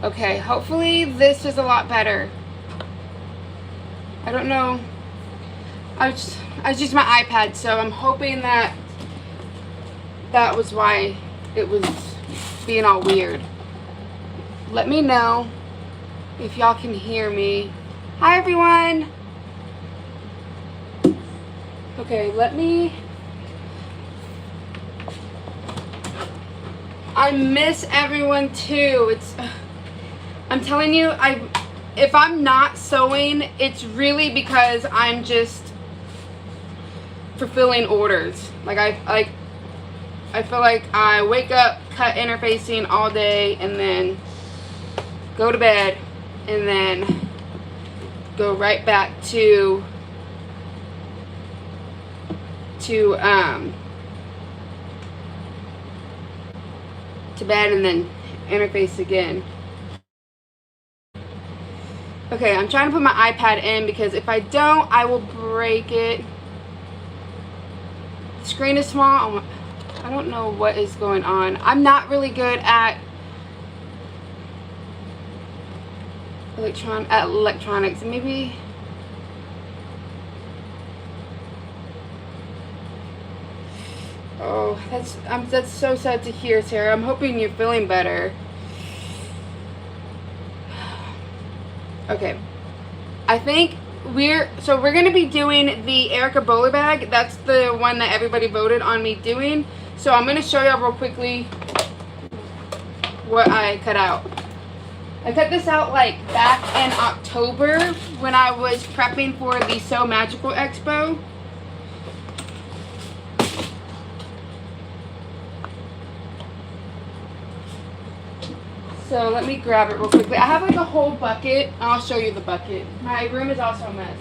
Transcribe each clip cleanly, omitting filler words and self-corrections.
Okay, hopefully this is a lot better. I don't know. I just used my iPad, so I'm hoping that that was why it was being all weird. Let me know if y'all can hear me. Hi everyone. Okay, I miss everyone too. I'm telling you, if I'm not sewing, it's really because I'm just fulfilling orders. I feel like I wake up, cut interfacing all day, and then go to bed, and then go right back to bed, and then interface again. Okay, I'm trying to put my iPad in because if I don't, I will break it. The screen is small. I don't know what is going on. I'm not really good at electronics. Maybe. Oh, that's so sad to hear, Sarah. I'm hoping you're feeling better. Okay, I think we're gonna be doing the Erica bowler bag. That's the one that everybody voted on me doing. So I'm gonna show y'all real quickly what I cut out. I cut this out like back in October when I was prepping for the Sew Magical Expo. So let me grab it real quickly. I have like a whole bucket. I'll show you the bucket. My room is also a mess.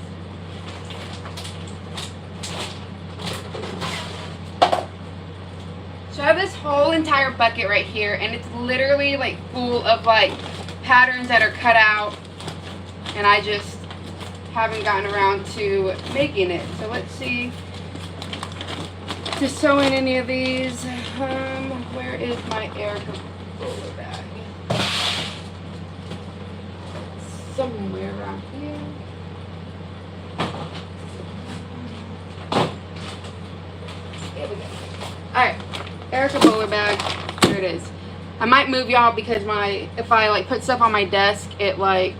So I have this whole entire bucket right here, and it's literally like full of like patterns that are cut out, and I just haven't gotten around to making it. So let's see, to sew in any of these. Where is my Erica bowler bag? Somewhere around here. There we go. Alright, Erica bowler bag. There it is. I might move y'all because if I like put stuff on my desk, it like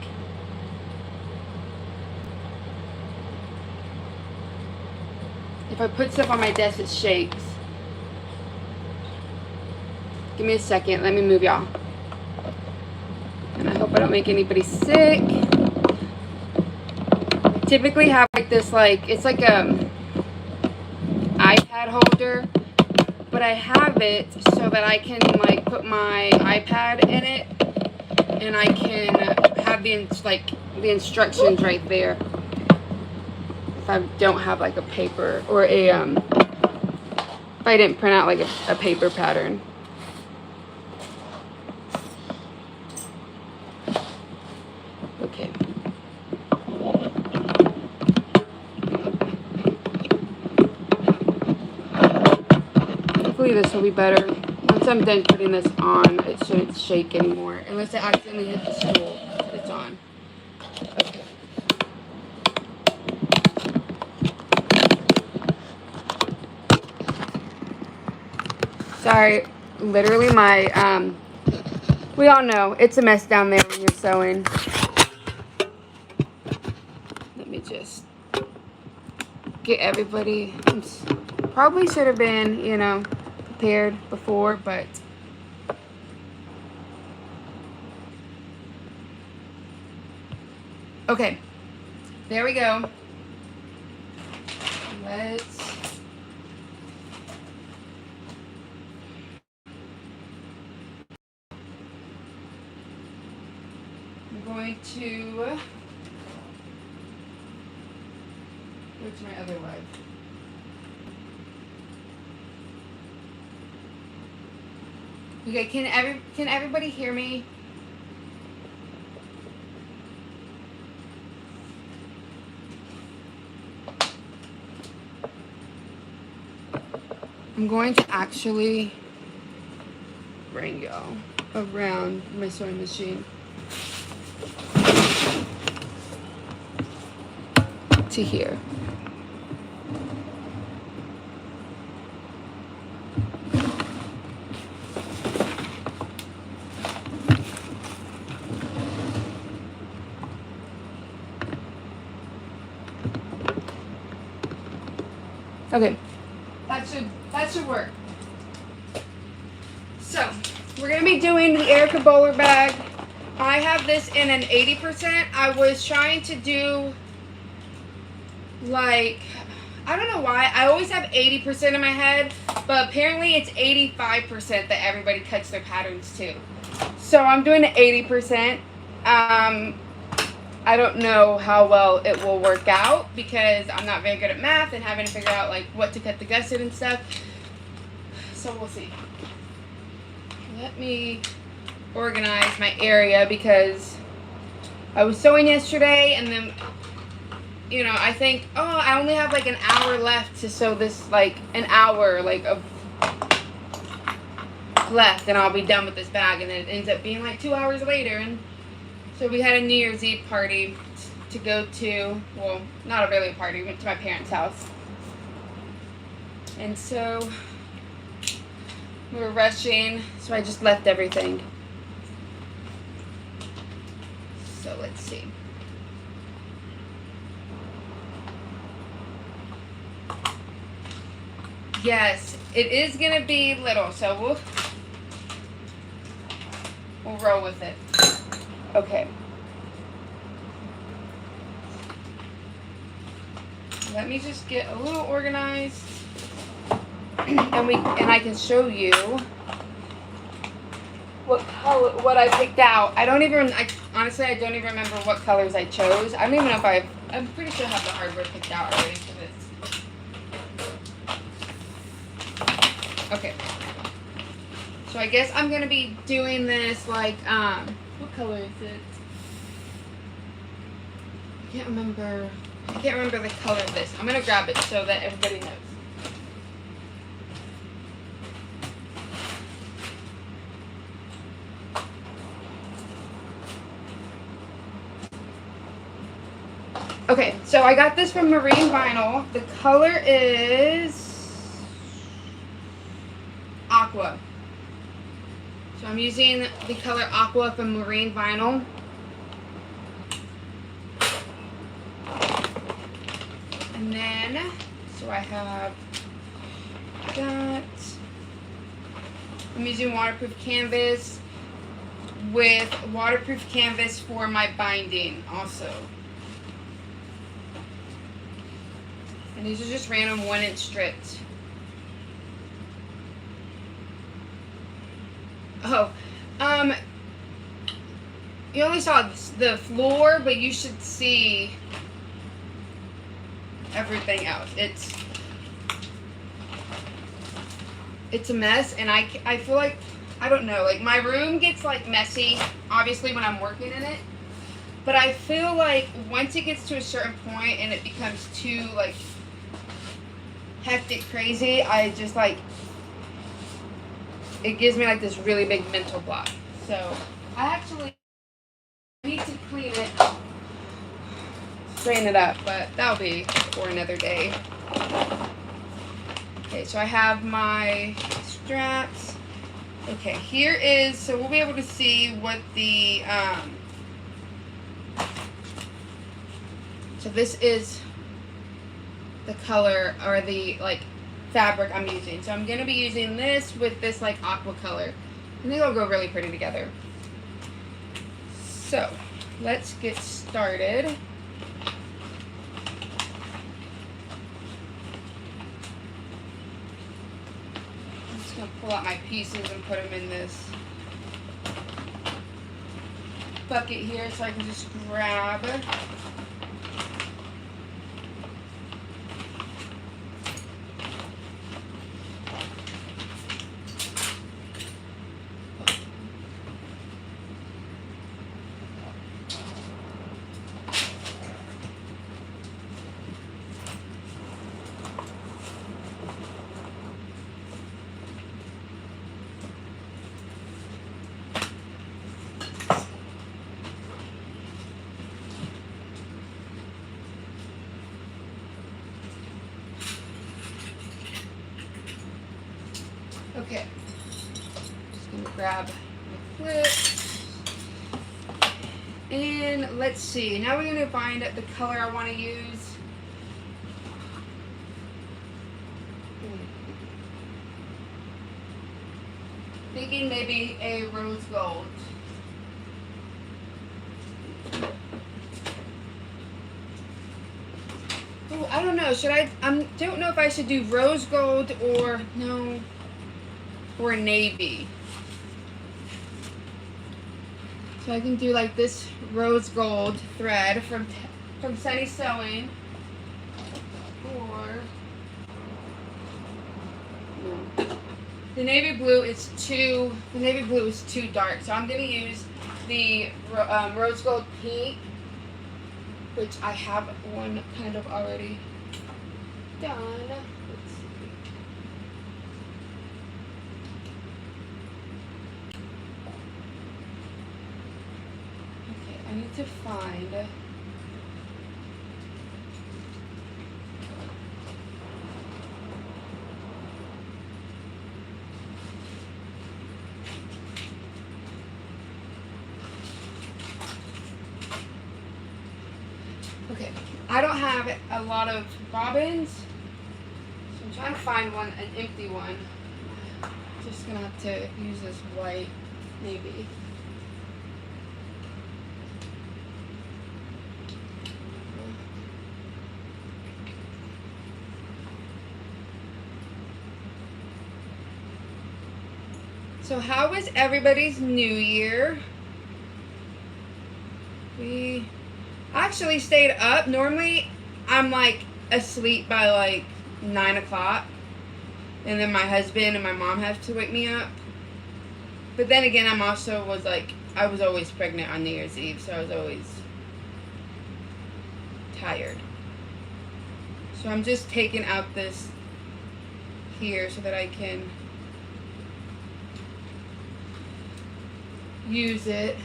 if I put stuff on my desk, it shakes. Give me a second. Let me move y'all. And I hope I don't make anybody sick. I typically have like this, like, it's like a iPad holder, but I have it so that I can like put my iPad in it, and I can have the instructions right there if I don't have like a paper or a if I didn't print out like a paper pattern. Okay. Hopefully this will be better. Once I'm done putting this on, it shouldn't shake anymore. Unless it accidentally hit the stool. It's on. Okay. Sorry. Literally my, we all know it's a mess down there when you're sewing. Let me just get everybody. Probably should have been, you know, prepared before, but okay, there we go. I'm going to, where's my other leg? Okay, can everybody hear me? I'm going to actually bring y'all around my sewing machine. to here. Okay, that should work. So, we're going to be doing the Erica Bowler bag. I have this in an 80%. I was trying to do, like, I don't know why. I always have 80% in my head, but apparently it's 85% that everybody cuts their patterns to. So, I'm doing 80%. I don't know how well it will work out because I'm not very good at math and having to figure out like what to cut the gusset and stuff. So we'll see. Let me organize my area because I was sewing yesterday and then, you know, I think, oh, I only have like an hour left to sew this, like an hour like of left and I'll be done with this bag, and then it ends up being like 2 hours later. And so we had a New Year's Eve party to go to. Well, not a really a party. We went to my parents' house. And so we were rushing, so I just left everything. So let's see. Yes, it is going to be little, so we'll roll with it. Okay. Let me just get a little organized, and I can show you what I picked out. Honestly I don't even remember what colors I chose. I don't even know if I'm pretty sure I have the hardware picked out already for this. Okay. So I guess I'm gonna be doing this like what color is it? I can't remember the color of this. I'm gonna grab it so that everybody knows. Okay, so I got this from Marine Vinyl. The color is Aqua. So I'm using the color Aqua from Marine Vinyl. And then, so I have that. I'm using waterproof canvas with waterproof canvas for my binding also. And these are just random 1-inch strips. Oh, you only saw the floor, but you should see everything else. It's a mess, and I feel like, I don't know, like my room gets like messy, obviously when I'm working in it, but I feel like once it gets to a certain point and it becomes too like hectic crazy, I just like, it gives me like this really big mental block. So I actually need to clean it, straighten it up, but that'll be for another day. Okay, so I have my straps. Okay, here is, so we'll be able to see what the, so this is the color or the like fabric I'm using. So I'm going to be using this with this like aqua color. I think they'll go really pretty together. So let's get started. I'm just going to pull out my pieces and put them in this bucket here so I can just grab it. grab my clips. And let's see. Now we're going to find the color I want to use. Thinking maybe a rose gold. Oh, I don't know. Should I don't know if I should do rose gold or no, or navy. So I can do like this rose gold thread from Sunny Sewing, or no. The navy blue is too dark, so I'm gonna use the rose gold pink, which I have one kind of already done. Let's see. Okay, I need to find. Okay, I don't have a lot of bobbins, so I'm trying to find an empty one. Just gonna have to use this white navy. So how was everybody's New Year? We actually stayed up. Normally I'm like asleep by like 9 o'clock, and then my husband and my mom have to wake me up. But then again, I was always pregnant on New Year's Eve, so I was always tired. So I'm just taking out this here so that I can use it.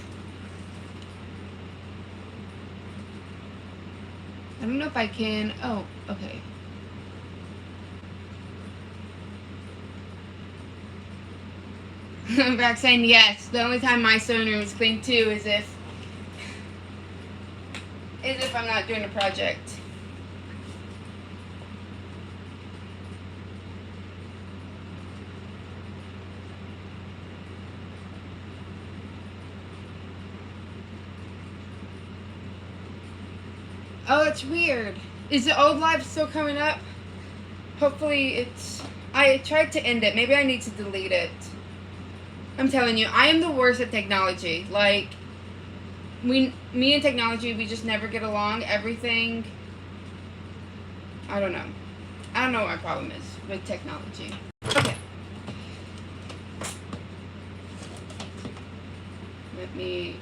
I don't know if I can. Oh, okay. Back saying yes. The only time my sewing room is clean too is if I'm not doing a project. Oh, it's weird. Is the old live still coming up? Hopefully it's... I tried to end it. Maybe I need to delete it. I'm telling you, I am the worst at technology. Like, me and technology, we just never get along. Everything... I don't know. I don't know what my problem is with technology. Okay. Let me...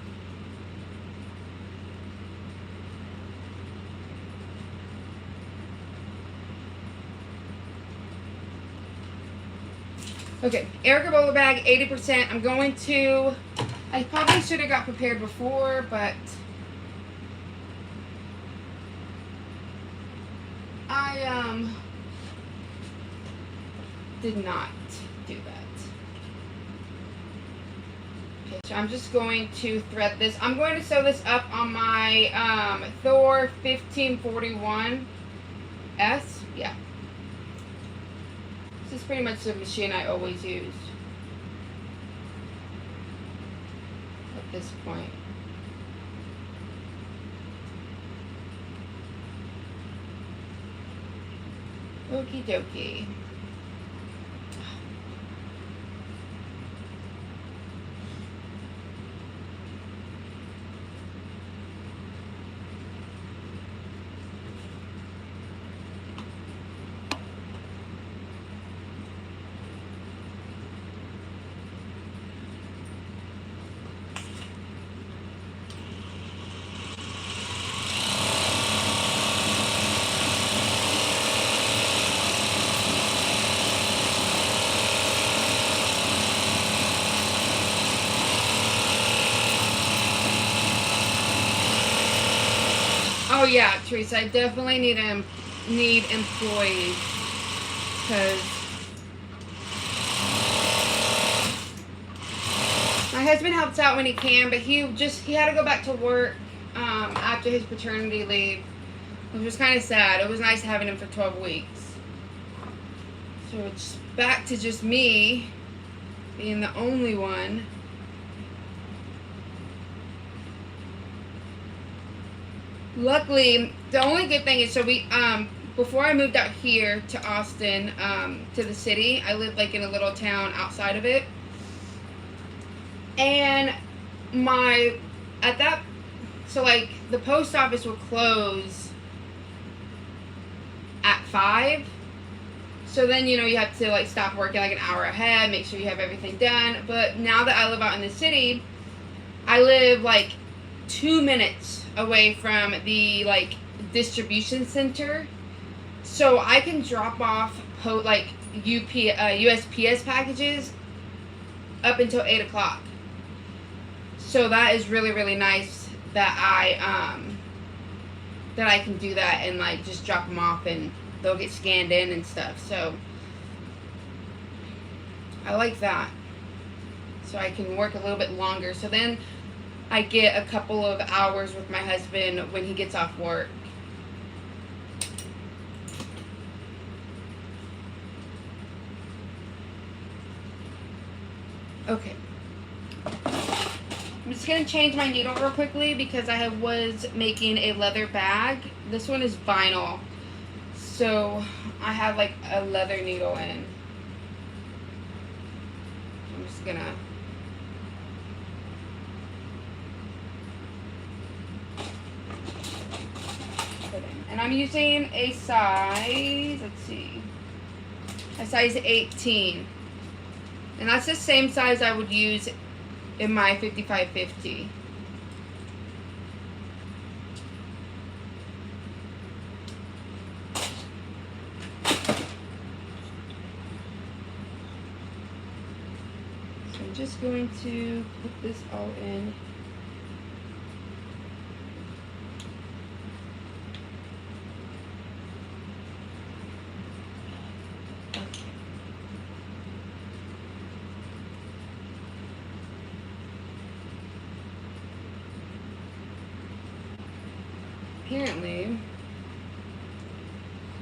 Okay, Erica Bowler bag, 80%. I'm going to... I probably should have got prepared before, but... I, did not do that. Okay, so I'm just going to thread this. I'm going to sew this up on my, Thor 1541S. Yeah. This is pretty much the machine I always use at this point. Okie dokie. Oh yeah, Teresa, I definitely need employees, because husband helps out when he can, but he had to go back to work after his paternity leave, which was kind of sad. It was nice having him for 12 weeks. So it's back to just me being the only one. Luckily, the only good thing is, so we, before I moved out here to Austin, to the city, I lived like in a little town outside of it. And so like the post office would close at 5. So then, you know, you have to like stop working like an hour ahead, make sure you have everything done. But now that I live out in the city, I live like 2 minutes away from the like distribution center. So I can drop off like USPS packages up until 8 o'clock. So that is really, really nice that I can do that and like just drop them off and they'll get scanned in and stuff. So I like that. So I can work a little bit longer. So then I get a couple of hours with my husband when he gets off work. Okay. I'm just going to change my needle real quickly because I was making a leather bag. This one is vinyl. So I have like a leather needle in. I'm just going to put in. And I'm using a size, let's see, a size 18. And that's the same size I would use in my 5550. So I'm just going to put this all in. Apparently,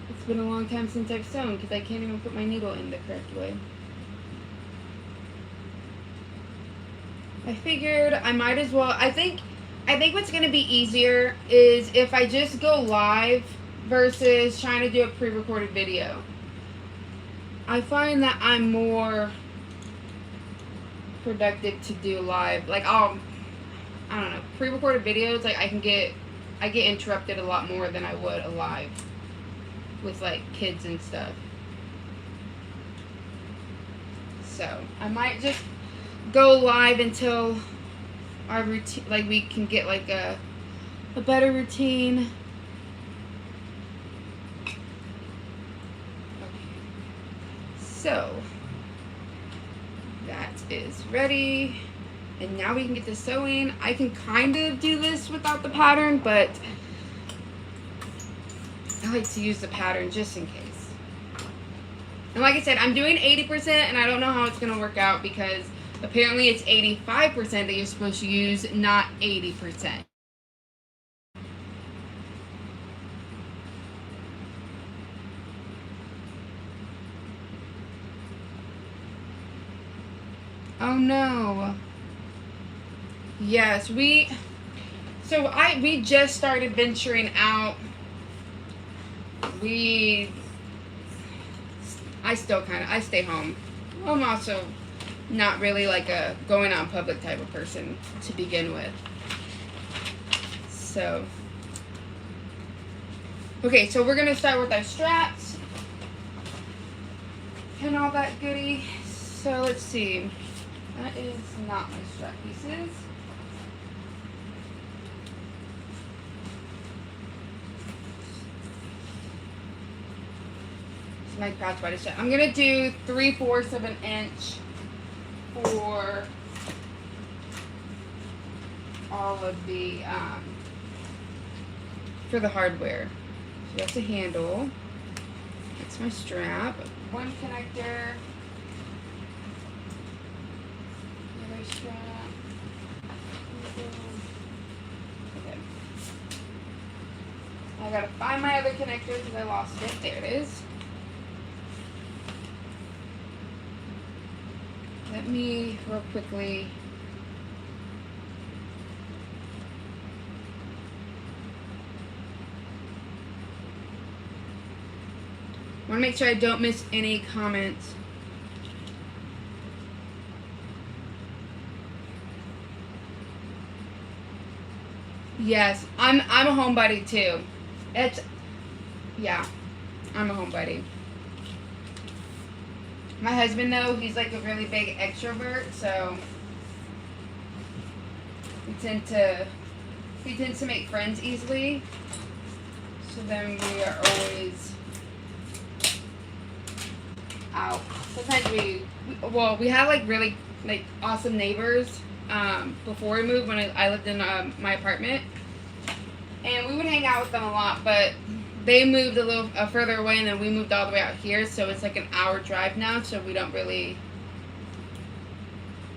it's been a long time since I've sewn because I can't even put my needle in the correct way. I figured I might as well. I think what's going to be easier is if I just go live versus trying to do a pre-recorded video. I find that I'm more productive to do live. Like, I don't know, pre-recorded videos, like I get interrupted a lot more than I would a live with like kids and stuff. So I might just go live until our routine, like we can get like a better routine. Okay. So that is ready. And now we can get to sewing. I can kind of do this without the pattern, but I like to use the pattern just in case. And like I said, I'm doing 80%, and I don't know how it's going to work out because apparently it's 85% that you're supposed to use, not 80%. Oh no. Yes, we just started venturing out. I stay home. I'm also not really like a going out in public type of person to begin with. So, okay, so we're gonna start with our straps and all that goodie. So let's see. That is not my strap pieces. My crossbody strap. I'm gonna do 3/4 of an inch for all of the for the hardware. So that's a handle. That's my strap. One connector. Another strap. gotta find my other connector because I lost it. There it is. Let me real quickly. I want to make sure I don't miss any comments. Yes, I'm a homebody too. Yeah, I'm a homebody. My husband though, he's like a really big extrovert, so he tends to make friends easily. So then we are always out. Sometimes we had like really like awesome neighbors before we moved when I lived in my apartment, and we would hang out with them a lot, but they moved a little further away, and then we moved all the way out here, so it's like an hour drive now, so we don't really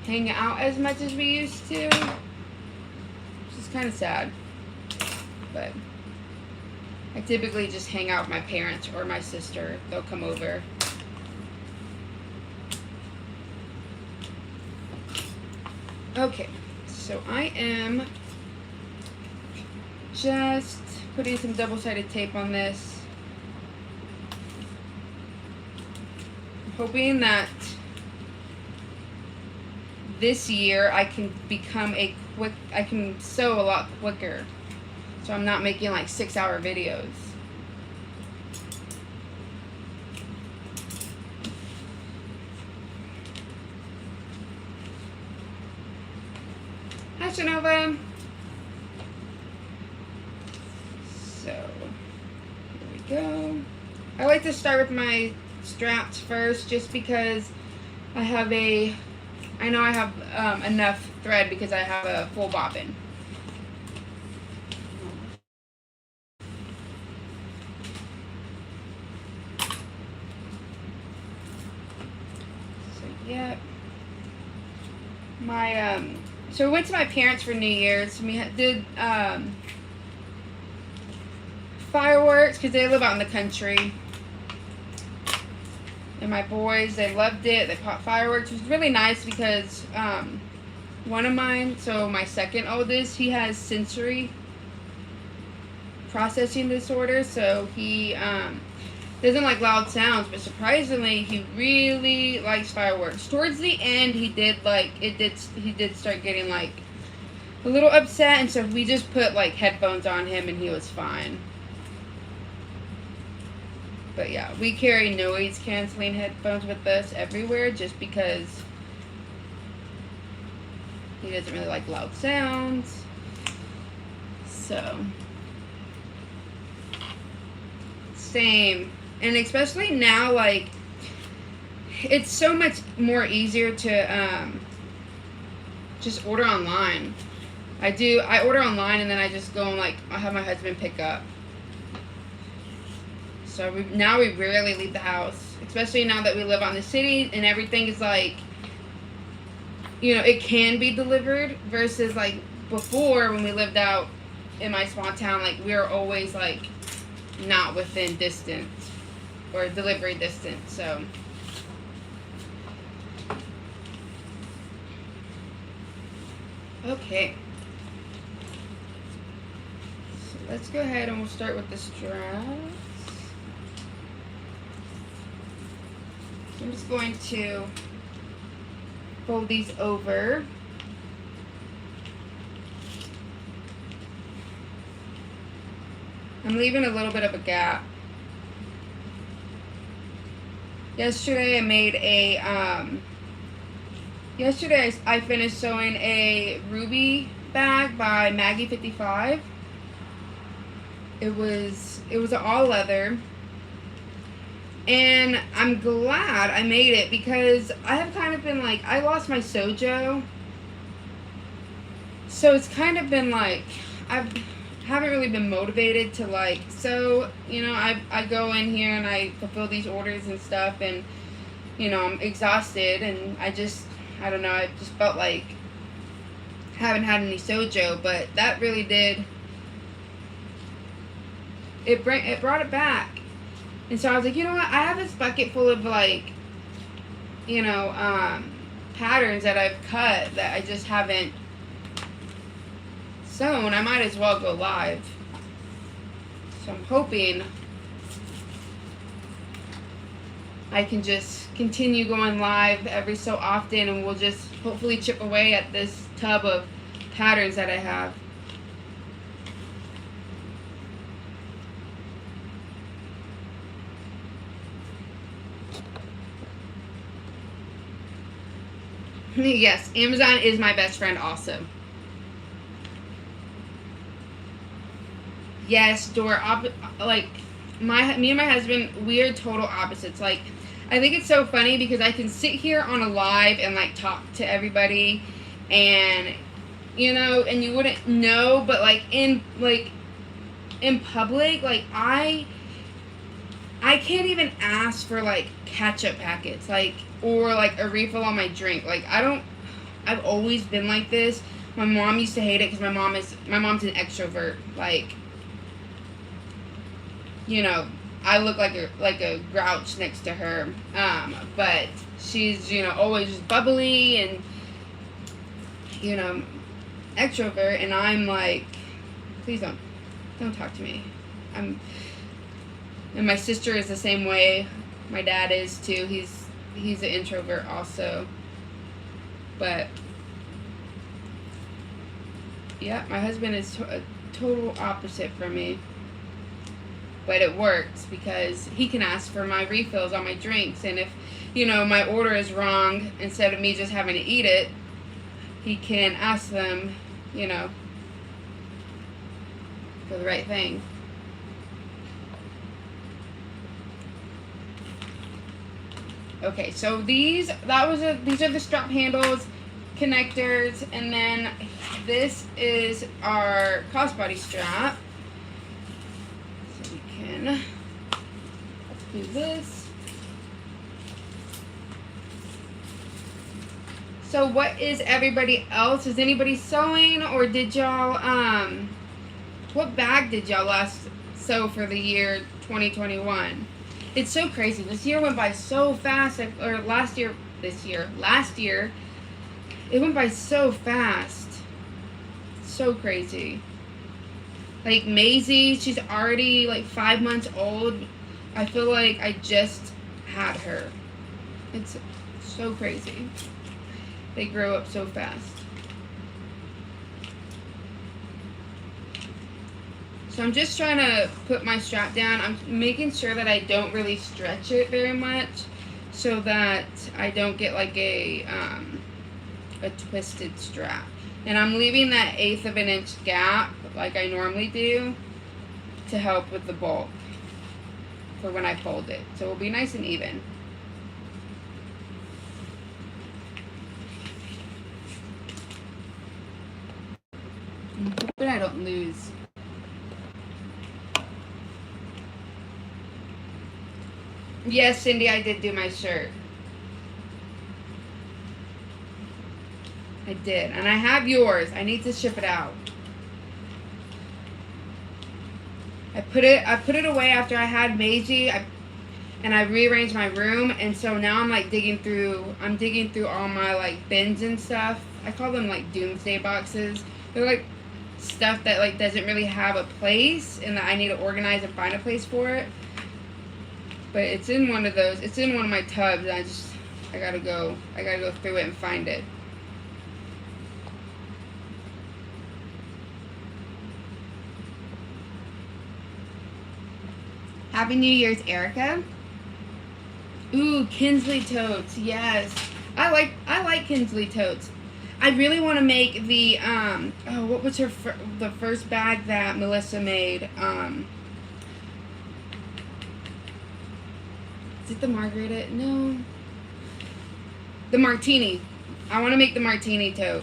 hang out as much as we used to, which is kind of sad. But I typically just hang out with my parents or my sister. They'll come over. Okay, so I am just putting some double-sided tape on this. I'm hoping that this year I can I can sew a lot quicker. So I'm not making like 6-hour videos. Hi, Shanova. So, here we go. I like to start with my straps first just because I know I have enough thread because I have a full bobbin. So, yeah. So we went to my parents for New Year's. We did fireworks because they live out in the country. And my boys, they loved it. They popped fireworks. It was really nice because one of mine, so my second oldest, he has sensory processing disorder. So he doesn't like loud sounds, but surprisingly, he really likes fireworks. Towards the end, he did start getting like a little upset, and so we just put like headphones on him, and he was fine. But yeah, we carry noise canceling headphones with us everywhere just because he doesn't really like loud sounds. So same. And especially now, like, it's so much more easier to just order online. I order online, and then I just go and like I have my husband pick up. So now we rarely leave the house, especially now that we live on the city and everything is like, you know, it can be delivered versus like before when we lived out in my small town, like we were always like not within distance or delivery distance. So okay, so let's go ahead and we'll start with the straps. I'm just going to fold these over. I'm leaving a little bit of a gap. Yesterday I made a, yesterday I finished sewing a Ruby bag by Maggie 55. It was an all leather. And I'm glad I made it because I have kind of been like, I lost my sojo. So it's kind of been like, I haven't really been motivated to like sew. You know, I go in here and I fulfill these orders and stuff, and, you know, I'm exhausted, and I don't know, I just felt like I haven't had any sojo, but that really did it brought it back. And so I was like, you know what? I have this bucket full of like, you know, patterns that I've cut that I just haven't sewn. I might as well go live. So I'm hoping I can just continue going live every so often, and we'll just hopefully chip away at this tub of patterns that I have. Yes, Amazon is my best friend also. Yes, like me and my husband, we are total opposites. Like, I think it's so funny because I can sit here on a live and like talk to everybody, and you know, and you wouldn't know, but like in public, like I can't even ask for like ketchup packets, like, or like a refill on my drink. Like I've always been like this. My mom used to hate it because my mom's an extrovert. Like, you know, I look like a grouch next to her, but she's, you know, always just bubbly and, you know, extrovert, and I'm like, please don't talk to me. And my sister is the same way. My dad is too. He's an introvert also, but yeah, my husband is a total opposite from me. But it works because he can ask for my refills on my drinks. And if, you know, my order is wrong, instead of me just having to eat it, he can ask them, you know, for the right thing. Okay, so these are the strap handles, connectors, and then this is our crossbody strap. Do this. So what is everybody else? Is anybody sewing, or did y'all what bag did y'all last sew for the year 2021? It's so crazy. This year went by so fast. Last year it went by so fast. So crazy. Like Maisie, she's already like 5 months old. I feel like I just had her. It's so crazy. They grow up so fast. So I'm just trying to put my strap down. I'm making sure that I don't really stretch it very much, so that I don't get like a twisted strap. And I'm leaving that 1/8 of an inch gap like I normally do to help with the bulk for when I fold it. So it'll be nice and even. I'm hoping I don't lose. Yes, Cindy, I did do my shirt. I did. And I have yours. I need to ship it out. I put it away after I had Meiji, and I rearranged my room, and so now I'm like digging through all my like bins and stuff. I call them like doomsday boxes. They're like stuff that like doesn't really have a place, and that I need to organize and find a place for it. But it's in one of those. It's in one of my tubs. And I gotta go through it and find it. Happy New Year's, Erica. Ooh, Kinsley totes. Yes, I like Kinsley totes. I really want to make the what was the first bag that Melissa made? Is it the margarita? No. The martini. I want to make the martini tote.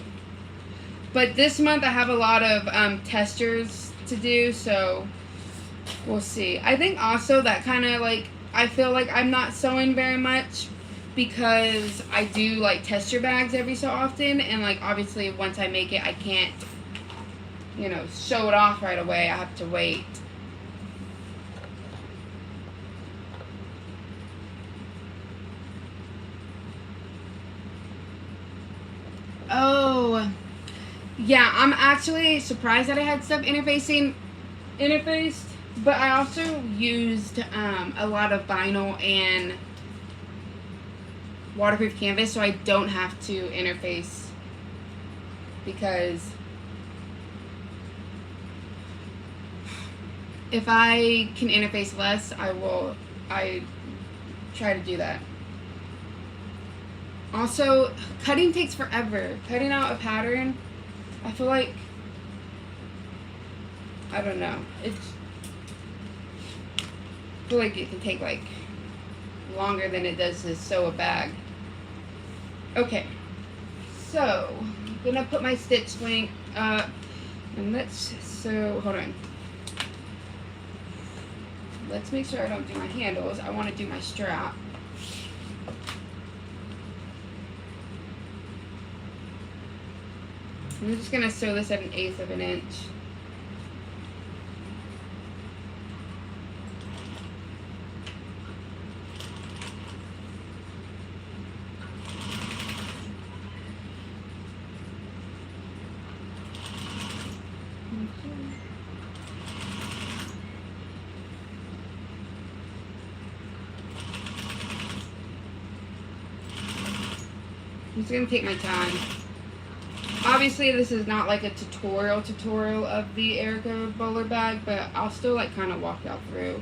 But this month I have a lot of testers to do, so we'll see. I think also that kind of like, I feel like I'm not sewing very much because I do like tester bags every so often, and like obviously once I make it I can't, you know, show it off right away. I have to wait. Yeah, I'm actually surprised that I had stuff interfaced, but I also used a lot of vinyl and waterproof canvas, so I don't have to interface, because if I can interface less, I try to do that. Also, cutting takes forever. Cutting out a pattern, I feel like, I don't know, I feel like it can take like longer than it does to sew a bag. Okay, so I'm gonna put my stitch link up, and hold on. Let's make sure I don't do my handles. I want to do my strap. I'm just gonna sew this at 1/8 of an inch. I'm just gonna take my time. Obviously, this is not like a tutorial of the Erica bowler bag, but I'll still like kind of walk y'all through,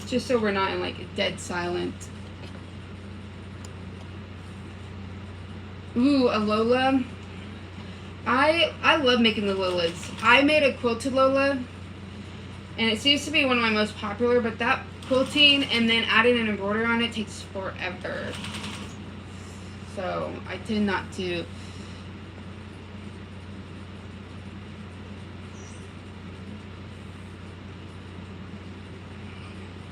just so we're not in like dead silent. Ooh, a Lola. I love making the Lolas. I made a quilted Lola, and it seems to be one of my most popular, but that quilting and then adding an embroidery on it takes forever. So I tend not to.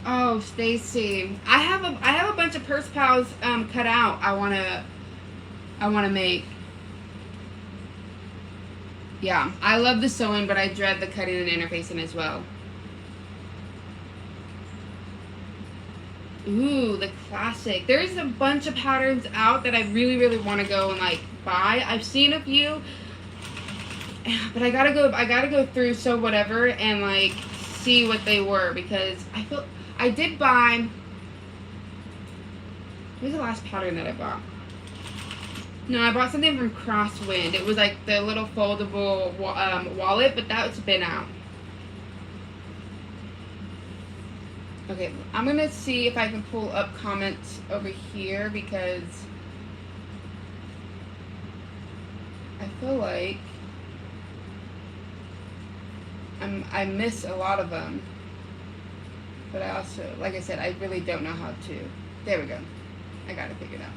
Oh, Stacy, I have a bunch of purse pals cut out. I wanna make. Yeah, I love the sewing, but I dread the cutting and interfacing as well. Ooh, the classic. There's a bunch of patterns out that I really, really want to go and like buy. I've seen a few, but I gotta go through Sew Whatever and like see what they were, because I did buy. What was the last pattern that I bought? No, I bought something from Crosswind. It was like the little foldable wallet, but that's been out. Okay, I'm gonna see if I can pull up comments over here, because I feel like I miss a lot of them, but I also, like I said, I really don't know how to. There we go. I got it figured out.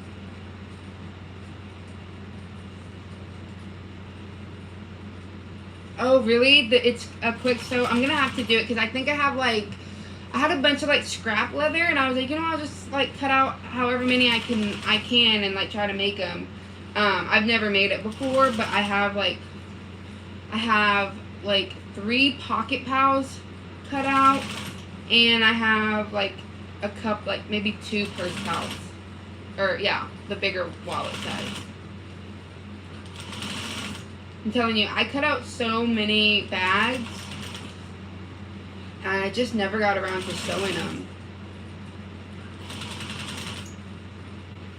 Oh, really? It's a quick sew? I'm gonna have to do it, because I think I had a bunch of like scrap leather, and I was like, I'll just like cut out however many I can and like try to make them. I've never made it before, but I have like 3 pocket pals cut out, and I have like a cup, like maybe 2 purse pals, or yeah, the bigger wallet size. I'm telling you, I cut out so many bags, and I just never got around to sewing them.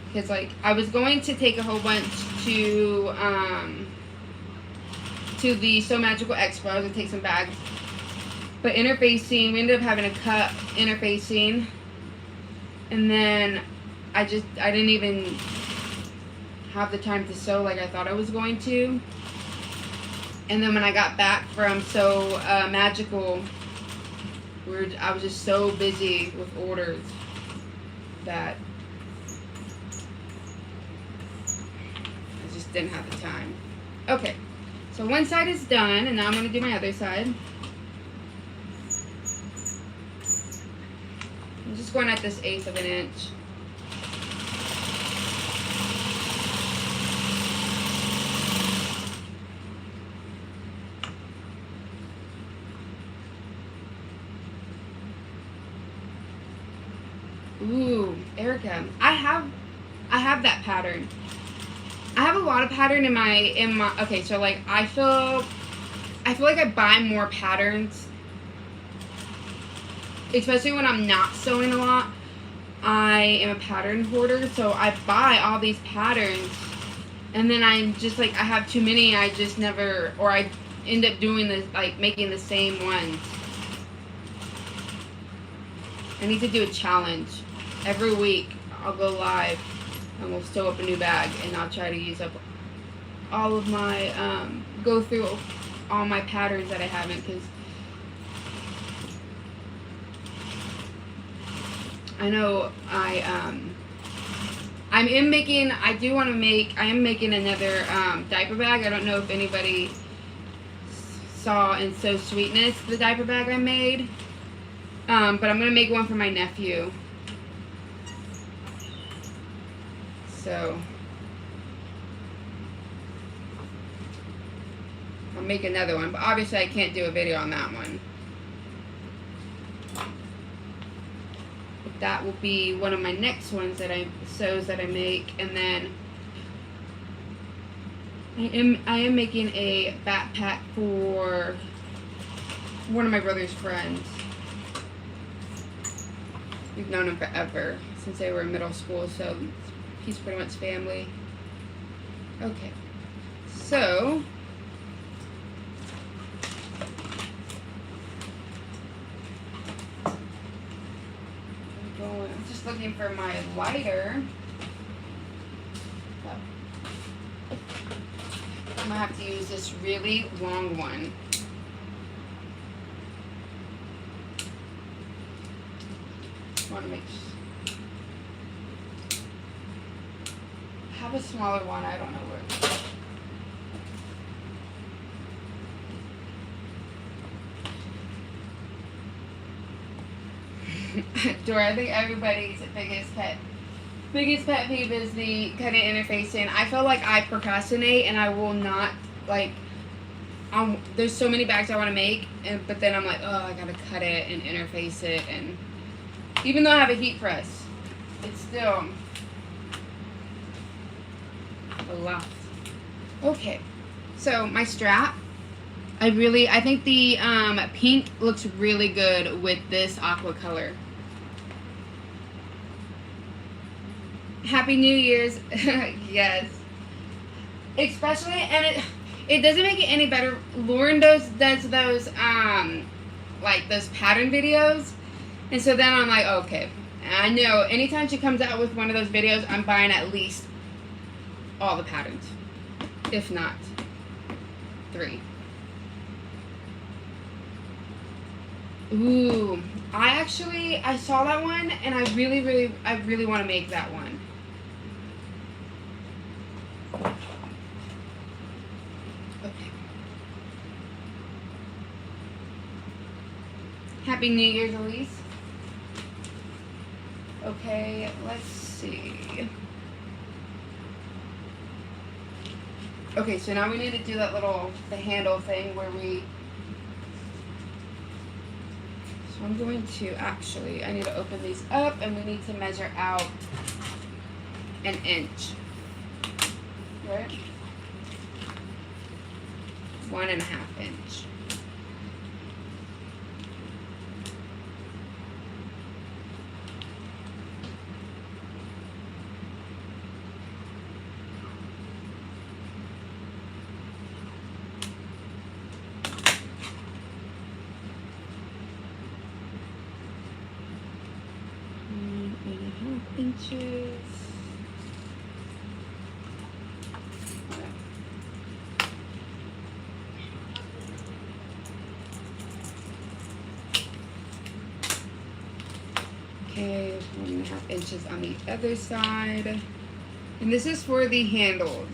Because like, I was going to take a whole bunch to the Sew Magical Expo. I was going to take some bags. But interfacing, we ended up having a cup interfacing. And then I didn't even have the time to sew like I thought I was going to. And then when I got back from Sew Magical, I was just so busy with orders that I just didn't have the time. Okay, so one side is done, and now I'm going to do my other side. I'm just going at this 1/8 of an inch. Ooh, Erica, I have that pattern. I have a lot of pattern in my okay, so like I feel like I buy more patterns, especially when I'm not sewing a lot. I am a pattern hoarder, so I buy all these patterns, and then I'm just like, I have too many, I just never, or I end up doing this, like making the same ones. I need to do a challenge. Every week I'll go live and we'll sew up a new bag, and I'll try to use up all of my, go through all my patterns that I haven't, because I know I am making another diaper bag. I don't know if anybody saw in Sew Sweetness the diaper bag I made, but I'm gonna make one for my nephew. So I'll make another one, but obviously I can't do a video on that one. That will be one of my next ones that I make, and then I am making a backpack for one of my brother's friends. We've known him forever, since they were in middle school, so he's pretty much family. Okay, so I'm just looking for my lighter. I'm gonna have to use this really long one. Want to make have a smaller one. I don't know where. Dora, I think everybody's biggest pet peeve is the cutting interfacing. I feel like I procrastinate and I will not, like, there's so many bags I want to make, but then I'm like, oh, I gotta cut it and interface it, and even though I have a heat press, it's still a lot. Okay, so my strap, I think the pink looks really good with this aqua color. Happy New Year's. Yes. Especially, and it doesn't make it any better. Lauren does those like those pattern videos, and so then I'm like, okay, I know anytime she comes out with one of those videos, I'm buying at least all the patterns, if not 3. Ooh, I saw that one, and I really want to make that one. Okay. Happy New Year's, Elise. Okay, let's see. Okay, so now we need to do that the handle thing where we. So I'm going to I need to open these up, and we need to measure out 1 inch. Right? 1.5 inch. Inches. Okay, 1.5 inches on the other side. And this is for the handles.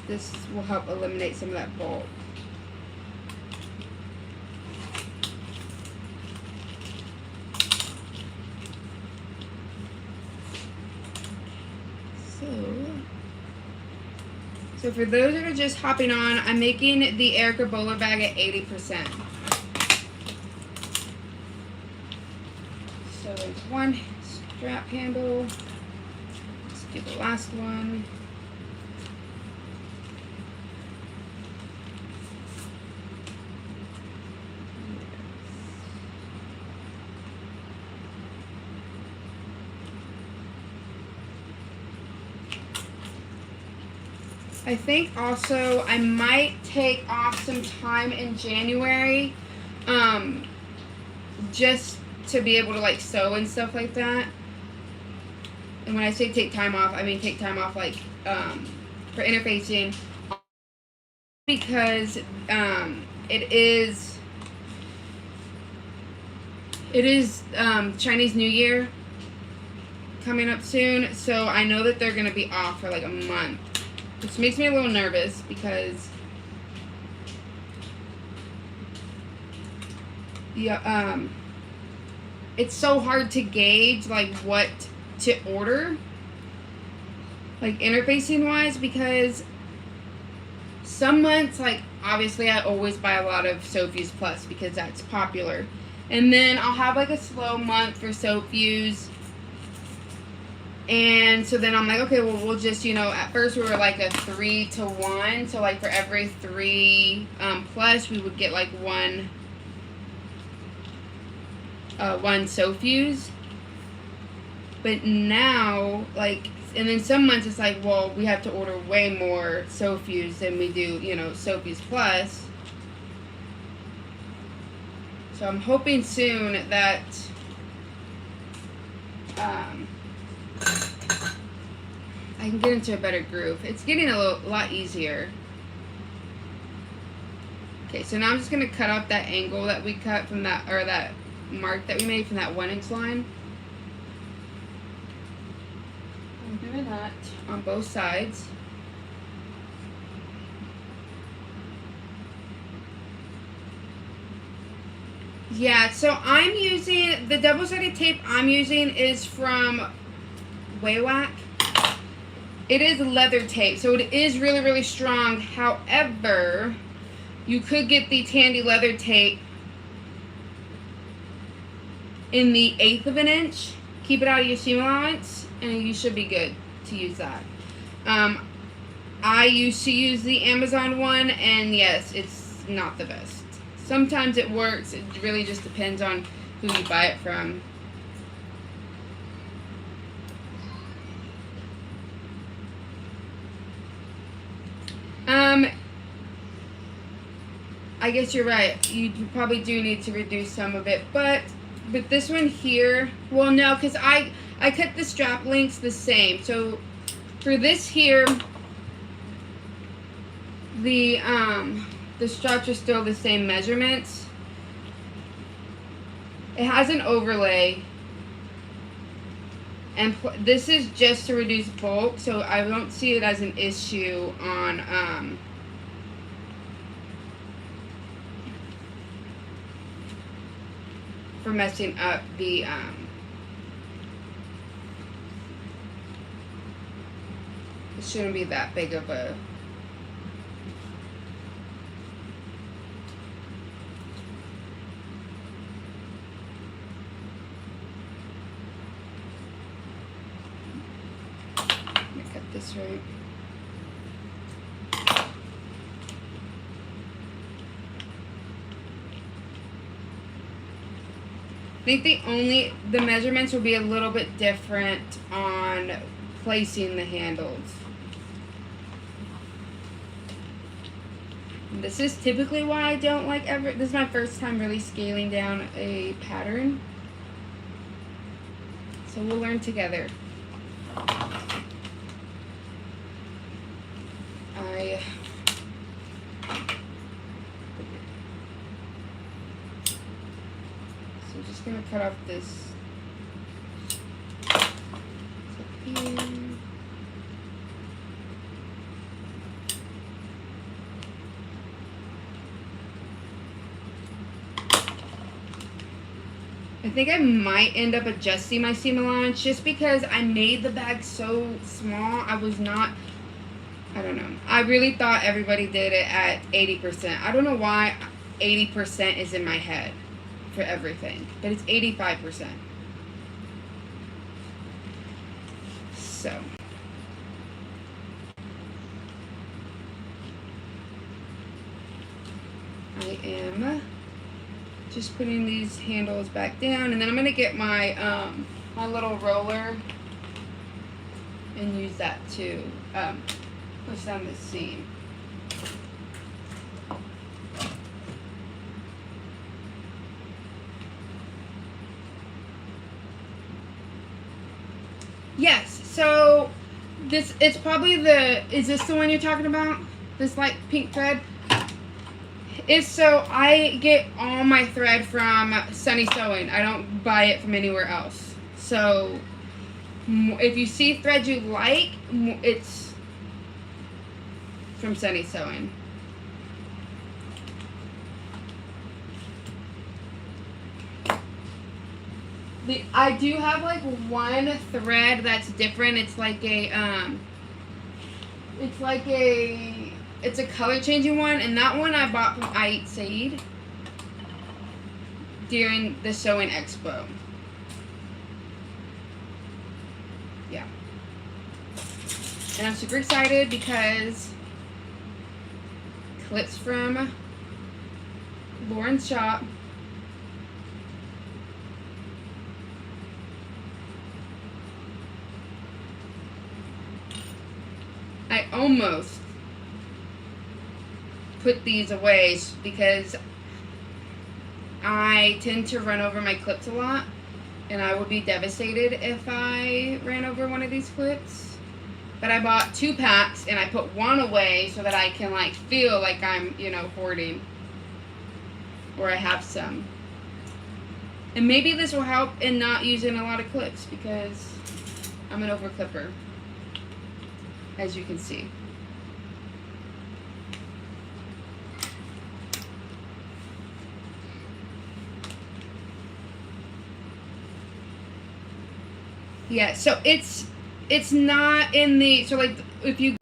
This will help eliminate some of that bulk. So for those that are just hopping on, I'm making the Erica Bowler bag at 80%. So there's one strap handle. Let's do the last one. I think also I might take off some time in January, just to be able to like sew and stuff like that. And when I say take time off, I mean take time off like for interfacing, because it is Chinese New Year coming up soon, so I know that they're gonna be off for like a month. Which makes me a little nervous because it's so hard to gauge like what to order, like interfacing wise, because some months, like obviously I always buy a lot of Sew Fuse Plus because that's popular, and then I'll have like a slow month for Sew Fuse. And so then I'm like, okay, well, we'll just, at first we were like a 3-to-1. So like for every 3 plus, we would get like one Sew Fuse. But now, like, and then some months it's like, well, we have to order way more Sew Fuse than we do, Sew Fuse Plus. So I'm hoping soon that I can get into a better groove. It's getting a lot easier. Okay, so now I'm just going to cut off that angle that we cut from that, or that mark that we made from that 1-inch line. I'm doing that on both sides. Yeah, so I'm using, the double-sided tape I'm using is from Waywack. It is leather tape, so it is really, really strong. However, you could get the Tandy leather tape in the 1/8 of an inch. Keep it out of your seam allowance, and you should be good to use that. I used to use the Amazon one, and yes, it's not the best. Sometimes it works. It really just depends on who you buy it from. I guess you're right. You probably do need to reduce some of it, but this one here, well, no, because I cut the strap lengths the same. So for this here, the straps are still the same measurements. It has an overlay, and this is just to reduce bulk, so I don't see it as an issue on for messing up the it shouldn't be that big of a this right. I think the measurements will be a little bit different on placing the handles. And this is typically why I don't like this is my first time really scaling down a pattern. So we'll learn together. So I'm just going to cut off this here. I think I might end up adjusting my seam allowance just because I made the bag so small. I don't know. I really thought everybody did it at 80%. I don't know why 80% is in my head for everything, but it's 85%. So, I am just putting these handles back down, and then I'm going to get my my little roller and use that to push down the seam. Yes, so it's probably is this the one you're talking about? This light pink thread? If so, I get all my thread from Sunny Sewing. I don't buy it from anywhere else. So if you see thread you like, it's from Sunny Sewing. I do have like one thread that's different. It's like it's a color changing one, and that one I bought from I Eat Seed during the Sewing Expo. Yeah. And I'm super excited because clips from Lauren's shop. I almost put these away because I tend to run over my clips a lot, and I would be devastated if I ran over one of these clips. But I bought 2 packs, and I put one away so that I can like feel like I'm, you know, hoarding, or I have some. And maybe this will help in not using a lot of clips because I'm an over clipper, as you can see. Yeah, so it's not in the, so like if you,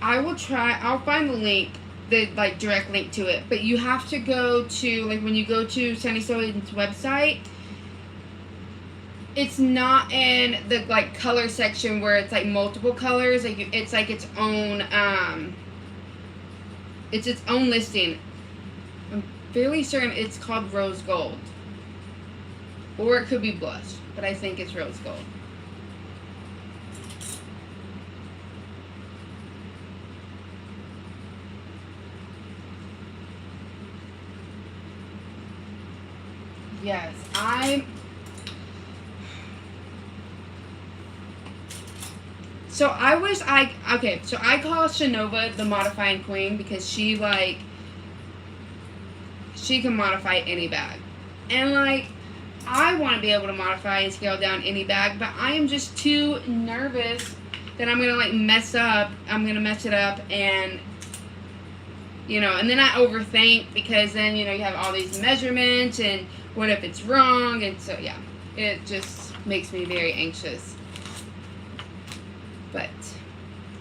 I'll find the link, the like direct link to it, but you have to go to, like when you go to Sunny Sewing's website, it's not in the like color section where it's like multiple colors. Like it's like its own listing. I'm fairly certain it's called Rose Gold, or it could be Blush, but I think it's Rose Gold. Yes, so I call Shanova the modifying queen because she can modify any bag. And like, I want to be able to modify and scale down any bag, but I am just too nervous that I'm going to like mess it up, and you know, and then I overthink because then, you know, you have all these measurements and what if it's wrong, and so yeah, it just makes me very anxious. But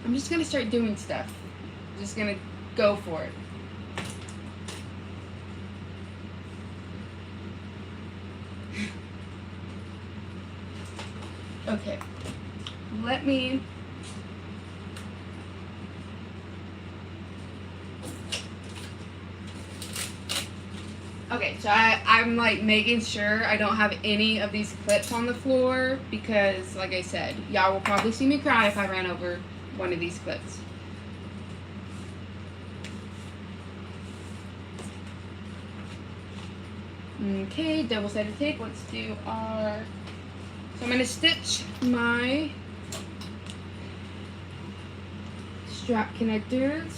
I'm just going to start doing stuff. I'm just going to go for it. Okay, let me so I'm like making sure I don't have any of these clips on the floor because, like I said, y'all will probably see me cry if I ran over one of these clips. Okay, double-sided tape. Let's do our... So I'm going to stitch my strap connectors.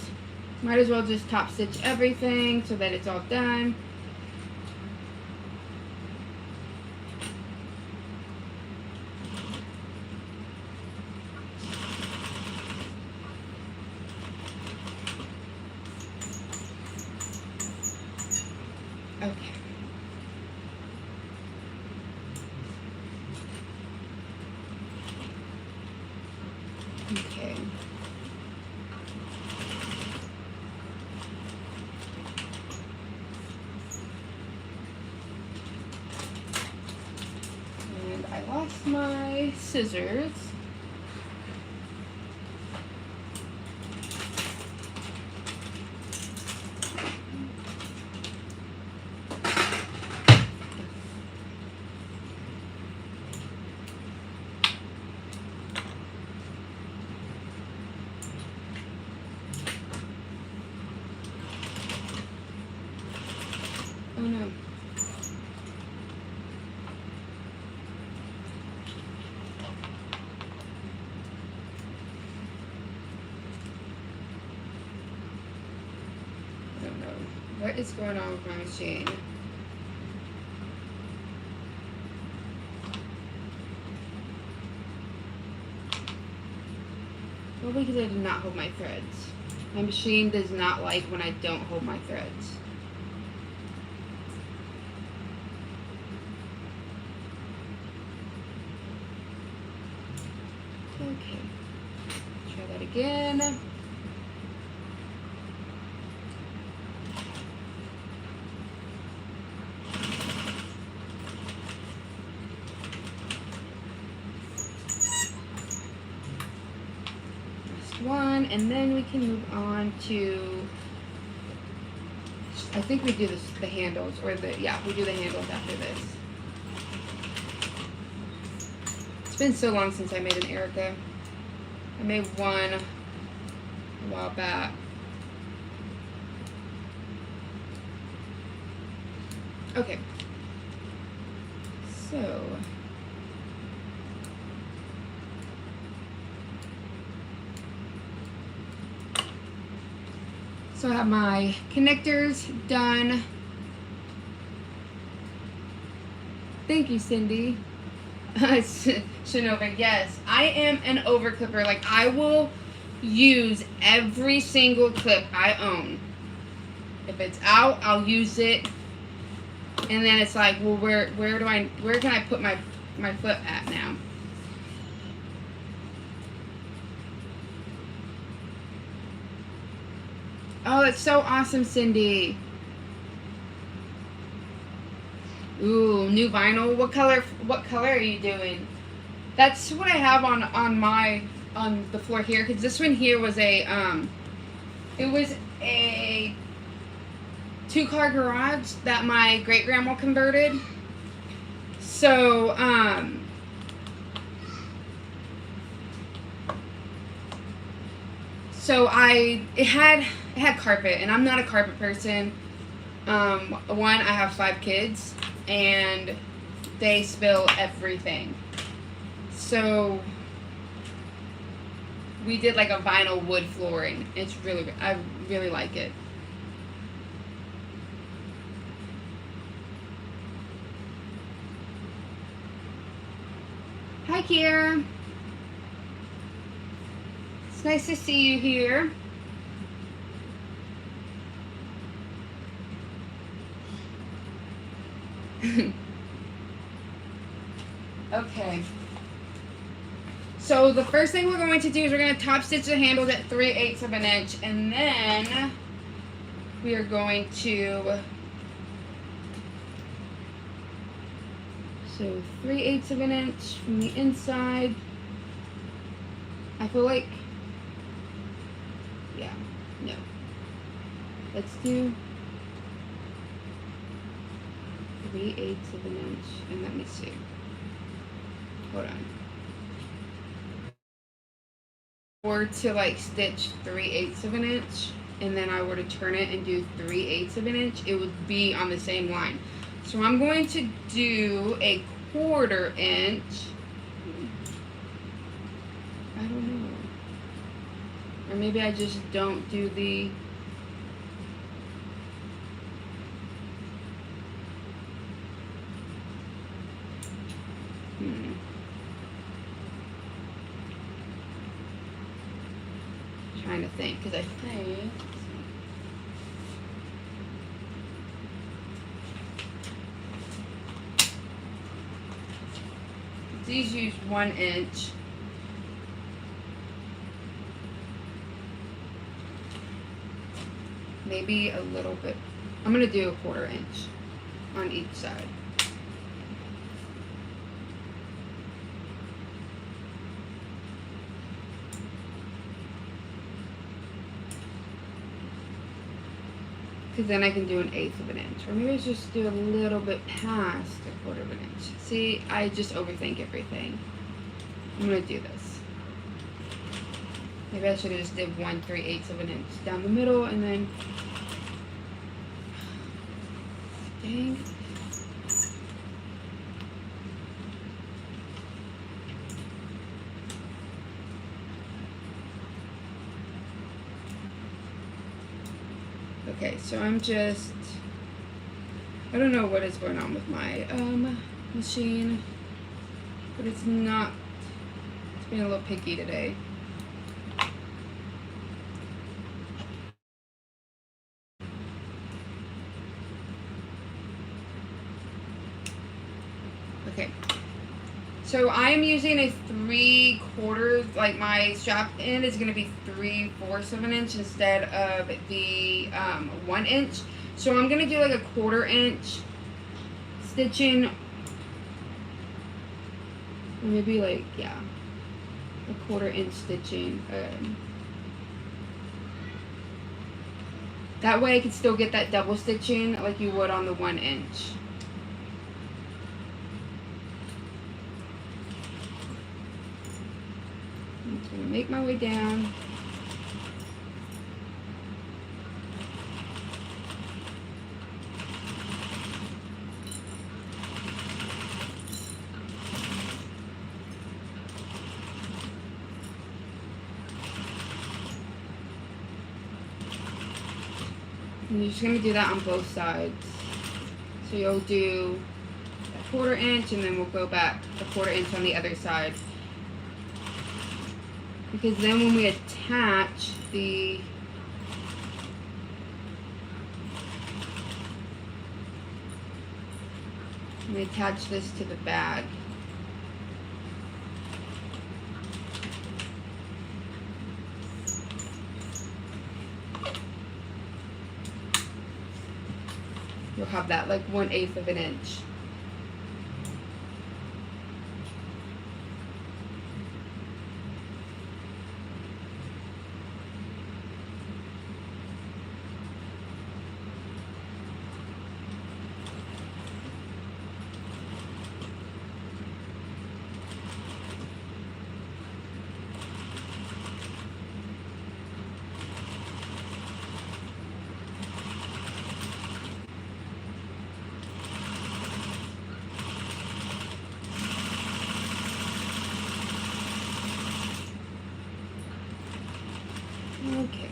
Might as well just top stitch everything so that it's all done. Okay. Okay. And I lost my scissors. Oh no. I don't know. What is going on with my machine? Well, because I did not hold my threads. My machine does not like when I don't hold my threads. Okay. Try that again. One, and then we can move on to, I think we do the handles, or we do the handles after this. It's been so long since I made an Erica. I made one a while back. Okay. So I have my connectors done. Thank you, Cindy. Shanova, yes. I am an overclipper. Like, I will use every single clip I own. If it's out, I'll use it. And then it's like, well, where can I put my foot at now? Oh, that's so awesome, Cindy. Ooh, new vinyl. What color are you doing? That's what I have on the floor here, because this one here was a it was a 2-car garage that my great grandma converted. So it had carpet, and I'm not a carpet person. One, I have 5 kids, and they spill everything. So we did like a vinyl wood flooring. It's really, I really like it. Hi, Kiera. It's nice to see you here. Okay. So the first thing we're going to do is we're going to top stitch the handles at 3/8 of an inch, and then we are going to 3/8 of an inch from the inside. I feel like, yeah, no. Let's do 3/8 of an inch, and let me see. Hold on. Or to like stitch 3/8 of an inch, and then I were to turn it and do 3/8 of an inch, it would be on the same line. So I'm going to do a 1/4 inch. I don't know. Or maybe I just don't do the trying to think, because I think these use 1 inch. Maybe a little bit. I'm going to do a 1/4 inch on each side. Because then I can do 1/8 of an inch. Or maybe I just do a little bit past a 1/4 of an inch. See, I just overthink everything. I'm going to do this. Maybe I should have just did 1 3/8 of an inch down the middle, and then Dang. Okay, so I don't know what is going on with my machine, but it's being a little picky today. Okay, so I am using a 3/4, like my strap end is going to be 3/4 of an inch instead of the 1 inch. So I'm going to do like a 1/4 inch stitching, or maybe like, yeah, a 1/4 inch stitching. That way I can still get that double stitching like you would on the 1 inch. I'm just going to make my way down. And you're just going to do that on both sides. So you'll do a 1/4 inch and then we'll go back a 1/4 inch on the other side. Because then when we attach this to the bag, you'll have that like 1/8 of an inch. Okay.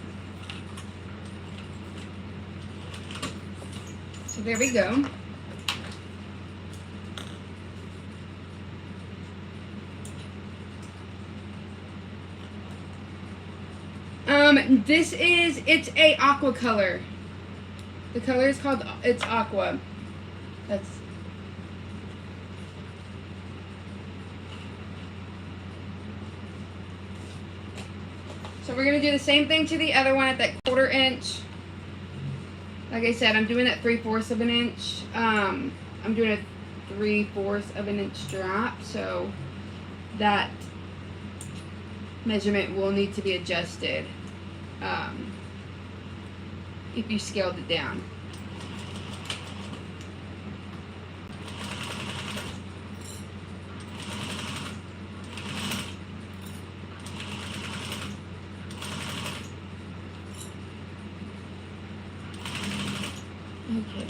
So there we go. It's a aqua color. The color is called, it's aqua. So we're going to do the same thing to the other one at that 1/4 inch. Like I said, I'm doing that 3/4 of an inch. I'm doing a 3/4 of an inch strap, so that measurement will need to be adjusted if you scaled it down. Okay.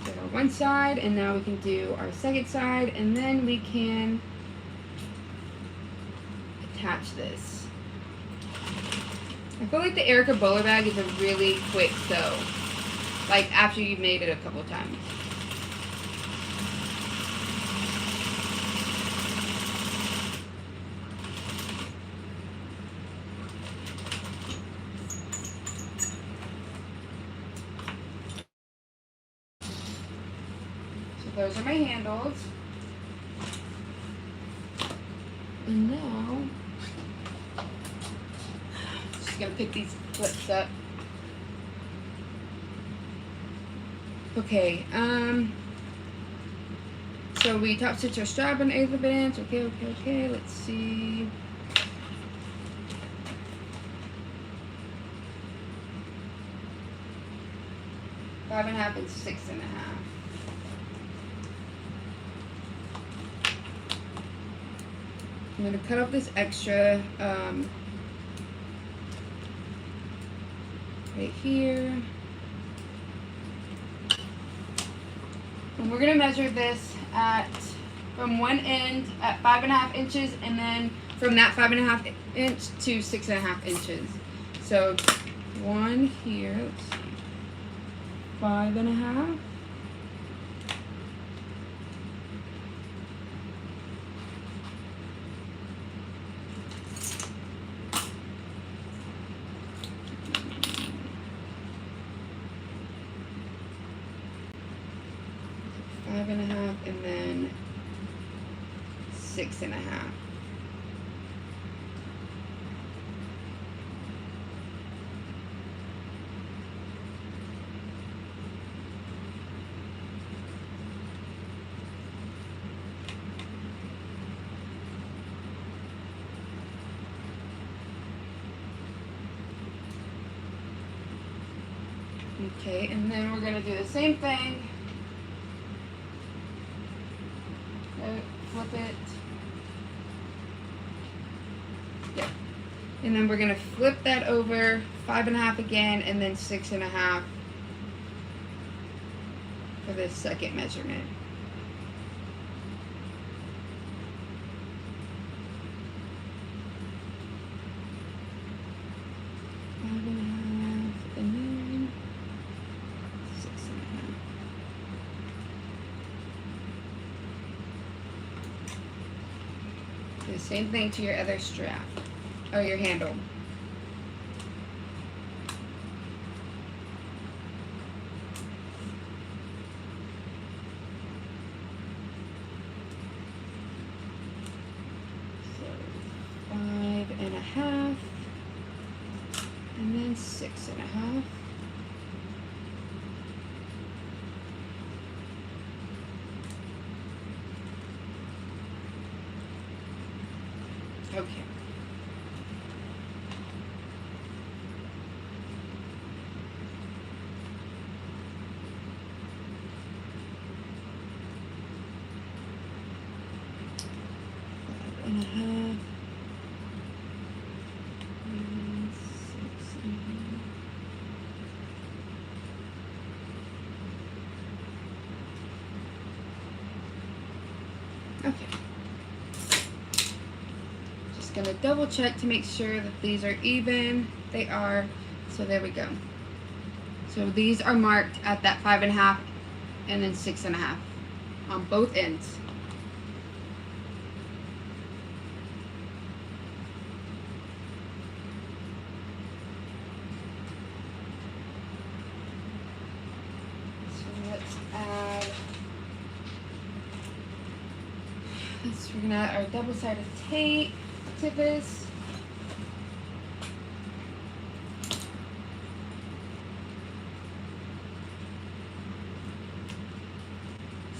So one side, and now we can do our second side, and then we can attach this. I feel like the Erica Bowler bag is a really quick sew, like after you've made it a couple times. So those are my handles. And now, just gonna pick these clips up. Okay, so we top stitch our strap on 1/8 of an inch. Okay, let's see. 5.5 and 6.5. I'm going to cut off this extra right here. And we're going to measure this from one end at 5.5 inches, and then from that 5.5 inch to 6.5 inches. So one here, let's see, 5.5. Five and a half, and then 6.5. Okay, and then we're going to do the same thing. Flip it. Yeah. And then we're going to flip that over 5.5 again, and then 6.5 for this second measurement. The same thing to your other strap, or your handle. So 5.5, and then 6.5. Okay. Five and a half. And 6.5. Okay. Going to double check to make sure that these are even. They are. So there we go. So these are marked at that 5.5 and then 6.5 on both ends. So let's add. We're going to add our double-sided tape to this.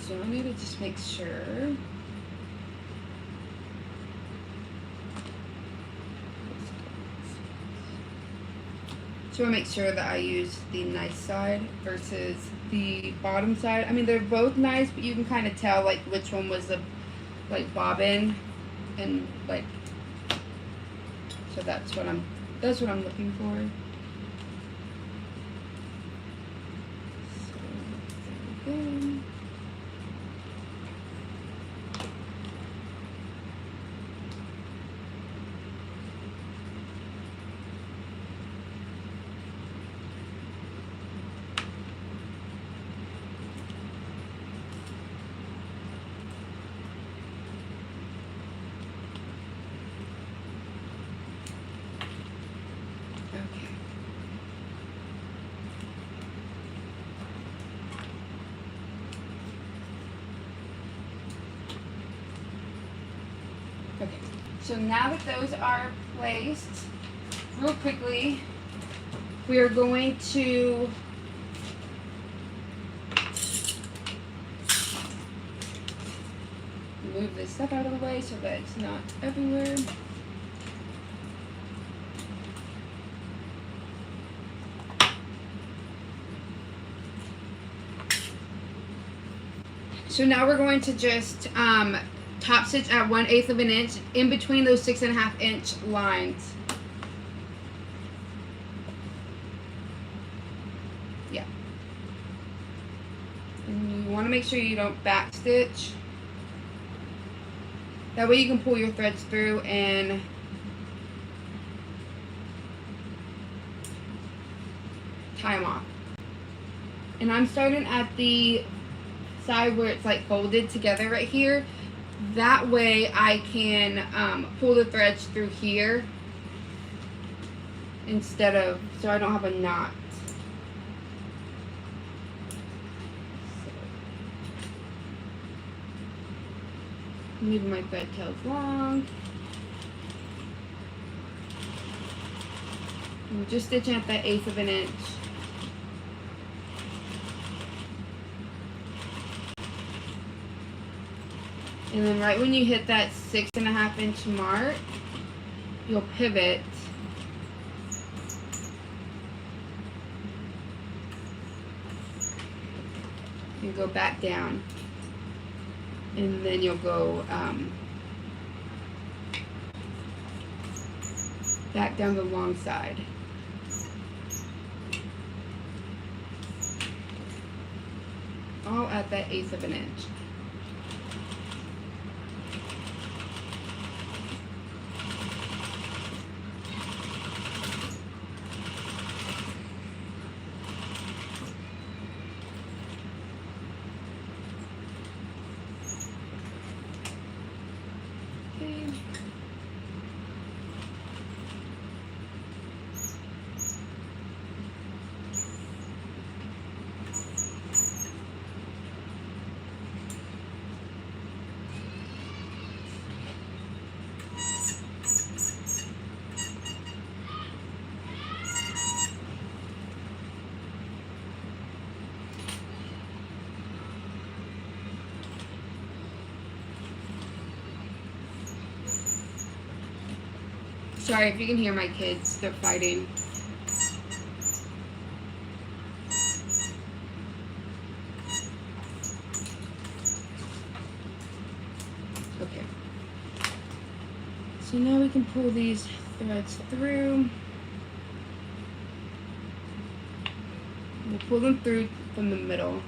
So I need to just make sure. So I make sure that I use the nice side versus the bottom side. I mean, they're both nice, but you can kind of tell like which one was the bobbin, and like. So that's what I'm looking for. So there we go. Okay, so now that those are placed, real quickly, we are going to move this stuff out of the way so that it's not everywhere. So now we're going to just top stitch at 1/8 of an inch in between those 6.5 inch lines. Yeah. And you want to make sure you don't back stitch. That way you can pull your threads through and tie them off. And I'm starting at the side where it's like folded together right here. That way I can pull the threads through here instead of, so I don't have a knot. I'm leaving my thread tails long. I'm just stitching at that 1/8 of an inch. And then right when you hit that 6.5 inch mark, you'll pivot and go back down. And then you'll go back down the long side. All at that 1/8 of an inch. Sorry if you can hear my kids, they're fighting. Okay. So now we can pull these threads through. We'll pull them through from the middle.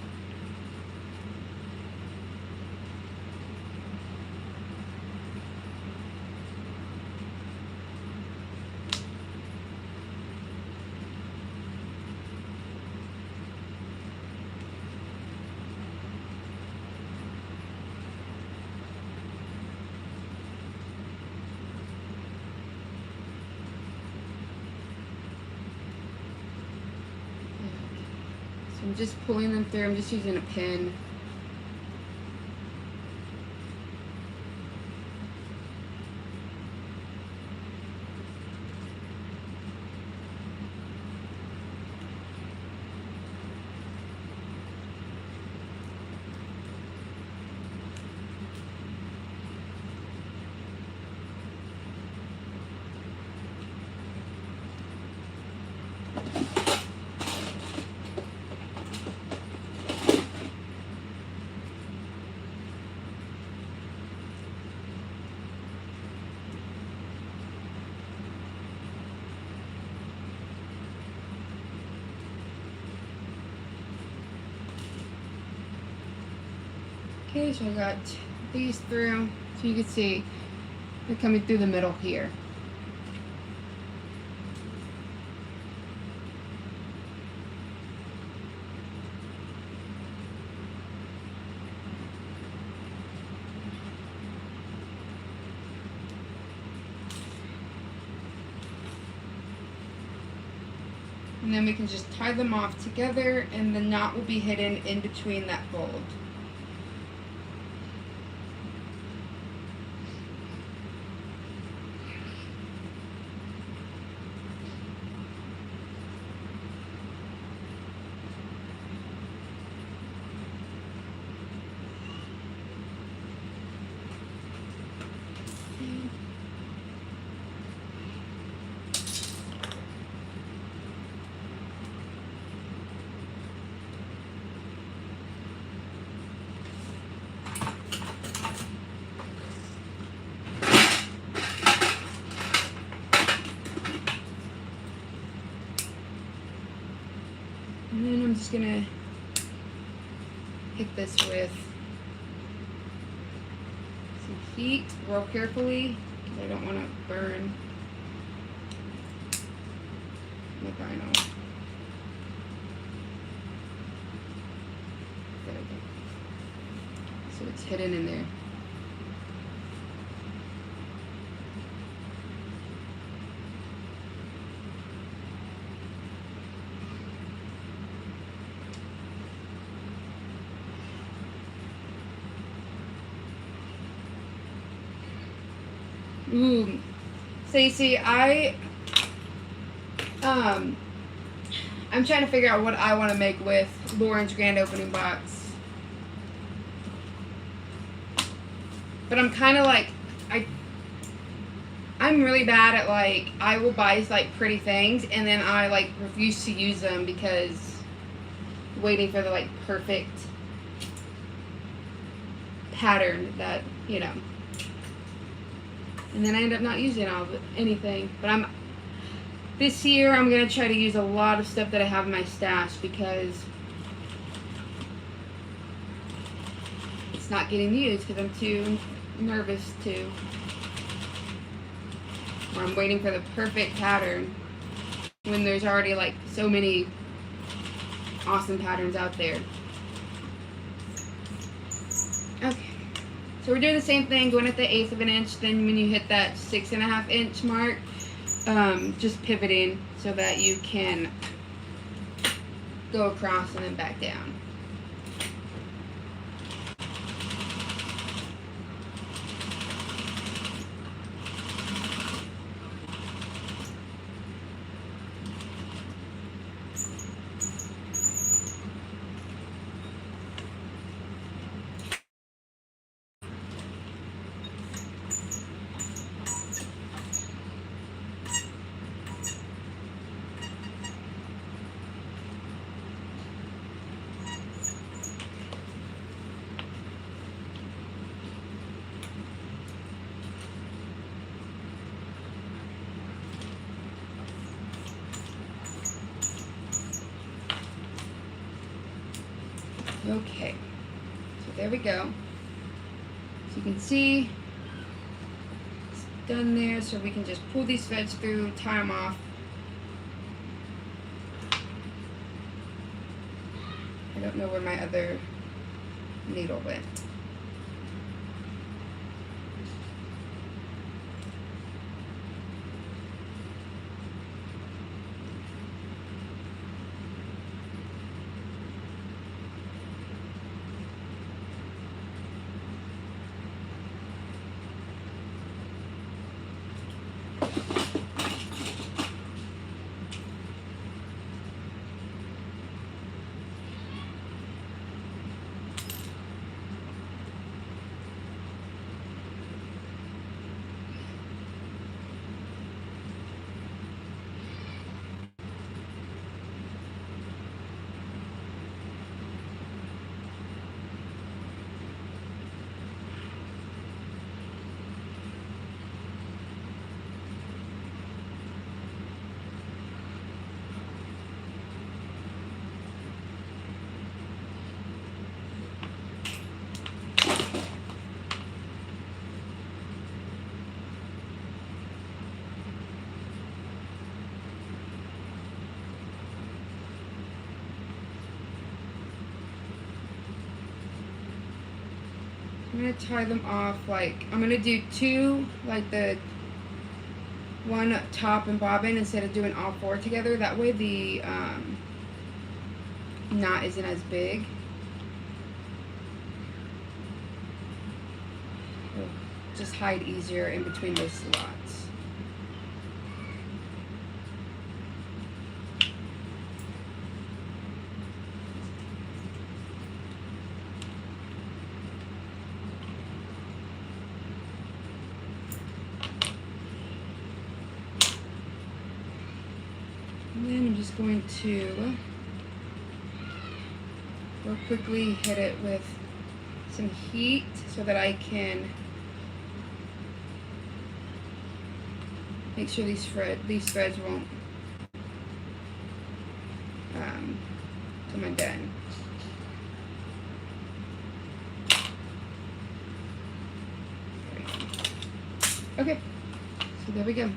I'm just pulling them through. I'm just using a pin. Okay, so I got these through, so you can see they're coming through the middle here. And then we can just tie them off together, and the knot will be hidden in between that fold. just gonna hit this with some heat real carefully because I don't want to burn the vinyl. There we go. So it's hidden in there. Ooh, Stacey, I'm trying to figure out what I want to make with Lauren's grand opening box. But I'm kind of like, I'm really bad at like, I will buy like pretty things and then I like refuse to use them because waiting for the like perfect pattern that, you know. And then I end up not using anything. But this year I'm going to try to use a lot of stuff that I have in my stash because it's not getting used because I'm too nervous to. Or I'm waiting for the perfect pattern when there's already like so many awesome patterns out there. Okay. So we're doing the same thing, going at the 1/8 of an inch. Then when you hit that 6.5 inch mark, just pivoting so that you can go across and then back down. Okay, so there we go. So you can see it's done there, so we can just pull these threads through, tie them off. I don't know where my other needle went. I'm going to tie them off like, I'm going to do two, like the one top and bobbin instead of doing all four together. That way the knot isn't as big. It'll just hide easier in between those slots. And then I'm just going to real quickly hit it with some heat so that I can make sure these threads won't till I'm done. Okay, so there we go.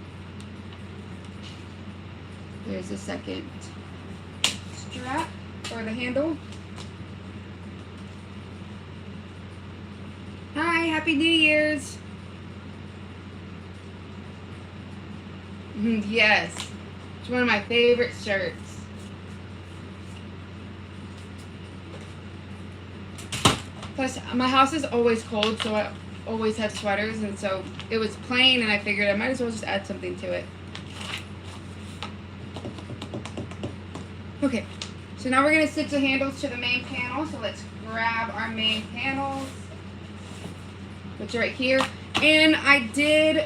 There's the second strap or the handle. Hi, Happy New Year's. Yes, it's one of my favorite shirts. Plus, my house is always cold, so I always have sweaters, and so it was plain, and I figured I might as well just add something to it. Okay, so now we're going to stitch the handles to the main panel, so let's grab our main panels, which are right here. And I did,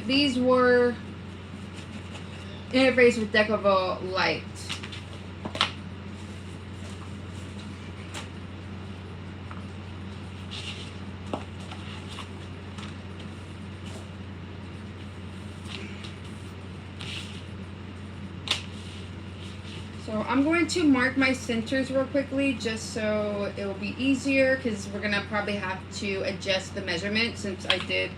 these were interfaced with Decovil Light. So I'm going to mark my centers real quickly just so it will be easier, because we're going to probably have to adjust the measurement since I did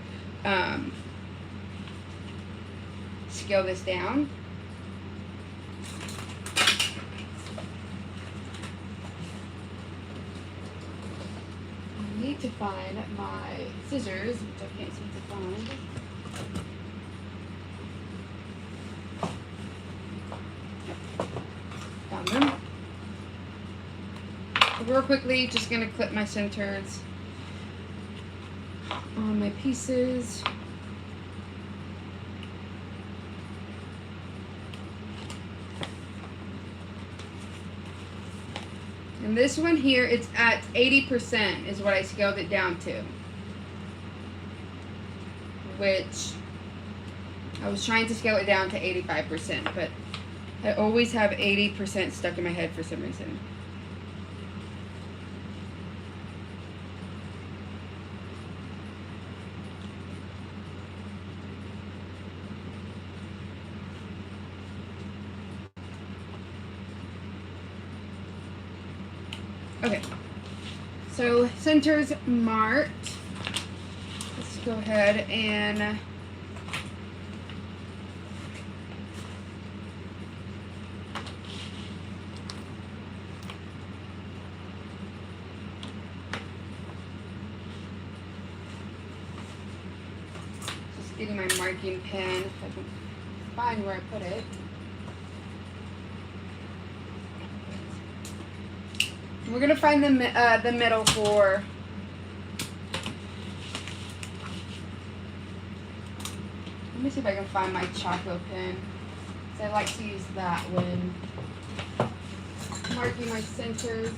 scale this down. I need to find my scissors, which I can't seem to find. Them. Real quickly, just going to clip my centers on my pieces. And this one here, it's at 80% is what I scaled it down to. Which I was trying to scale it down to 85%, but I always have 80% stuck in my head for some reason. Okay, so centers marked. Let's go ahead and getting my marking pen, if I can find where I put it. We're gonna find the middle for let me see if I can find my Choco pen, because I like to use that when marking my centers.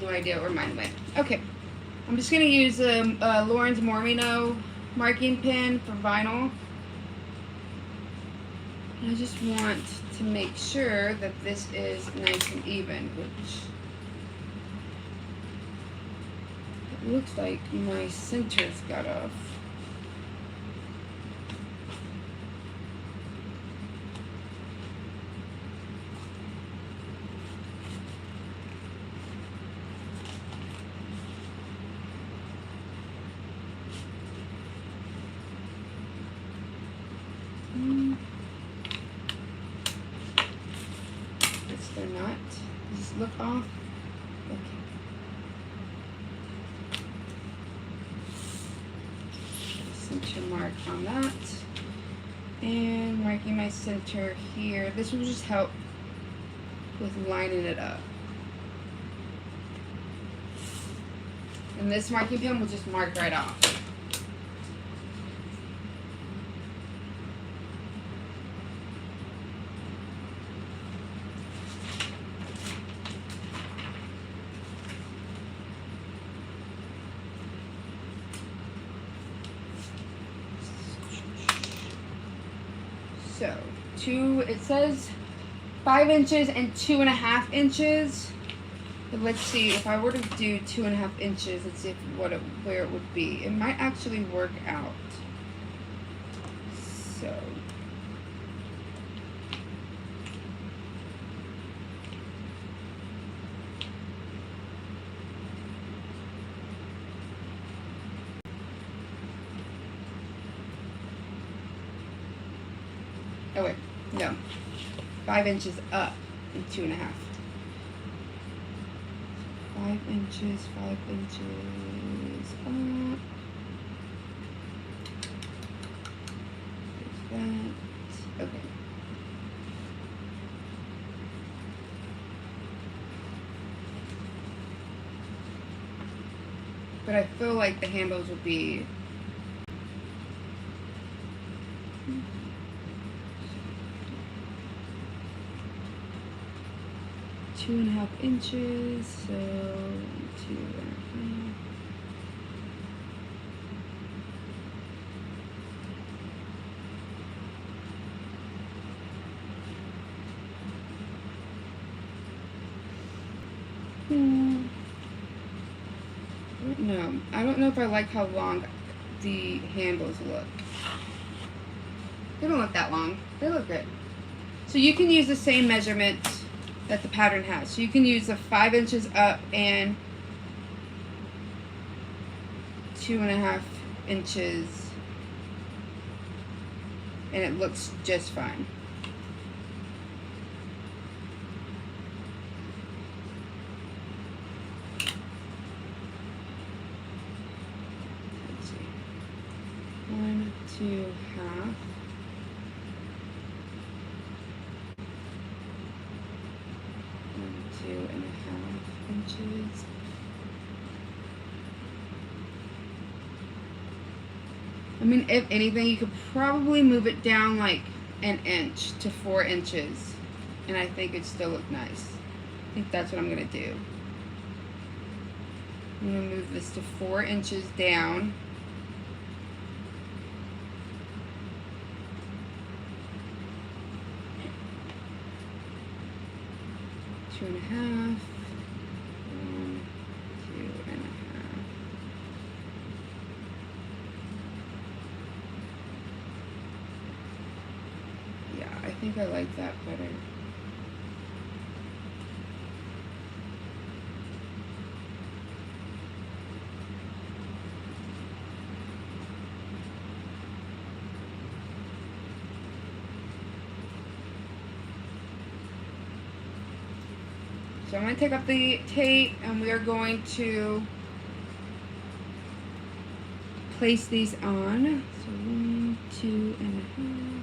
No idea where mine went. Okay, I'm just going to use Lauren's Mormino marking pen for vinyl. And I just want to make sure that this is nice and even, which it looks like my centers got off. They're not. Does this look off? Okay. Center mark on that. And marking my center here. This will just help with lining it up. And this marking pen will just mark right off. So, it says 5 inches and 2.5 inches. But let's see, if I were to do 2.5 inches, let's see if where it would be. It might actually work out. So. Oh wait, no. 5 inches up and 2.5. 5 inches, 5 inches up. There's that. Okay. But I feel like the handles would be 2.5 inches, so 2.5. No, I don't know if I like how long the handles look. They don't look that long. They look good. So you can use the same measurement that the pattern has. So you can use the 5 inches up and 2.5 inches, and it looks just fine. Let's see. 1, 2, half. Two and a half inches. I mean, if anything, you could probably move it down like an inch to 4 inches, and I think it'd still look nice. I think that's what I'm gonna do. I'm gonna move this to 4 inches down. Two and a half. 1, 2.5. Yeah, I think I like that better. So I'm going to take up the tape and we are going to place these on. So 1, 2.5.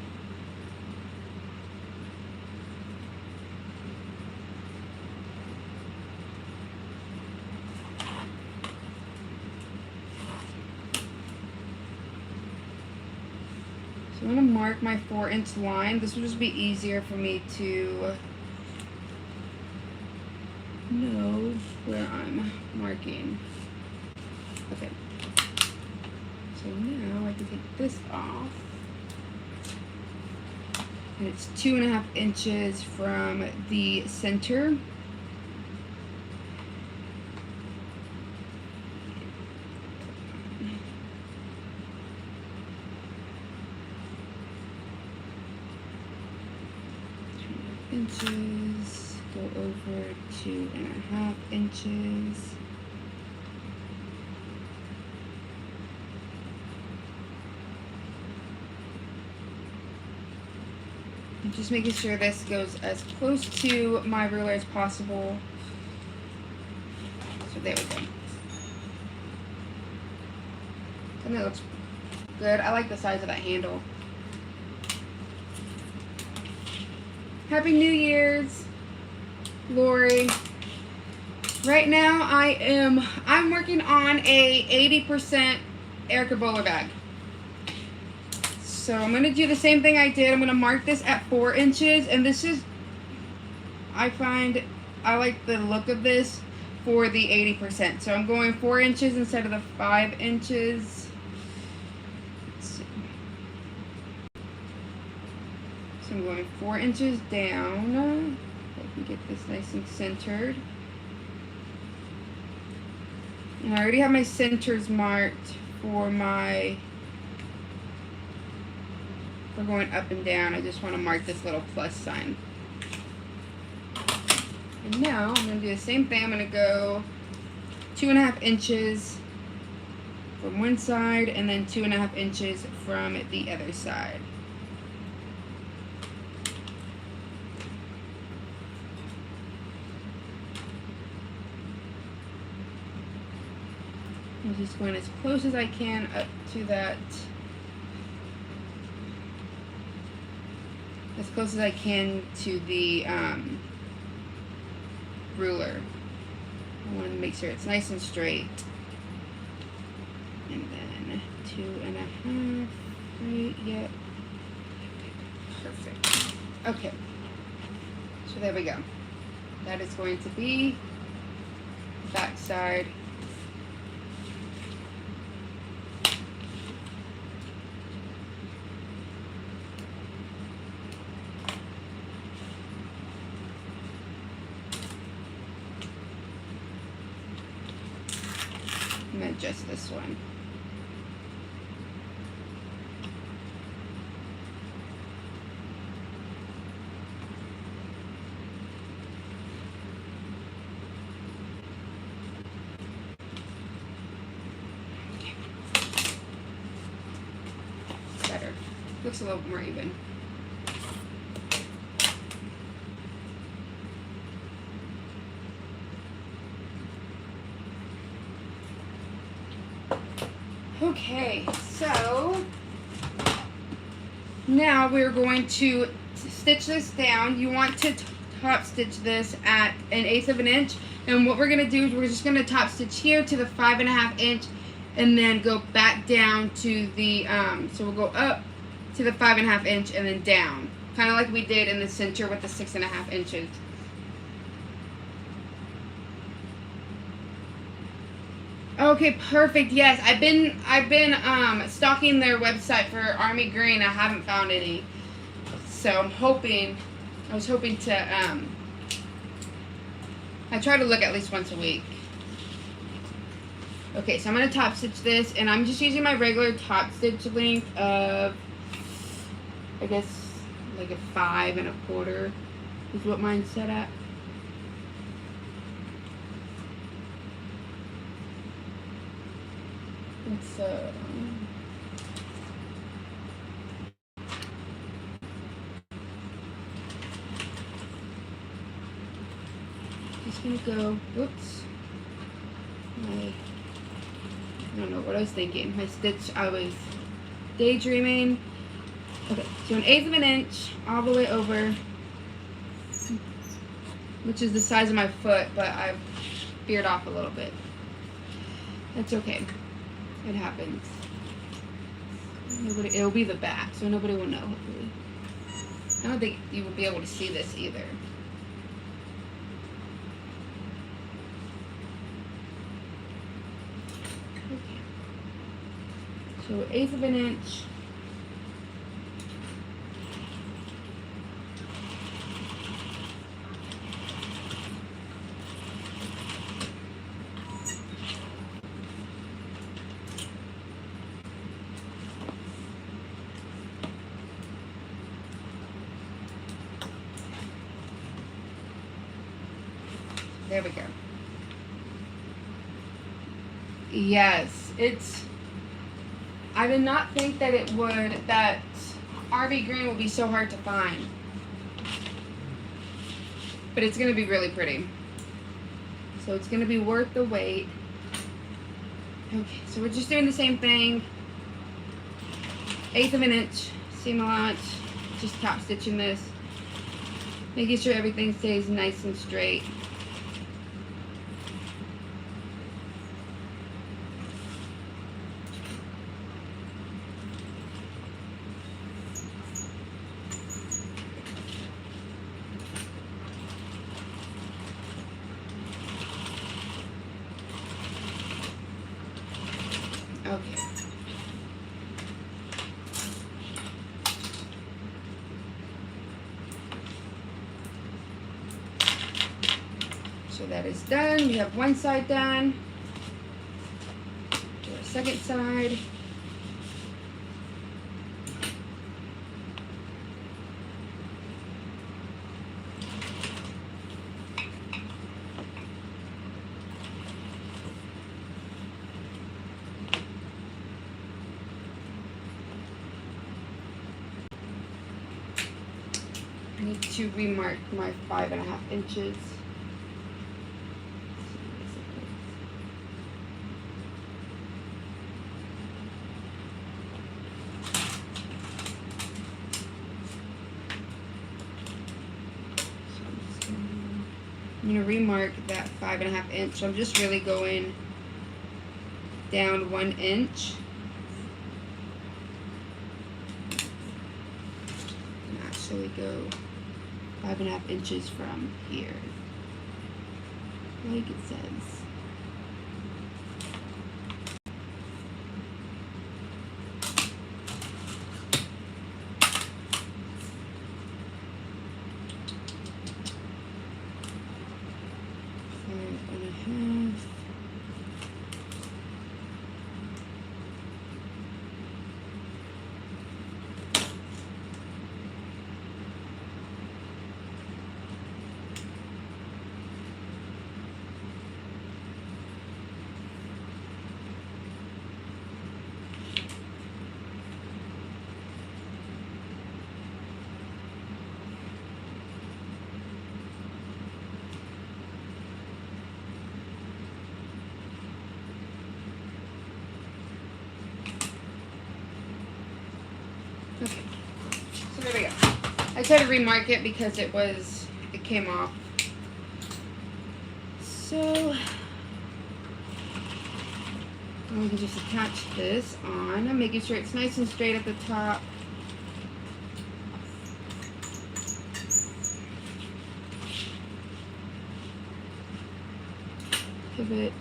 So I'm going to mark my 4-inch line. This will just be easier for me to know where I'm marking. Okay. So now I can take this off. And it's 2.5 inches from the center. Inches. Go over 2.5 inches. And just making sure this goes as close to my ruler as possible. So there we go. And that looks good. I like the size of that handle. Happy New Year's, Lori. Right now I'm working on a 80% Erica Bowler bag. So I'm going to do the same thing I did. I'm going to mark this at 4 inches, and this is, I find I like the look of this for the 80%. So I'm going 4 inches instead of the 5 inches. So I'm going 4 inches down. I can get this nice and centered. And I already have my centers marked for going up and down. I just want to mark this little plus sign. And now I'm going to do the same thing. I'm going to go 2.5 inches from one side and then 2.5 inches from the other side. I'm just going as close as I can up to that, as close as I can to the ruler. I want to make sure it's nice and straight. And then 2.5, right, yep. Perfect. Okay, so there we go. That is going to be the back side. And then just this one. Okay. Better. Looks a little more even. Okay, so now we're going to stitch this down. You want to top stitch this at 1/8 of an inch, and what we're going to do is we're just going to top stitch here to the 5.5 inch and then go back down to the so we'll go up to the 5.5 inch and then down, kind of like we did in the center with the 6.5 inches. Okay, perfect. Yes, I've been stalking their website for army green. I haven't found any, so I was hoping to I try to look at least once a week. Okay, so I'm gonna top stitch this, and I'm just using my regular top stitch length of, I guess, like a 5 1/4 is what mine's set at. And so just gonna go, oops, I don't know what I was thinking. My stitch, I was daydreaming. Okay, so 1/8 of an inch all the way over, which is the size of my foot, but I've veered off a little bit. That's okay. It happens. It'll be the back, so nobody will know, hopefully. I don't think you will be able to see this either. Okay. So 1/8 of an inch. There we go. Yes, I did not think that that RV green would be so hard to find. But it's going to be really pretty. So it's going to be worth the wait. Okay, so we're just doing the same thing. 1/8 of an inch, seam allowance, just top stitching this. Making sure everything stays nice and straight. Okay. So that is done. We have one side done. second side. I need to remark my 5.5 inches. I'm going to remark that 5.5 inch. So I'm just really going down 1 inch. And actually go 5.5 inches from here, like it says. Okay, so there we go. I tried to remark it because it came off. So we can just attach this on. I'm making sure it's nice and straight at the top. Pivot.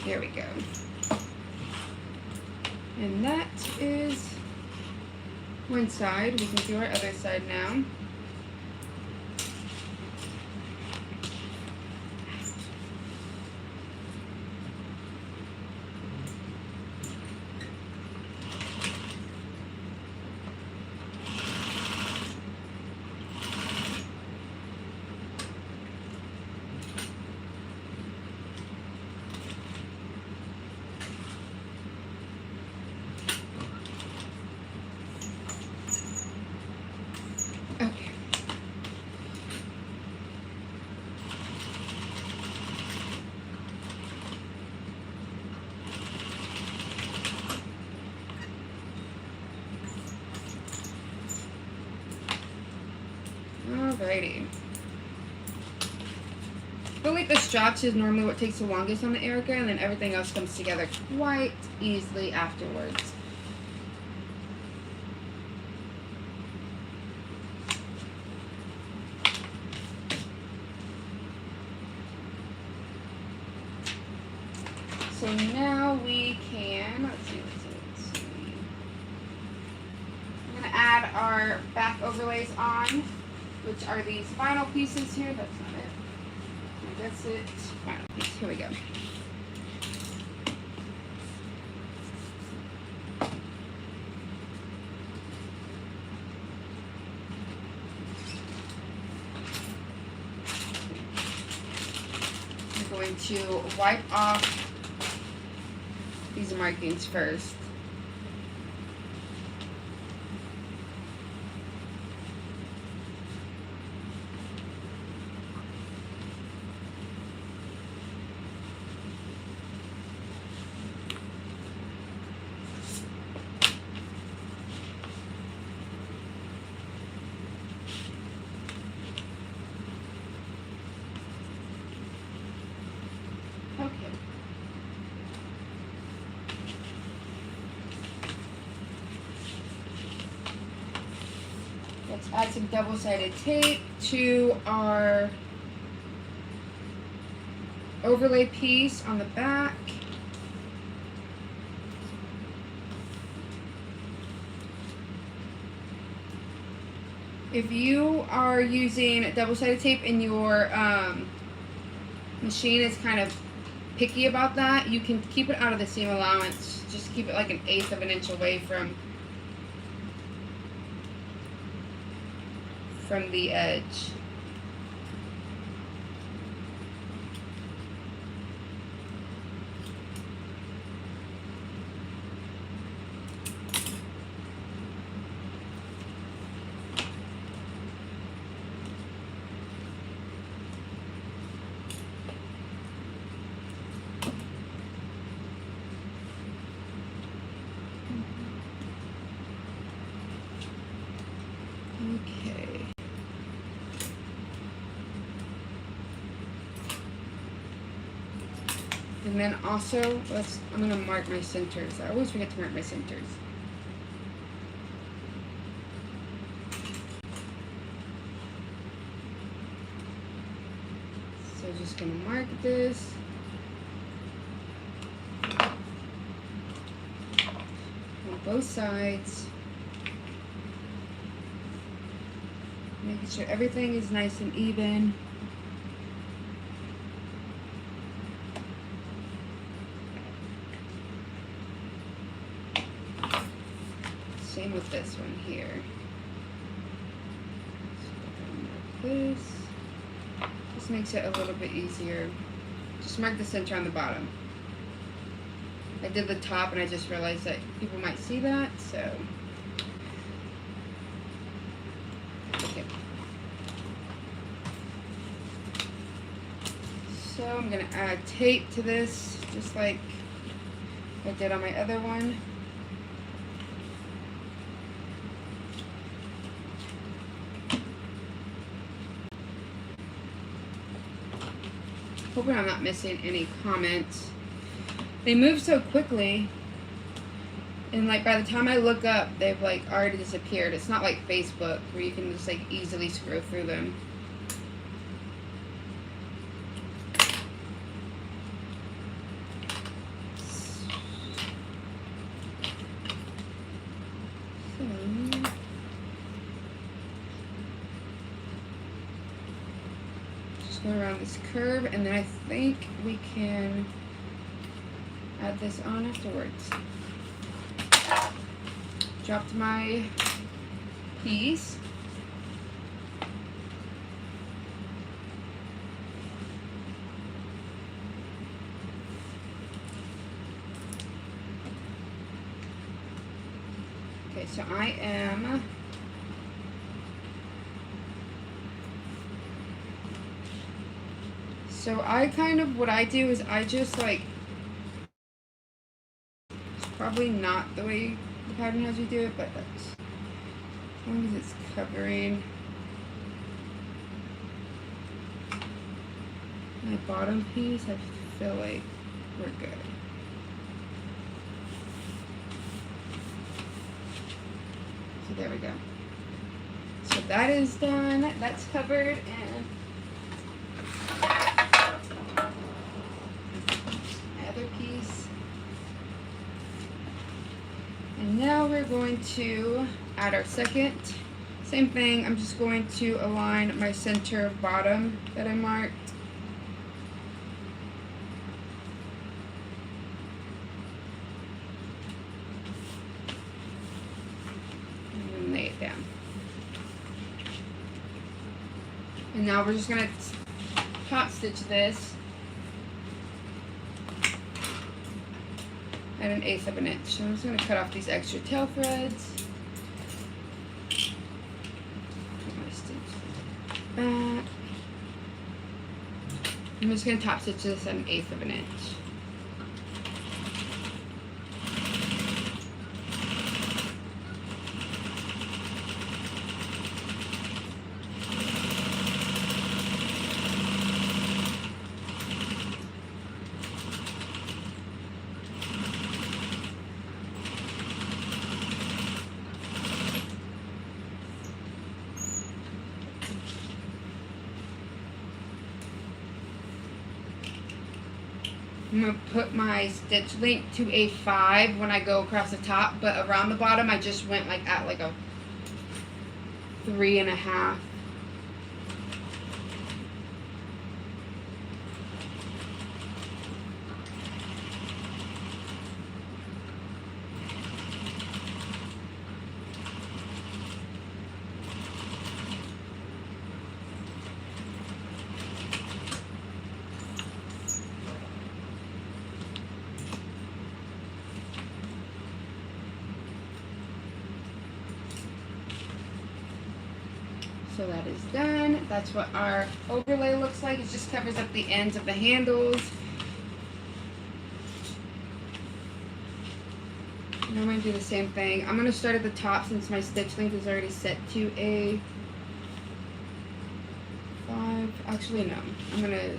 There we go. And that is one side. We can do our other side now. Okay. Alrighty. I feel like the straps is normally what takes the longest on the Erica, and then everything else comes together quite easily afterwards. So now we can, let's see. I'm going to add our back overlays on, which are these vinyl pieces here. That's not it. That's it. Vinyl piece. Here we go. I'm going to wipe off these markings first. Let's add some double-sided tape to our overlay piece on the back. If you are using double-sided tape and your machine is kind of picky about that, you can keep it out of the seam allowance. Just keep it like 1/8 of an inch away from the edge. Okay. And then also, I'm going to mark my centers. I always forget to mark my centers. So just going to mark this. On both sides. Making sure everything is nice and even. Same with this one here. So this. This makes it a little bit easier. Just mark the center on the bottom. I did the top and I just realized that people might see that, so. Okay. So I'm going to add tape to this, just like I did on my other one. Hoping I'm not missing any comments. They move so quickly, and like by the time I look up, they've like already disappeared. It's not like Facebook where you can just like easily scroll through them. Go around this curve, and then I think we can add this on afterwards. Dropped my piece. Okay, so I am So I kind of, what I do is I just like, it's probably not the way the pattern has you do it, but that's, as long as it's covering my bottom piece, I feel like we're good. So there we go. So that is done, that's covered, and piece. And now we're going to add our second. Same thing, I'm just going to align my center bottom that I marked. And then lay it down. And now we're just going to top stitch this at 1/8 of an inch. So I'm just going to cut off these extra tail threads. I'm just going to top stitch this at 1/8 of an inch. I'm going to put my stitch length to a 5 when I go across the top, but around the bottom I just went like at like a 3.5. So that is done. That's what our overlay looks like. It just covers up the ends of the handles. And I'm going to do the same thing. I'm going to start at the top since my stitch length is already set to a 5. Actually, no. I'm going to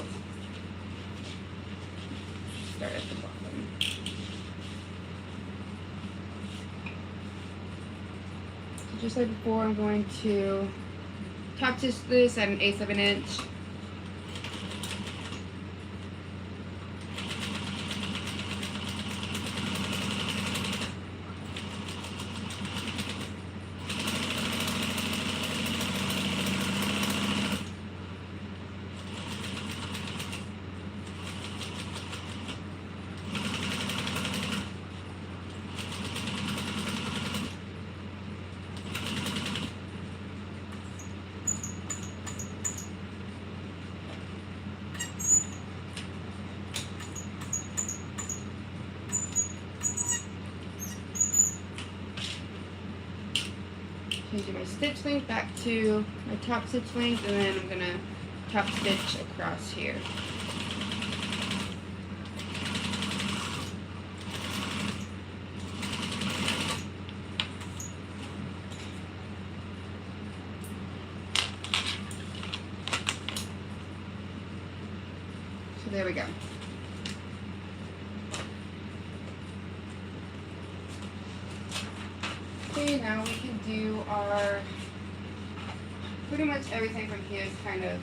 start at the bottom. So just like before, I'm going to top stitch this at 1/8 of an inch. Changing my stitch length back to my top stitch length, and then I'm going to top stitch across here. So there we go. Okay, now we can do our, pretty much everything from here is kind of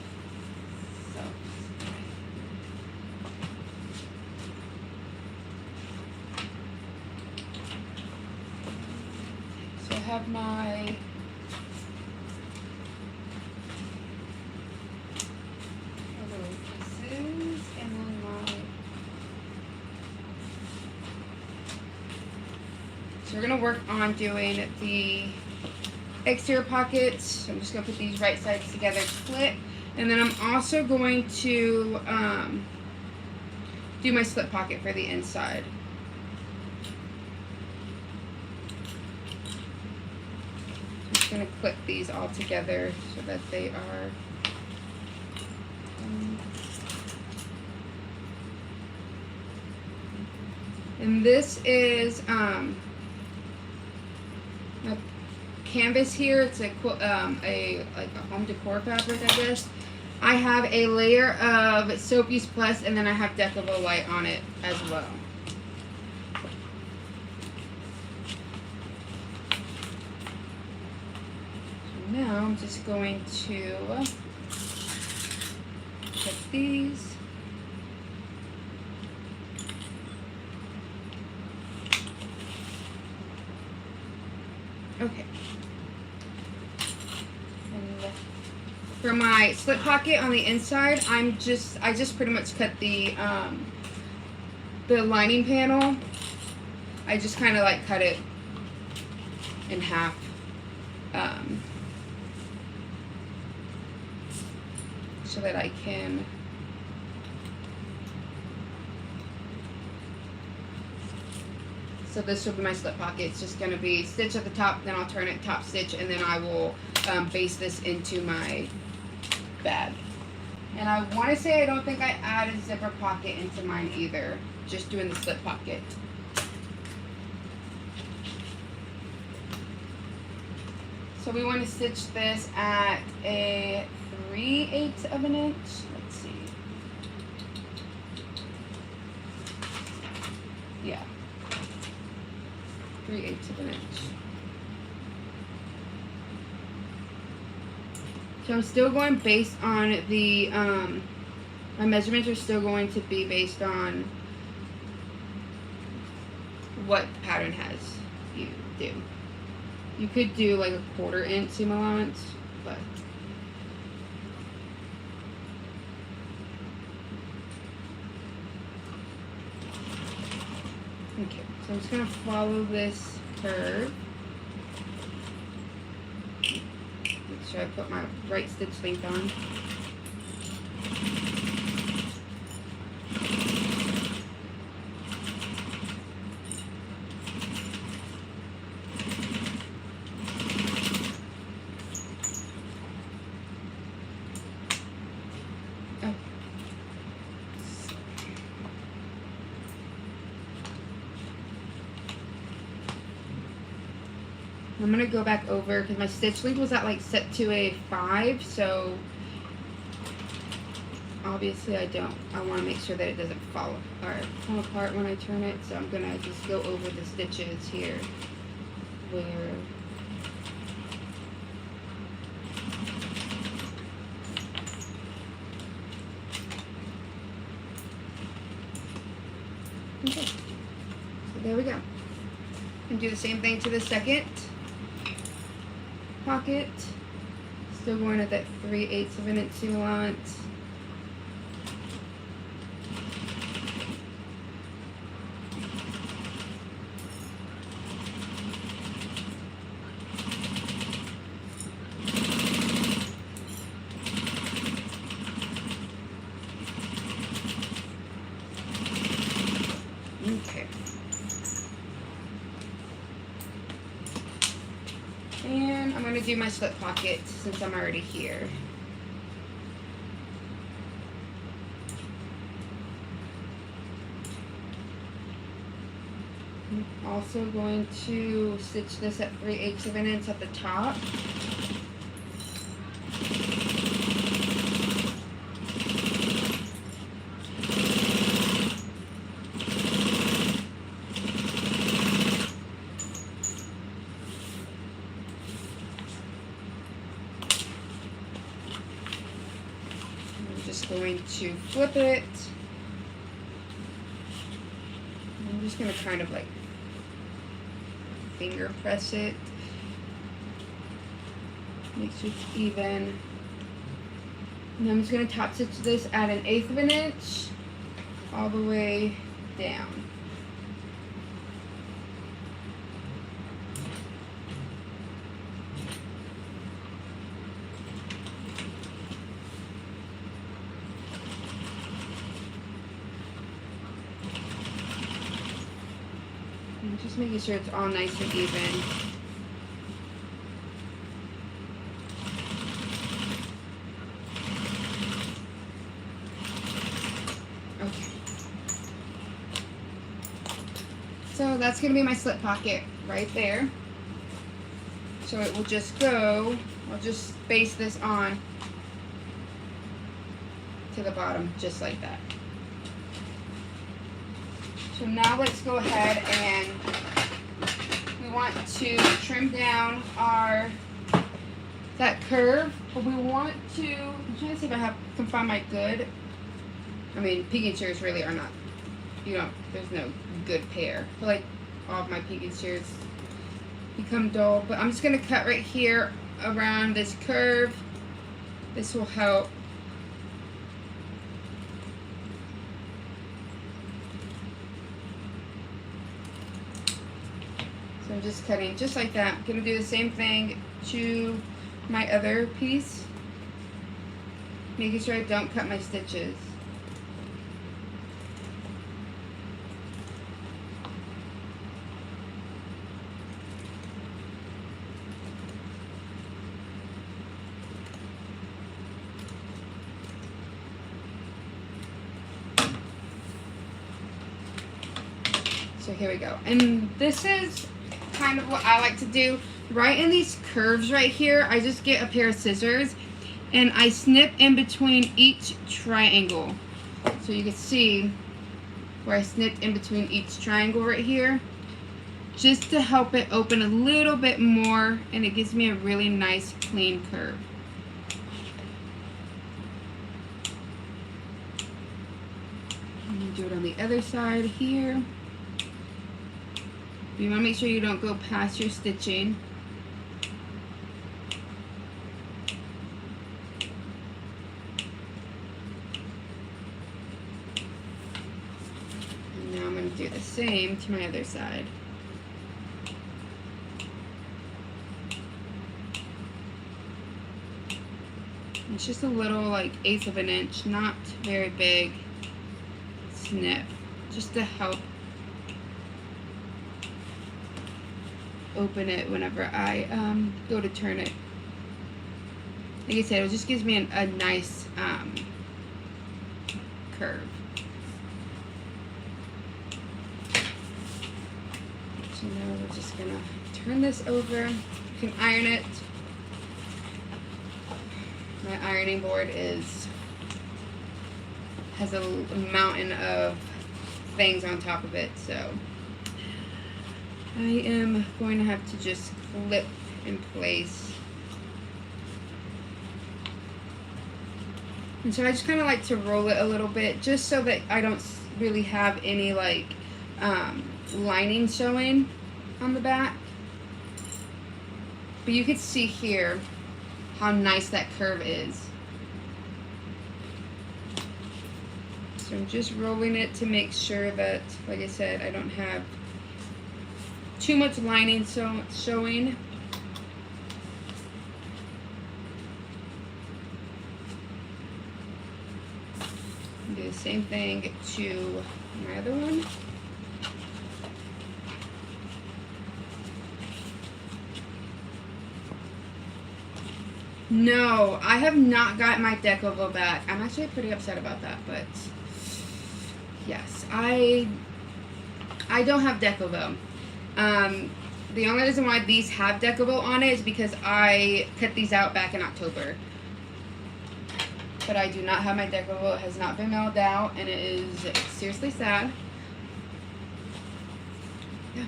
so I have my little pieces and then my, so we're going to work on doing the exterior pockets. So I'm just going to put these right sides together, split, and then I'm also going to do my slip pocket for the inside. I'm just going to clip these all together so that they are and this is a canvas here. It's like a home decor fabric, I guess. I have a layer of Soap Use Plus, and then I have Decavo Light on it as well. So now I'm just going to put these. Okay. And for my slip pocket on the inside, I just pretty much cut the lining panel. I just kind of like cut it in half. So that I can so this will be my slip pocket. It's just going to be stitch at the top, then I'll turn it top stitch, and then I will base this into my bag. And I want to say I don't think I added zipper pocket into mine either, just doing the slip pocket. So we want to stitch this at a 3/8 of an inch. Let's see. Yeah. 3/8 of an inch. So I'm still going based on the, my measurements are still going to be based on what the pattern has you do. You could do like a 1/4 inch seam allowance, but okay, so I'm just gonna follow this curve. Make sure I put my right stitch length on. I'm gonna go back over because my stitch length was at like set to a 5, so obviously I want to make sure that it doesn't fall apart when I turn it. So I'm gonna just go over the stitches here where okay. So there we go. And do the same thing to the second pocket. Still going at that 3/8 of an inch seam allowance. Okay. And I'm going to do my slip pocket since I'm already here. I'm also going to stitch this at 3/8 of an inch at the top. Going to flip it. I'm just going to kind of like finger press it. Make sure it's even. And I'm just going to top stitch this at 1/8 of an inch all the way down. Just making sure it's all nice and even. Okay. So that's going to be my slip pocket right there. So it will just go, I'll just space this on to the bottom just like that. So now let's go ahead and we want to trim down that curve, but we want to, I'm trying to see if I can find my good, I mean picking shears really are not, there's no good pair. I feel like all of my picking shears become dull, but I'm just going to cut right here around this curve. This will help. So I'm just cutting just like that. I'm going to do the same thing to my other piece, making sure I don't cut my stitches. So here we go. And this is kind of what I like to do. Right in these curves right here, I just get a pair of scissors and I snip in between each triangle. So you can see where I snipped in between each triangle right here, just to help it open a little bit more, and it gives me a really nice clean curve. And do it on the other side here. You want to make sure you don't go past your stitching. the same to my other side. It's just a little, like, 1/8 of an inch, not very big snip, just to help open it whenever I go to turn it. Like I said, it just gives me a nice curve. So now we're just gonna turn this over. You can iron it. My ironing board has a mountain of things on top of it, so I am going to have to just clip in place. And so I just kind of like to roll it a little bit, just so that I don't really have any, like, lining showing on the back. But you can see here how nice that curve is. So I'm just rolling it to make sure that, like I said, I don't have too much lining showing. Do the same thing to my other one. No, I have not got my decovo back. I'm actually pretty upset about that, but yes, I don't have decovo. The only reason why these have decovo on it is because I cut these out back in October. But I do not have my decovo. It has not been mailed out, and it is seriously sad. Yeah.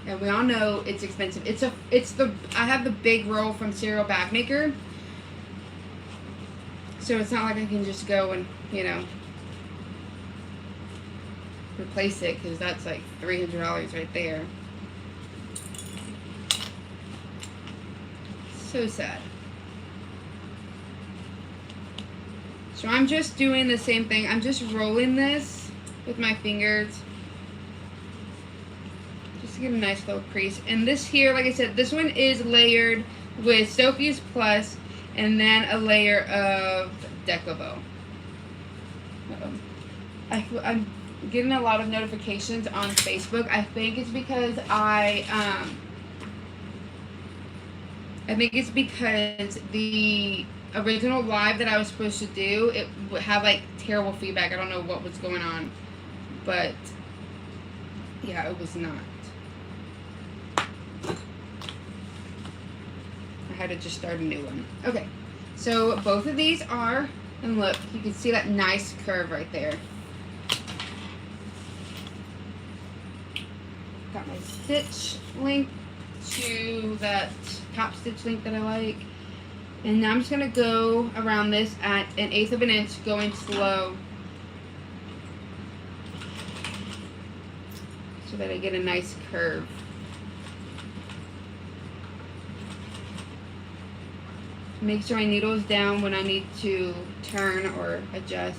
And we all know it's expensive. I have the big roll from Cereal Bag Maker. So it's not like I can just go and, you know, replace it, because that's like $300 right there. So sad. So I'm just doing the same thing. I'm just rolling this with my fingers just to get a nice little crease. And this here, like I said, this one is layered with Sophie's Plus and then a layer of Decovo. I'm getting a lot of notifications on Facebook. I think it's because the original live that I was supposed to do, it had like terrible feedback. I don't know what was going on, but yeah, it was not. I had to just start a new one. Okay, so both of these are, and look, you can see that nice curve right there. Got my stitch length to that top stitch length that I like. And now I'm just going to go around this at 1/8 of an inch, going slow, so that I get a nice curve. Make sure my needle is down when I need to turn or adjust.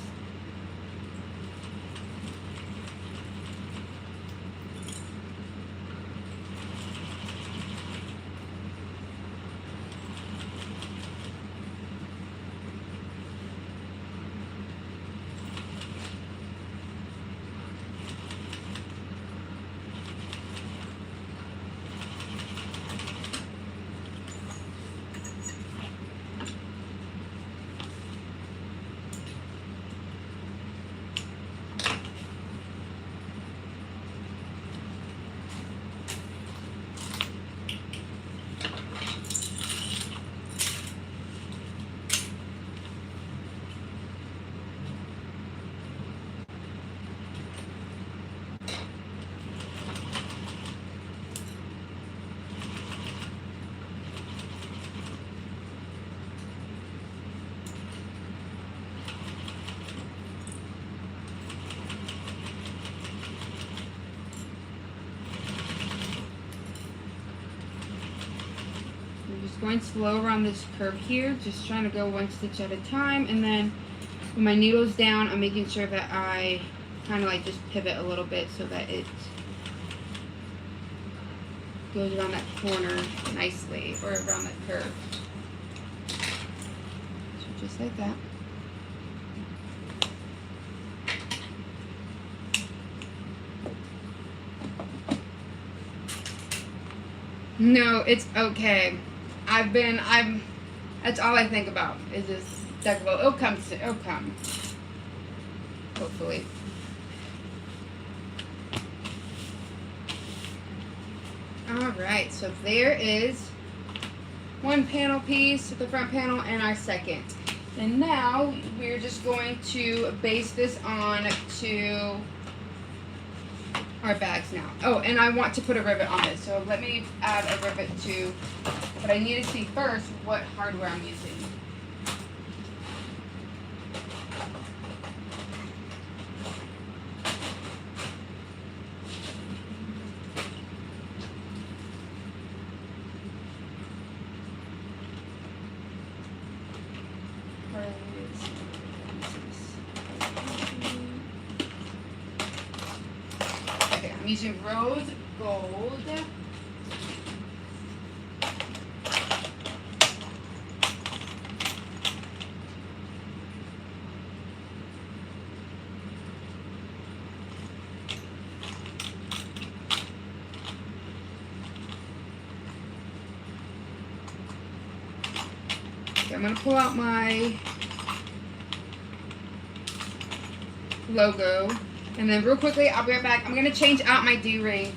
Going slow around this curve here, just trying to go one stitch at a time, and then when my needle's down, I'm making sure that I kind of like just pivot a little bit so that it goes around that corner nicely, or around that curve. So just like that. No, it's okay. That's all I think about is this deckable. It'll come soon. It'll come. Hopefully. Alright, so there is one panel piece, the front panel, and our second. And now we're just going to base this on to our bags now. Oh, and I want to put a rivet on this, so let me add a rivet to, but I need to see first what hardware I'm using. I'm using rose gold. Okay, I'm going to pull out my logo. And then real quickly, I'll be right back. I'm going to change out my D-rings.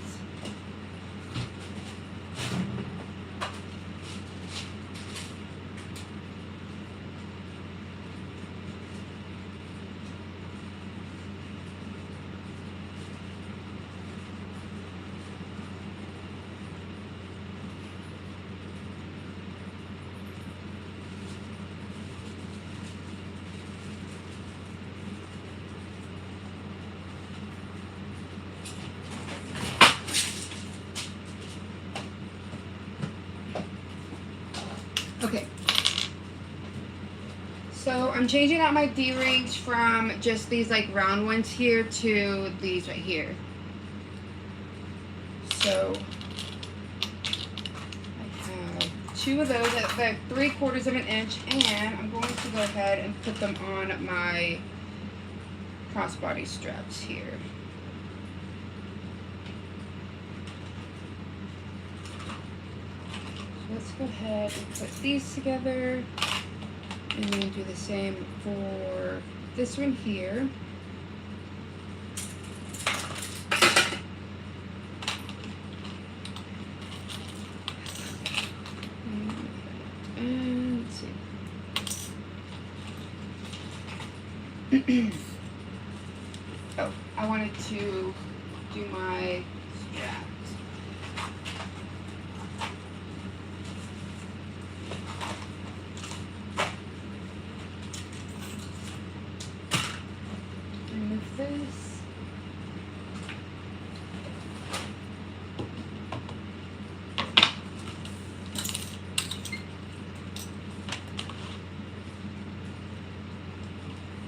Okay, so I'm changing out my D-rings from just these like round ones here to these right here. So I have two of those at like 3/4 of an inch, and I'm going to go ahead and put them on my crossbody straps here. Let's go ahead and put these together, and then do the same for this one here. And let's see. Oh, I wanted to do my straps. This.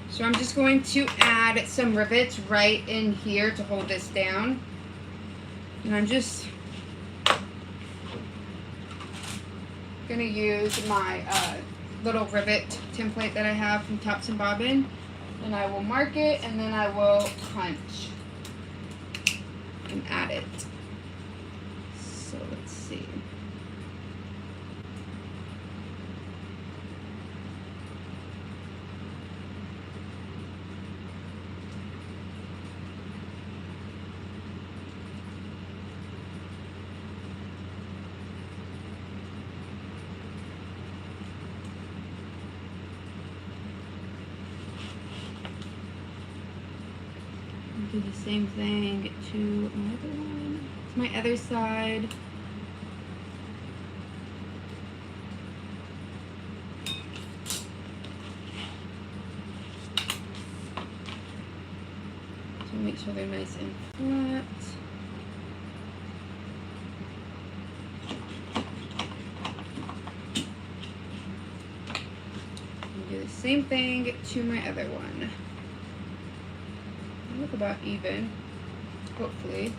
So I'm just going to add some rivets right in here to hold this down. And I'm just going to use my little rivet template that I have from Tops and Bobbin. And I will mark it, and then I will punch and add it. So let's see. Do the same thing to my other one, to my other side. So make sure they're nice and flat. And do the same thing to my other one. look about even, hopefully.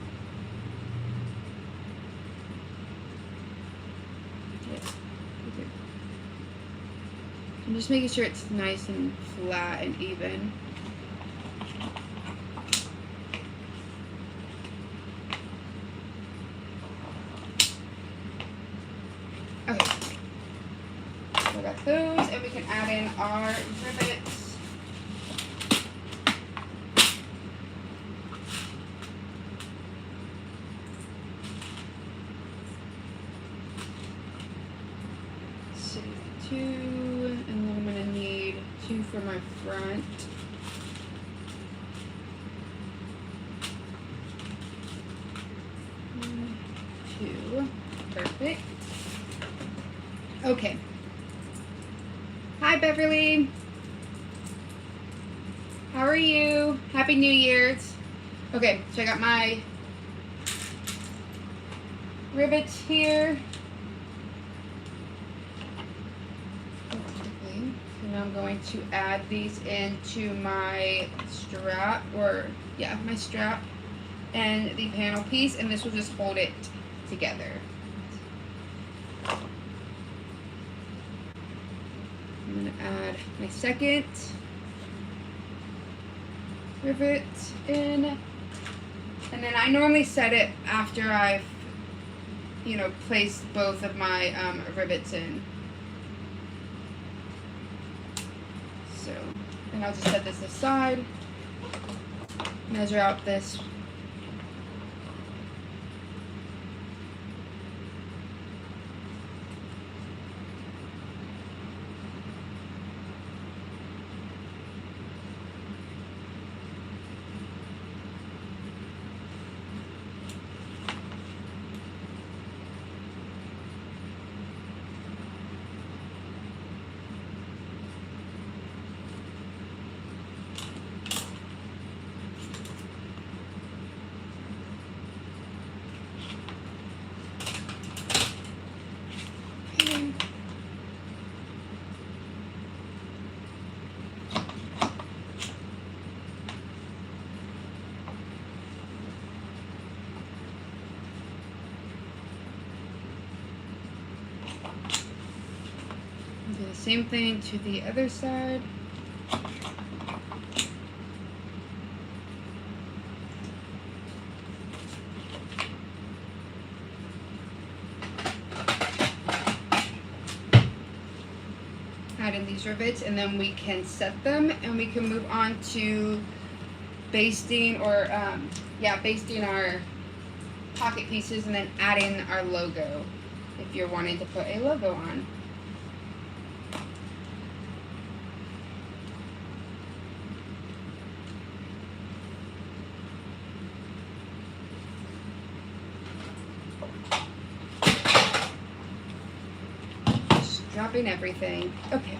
Yeah. Okay. I'm just making sure it's nice and flat and even. Okay. So I got those, and we can add in our rivets. Two, and then I'm gonna need 2 for my front. One, 2, perfect. Okay. Hi, Beverly. How are you? Happy New Year's. Okay, so I got my rivets here. So now I'm going to add these into my strap, my strap and the panel piece, and this will just hold it together. I'm going to add my second rivet in, and then I normally set it after I've, placed both of my rivets in. So, and I'll just set this aside, measure out this. Do the same thing to the other side. Add in these rivets, and then we can set them, and we can move on to basting basting our pocket pieces, and then adding our logo if you're wanting to put a logo on. Dropping everything. Okay.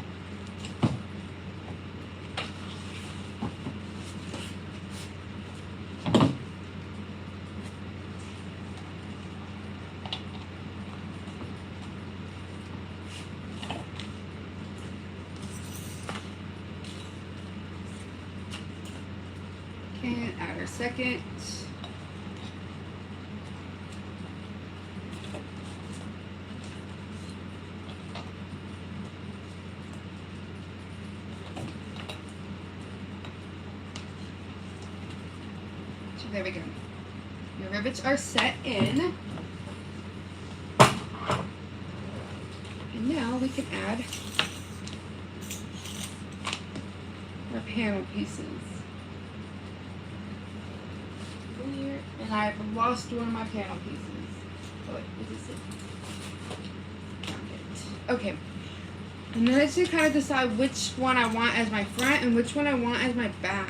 Okay, add our second. There we go. Your rivets are set in. And now we can add our panel pieces. Here, and I've lost one of my panel pieces. Oh wait, is this it? Found it. Okay. And then I just kind of decide which one I want as my front and which one I want as my back.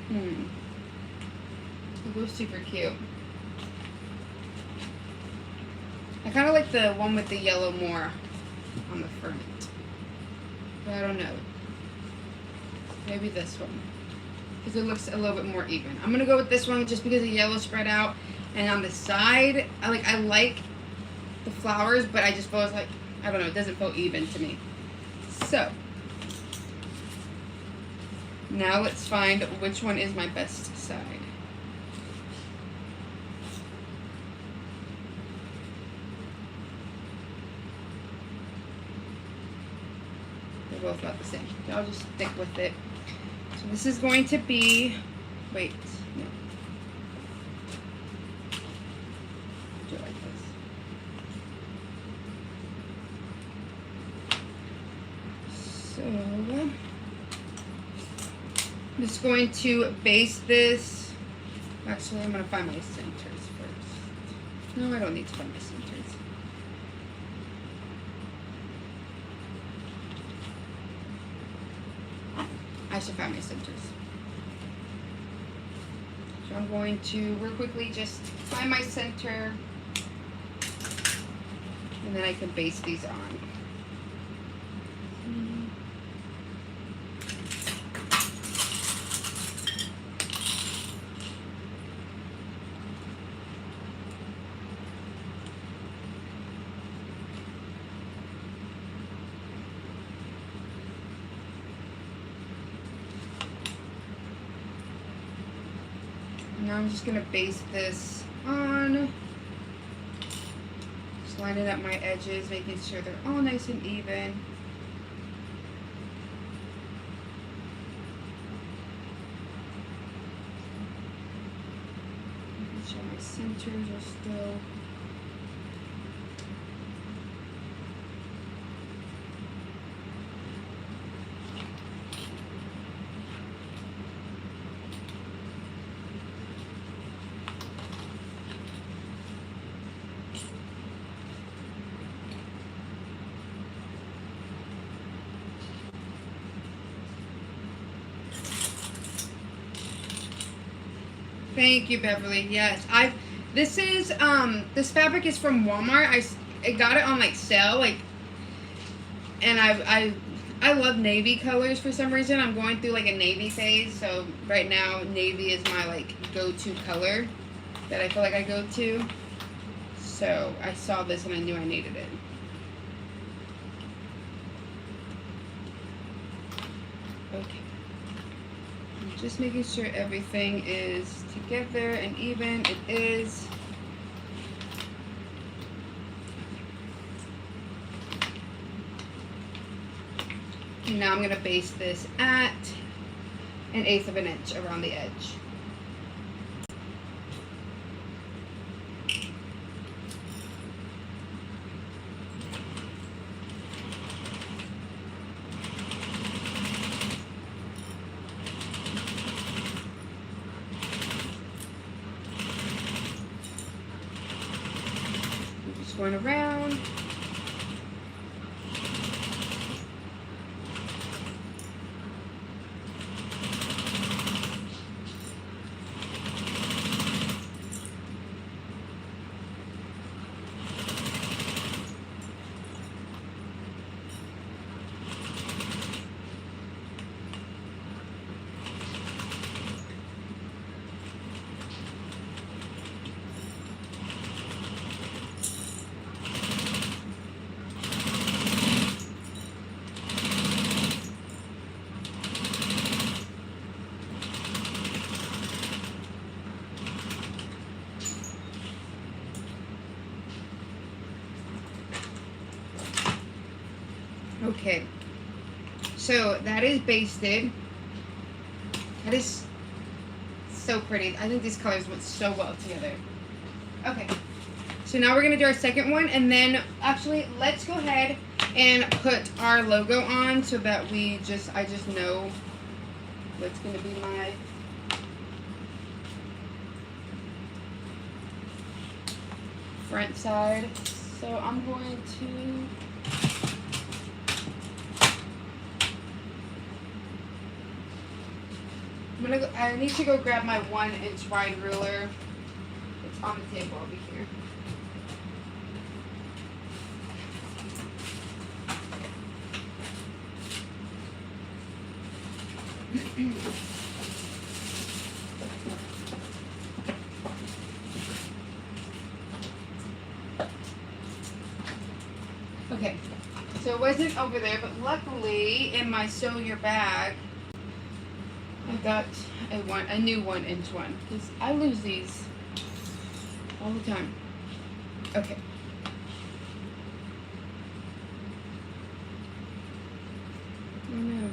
It looks super cute. I kind of like the one with the yellow more on the front. But I don't know. Maybe this one. Because it looks a little bit more even. I'm going to go with this one just because the yellow spread out. And on the side, I like the flowers, but I just feel like, I don't know, it doesn't feel even to me. So, Now let's find which one is my best side. They're both about the same. I'll just stick with it. So this is going to be, wait, no. Do it like this. So, I'm just going to base this. Actually, I'm going to find my centers first. No, I don't need to find my centers. I should find my centers. So I'm going to real quickly just find my center, and then I can base these on. Now I'm just going to base this on, just lining up my edges, making sure they're all nice and even. Making sure my centers are still Thank you, Beverly. Yes, this is this fabric is from Walmart. I got it on like sale, like, and I love navy colors for some reason. I'm going through like a navy phase, so right now navy is my like go-to color that I feel like I go to. So I saw this and I knew I needed it. Okay. Just making sure everything is together and even. It is. And now I'm going to base this at 1/8 of an inch around the edge. Going around. Okay, so that is basted. That is so pretty. I think these colors went so well together. Okay, so now we're gonna do our second one, and then actually let's go ahead and put our logo on so that I just know what's gonna be my front side. So I'm going to I need to go grab my 1-inch wide ruler. It's on the table over here. Okay, so it wasn't over there, but luckily in my sew your bag, I got a new 1-inch one because I lose these all the time. Okay. Oh no.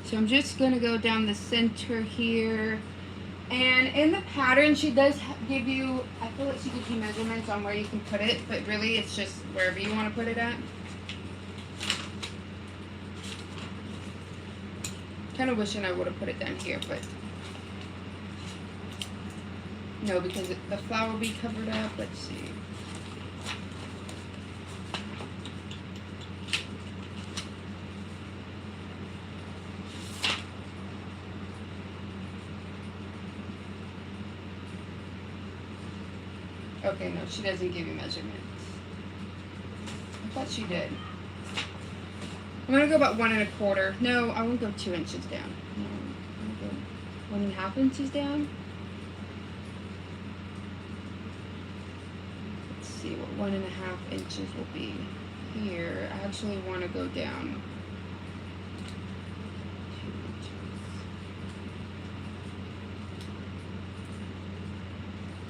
So I'm just going to go down the center here. And in the pattern, she does give you, I feel like she gives you measurements on where you can put it, but really it's just wherever you want to put it at. Kind of wishing I would have put it down here, but no, because the flower will be covered up. Let's see. Okay, no, she doesn't give you measurements. I thought she did. I'm gonna go about 1 1/4. No, I won't go 2 inches down. No, I'll go 1.5 inches down. Let's see what 1.5 inches will be here. I actually want to go down 2 inches.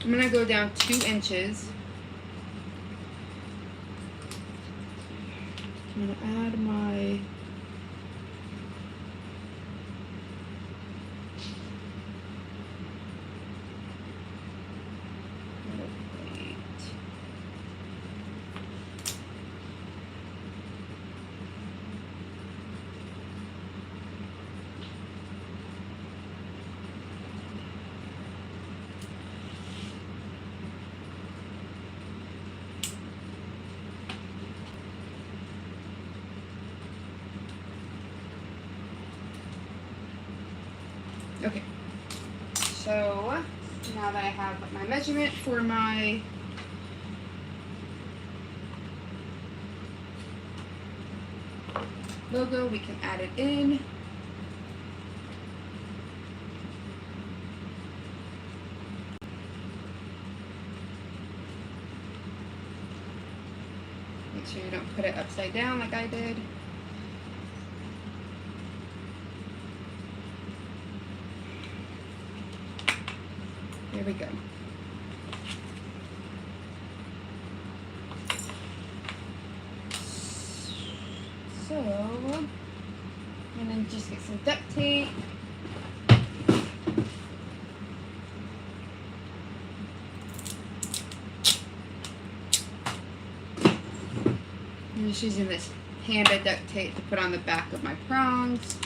I'm gonna go down 2 inches. I'm gonna add my plate. Okay, so now that I have my measurement for my logo, we can add it in. Make sure you don't put it upside down like I did. There we go. So, and then just get some duct tape. I'm just using this Panda duct tape to put on the back of my prongs.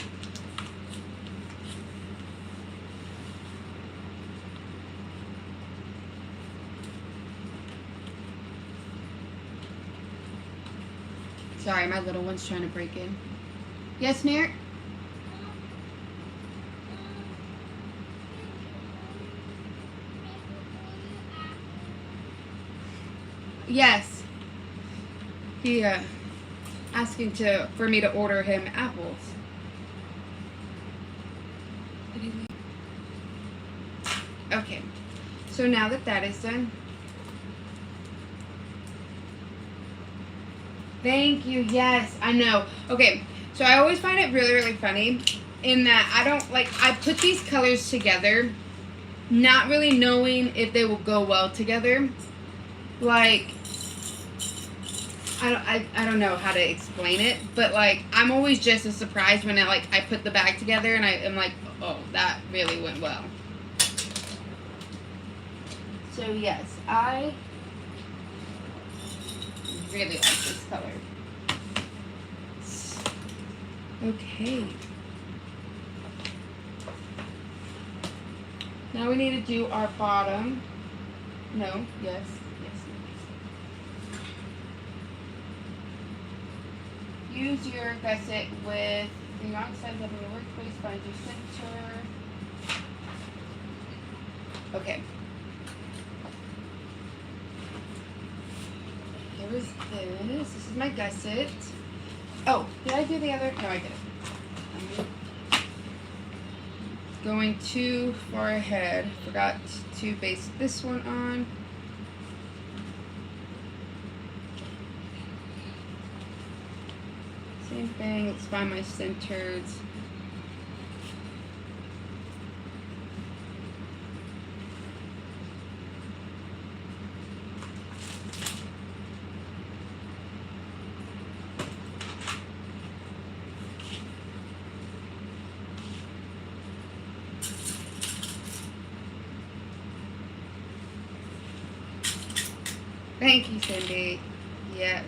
Sorry, my little one's trying to break in. Yes, Merrick? Yes. He asking for me to order him apples. Okay. So now that that is done. Thank you. Yes, I know. Okay, so I always find it really, really funny in that I put these colors together, not really knowing if they will go well together. Like, I don't know how to explain it, but like, I'm always just as surprised when I put the bag together and I am like, oh, that really went well. So yes, I really like this color. Okay. Now we need to do our bottom. No, yes. Use your gusset with the wrong sides of your workspace, find your center. Okay. Here is this. This is my gusset. Oh, did I do the other? No, I didn't. Going too far ahead. Forgot to base this one on. Same thing. Let's find my centers. Thank you, Cindy. Yes.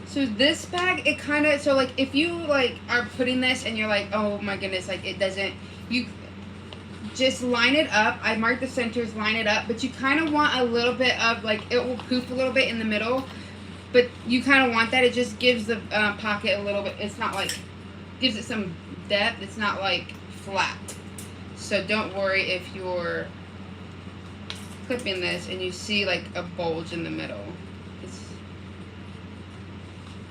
So this bag, it kind of, so like if you like are putting this and you're like, oh my goodness, like it doesn't, you just line it up. I marked the centers, line it up, but you kind of want a little bit of like, it will poof a little bit in the middle, but you kind of want that. It just gives the pocket a little bit, it's not like, gives it some depth. It's not like flat. So don't worry if you're clipping this and you see like a bulge in the middle.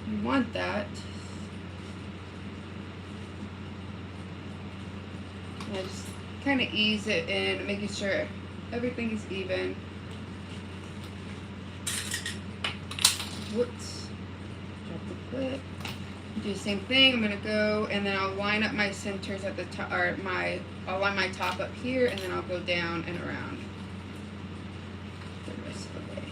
You want that. And just kind of ease it in, making sure everything is even. Whoops. Drop the clip. Do the same thing. I'm gonna go and then I'll line up my centers at the top, or I'll line my top up here, and then I'll go down and around the rest of the way.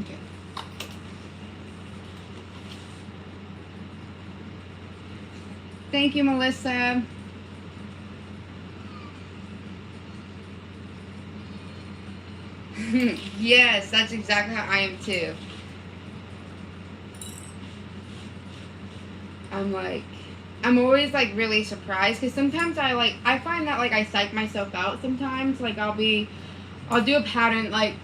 Okay. Thank you, Melissa. Yes, that's exactly how I am too. I'm always like really surprised because sometimes I find that like I psych myself out sometimes. Like I'll do a pattern, like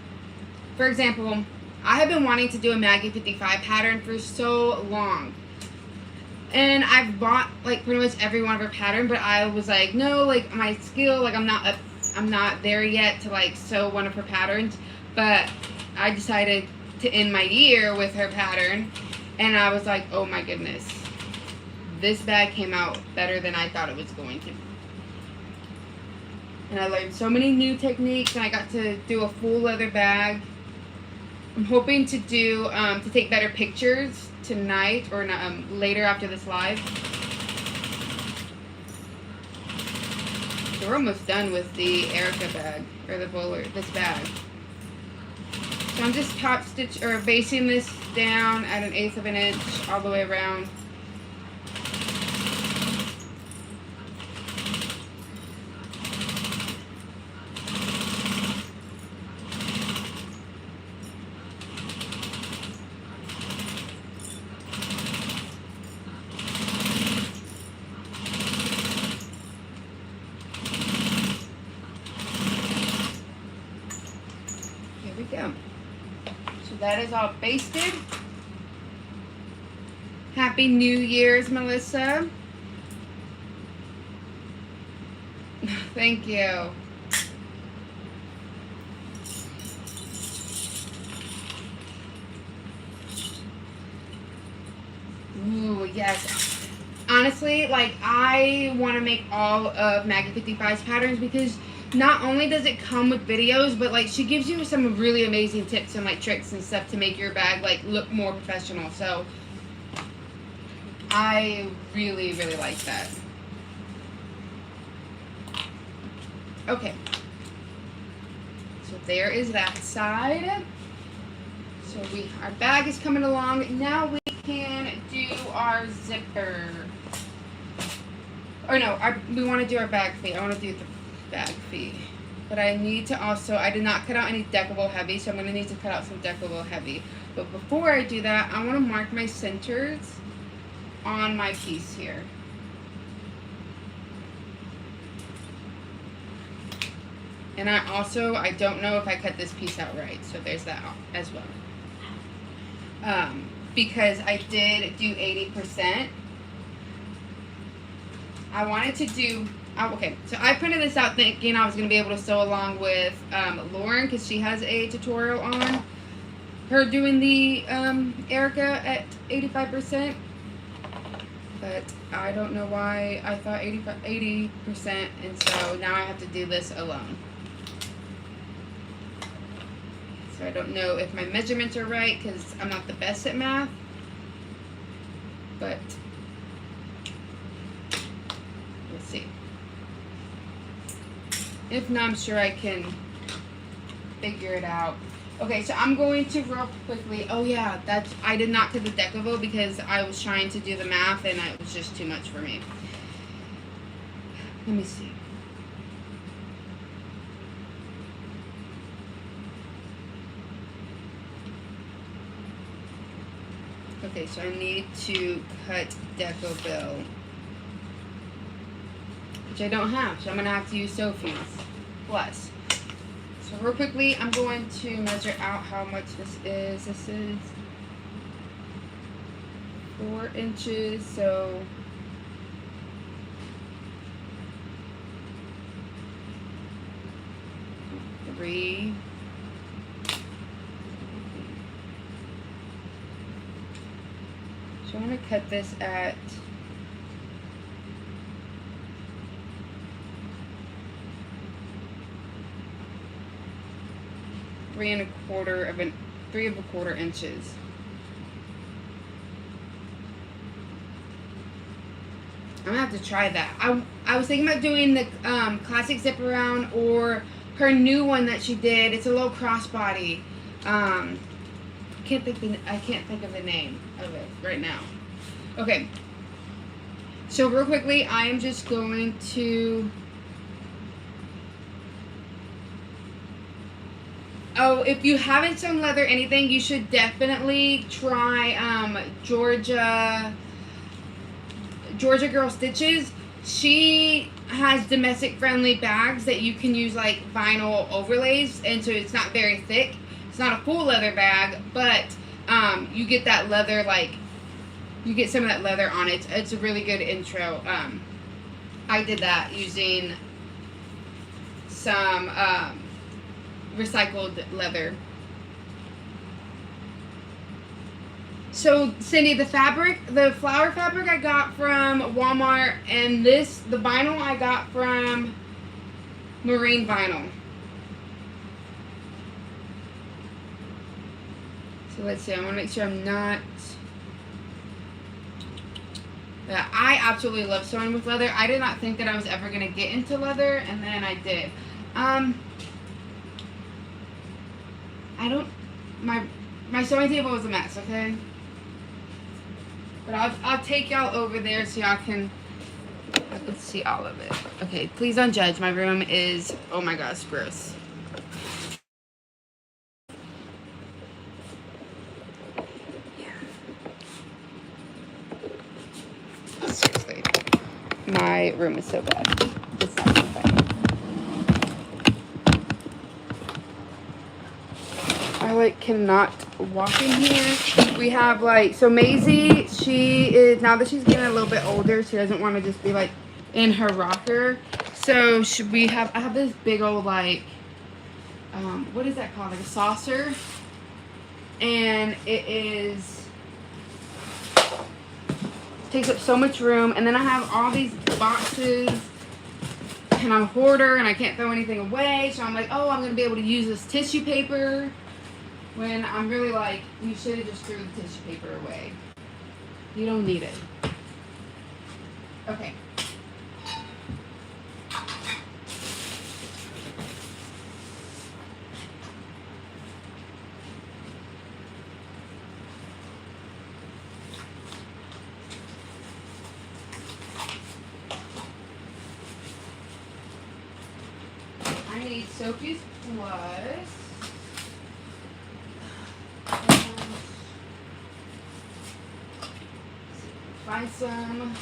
for example, I have been wanting to do a Maggie 55 pattern for so long. And I've bought like pretty much every one of her pattern, but I was like, no, like my skill, like I'm not there yet to like sew one of her patterns. But I decided to end my year with her pattern, and I was like, oh my goodness, this bag came out better than I thought it was going to. And I learned so many new techniques, and I got to do a full leather bag. I'm hoping to do to take better pictures tonight or later after this live. So we're almost done with the Erica bag, or the bowler, this bag. So I'm just top stitch or basting this down at 1/8 of an inch all the way around. So that is all basted. Happy New Year's, Melissa. Thank you. Ooh, yes. Honestly, like I want to make all of Maggie 55's patterns because not only does it come with videos, but like she gives you some really amazing tips and like tricks and stuff to make your bag like look more professional. So I really, really like that. Okay. So there is that side. So our bag is coming along. Now we can do our zipper. Or no, we want to do our bag fee. I want to do the bag fee. But I need to also, I did not cut out any deckable heavy, so I'm going to need to cut out some deckable heavy. But before I do that, I want to mark my centers on my piece here. And I don't know if I cut this piece out right, so there's that as well. Because I did do 80%. I wanted to do, okay, so I printed this out thinking I was going to be able to sew along with Lauren, because she has a tutorial on her doing the Erica at 85%. But I don't know why I thought 80%, and so now I have to do this alone. So I don't know if my measurements are right, because I'm not the best at math. But we'll see. If not, I'm sure I can figure it out. Okay, so I'm going to real quickly. Oh yeah, I did not cut the deckable because I was trying to do the math and it was just too much for me. Let me see. Okay, so I need to cut deco bill, which I don't have, so I'm gonna have to use Sophie's plus. So real quickly, I'm going to measure out how much this is. This is 4 inches, so 3. So I'm going to cut this at 3 1/4 inches. I'm gonna have to try that. I was thinking about doing the classic zip around or her new one that she did. It's a little crossbody. I can't think of the name of it right now. Okay. So real quickly, I am just going to. Oh, if you haven't sewn leather anything, you should definitely try Georgia Girl Stitches. She has domestic friendly bags that you can use like vinyl overlays, and so it's not very thick. It's not a full leather bag, but you get that leather, like you get some of that leather on it. It's a really good intro. I did that using some recycled leather. So Cindy, the flower fabric I got from Walmart, and the vinyl I got from Marine Vinyl. So let's see, I want to make sure I'm not. Yeah, I absolutely love sewing with leather. I did not think that I was ever going to get into leather, and then I did. My sewing table was a mess, okay? But I'll take y'all over there so y'all can see all of it. Okay, please don't judge. My room is, oh my gosh, gross. Yeah. Seriously. My room is so bad. It's not even funny. I cannot walk in here. We have so Maisie, now that she's getting a little bit older, she doesn't want to just be in her rocker. So I have this big old what is that called? Like a saucer. And takes up so much room. And then I have all these boxes. And I'm a hoarder and I can't throw anything away. So I'm like, oh, I'm going to be able to use this tissue paper. When I'm really you should have just threw the tissue paper away. You don't need it. Okay. I need Sophie's Plus. Find some.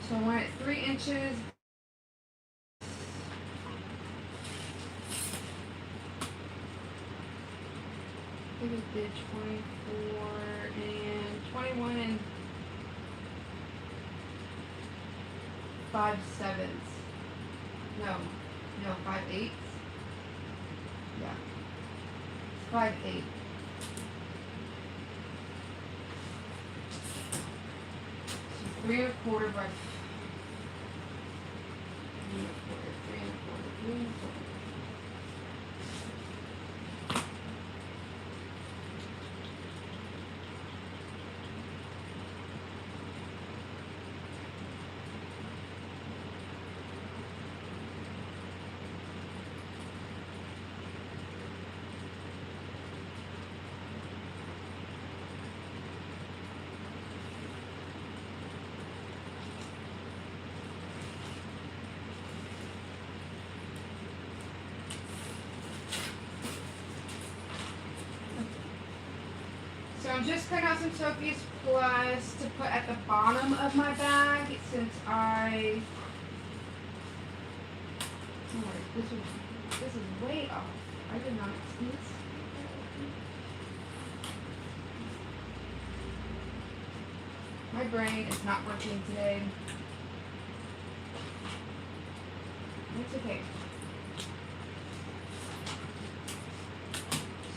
So I want it 3 inches. I think it did 24 and 21 and 5/7. No, 5/8. Yeah, 5/8. So 3 1/4 by 3 1/4, 3 1/4, 3 1/4. So I'm just cutting out some Sophie's Plus to put at the bottom of my bag since I. Oh, this is way off. I did not see this. My brain is not working today. It's okay.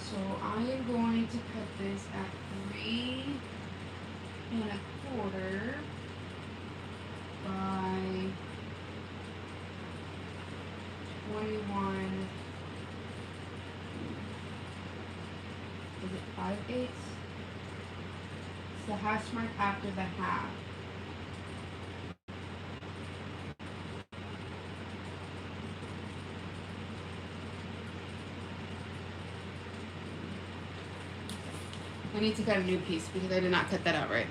So I am going to cut this at 3 1/4 by 21. Is it 5/8? It's the hash mark after the half. I need to cut a new piece because I did not cut that out right.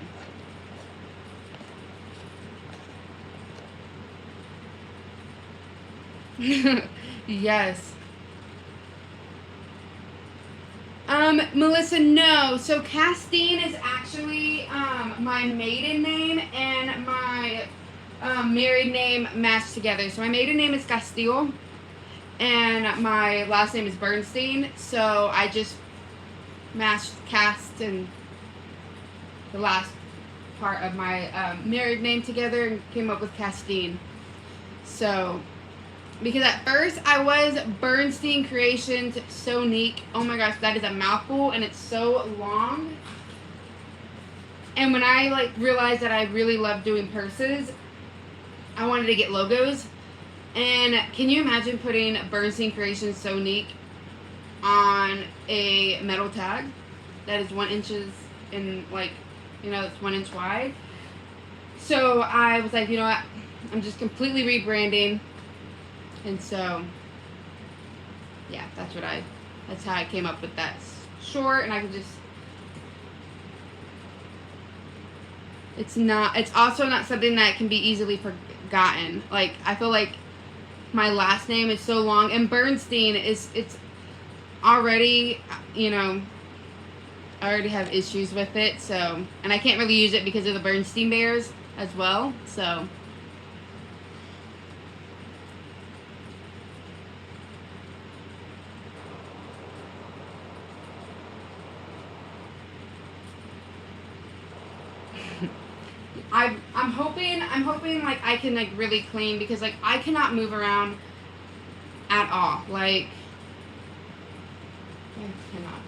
Yes. Melissa, no. So Castine is actually my maiden name and my married name matched together. So my maiden name is Castillo and my last name is Bernstein. So I just matched cast and the last part of my married name together and came up with Castine. So, because at first I was Bernstein Creations So Unique. Oh my gosh, that is a mouthful and it's so long. And when I realized that I really love doing purses, I wanted to get logos. And can you imagine putting Bernstein Creations So Unique on a metal tag that is 1 inch in it's 1 inch wide? So I was like, you know what, I'm just completely rebranding. And so yeah, that's how I came up with that short. And I could just, it's also not something that can be easily forgotten. Like, I feel like my last name is so long, and Bernstein it's already, I already have issues with it, so, and I can't really use it because of the Bernstein Bears as well, so. I'm hoping like I can really clean, because I cannot move around at all. I cannot.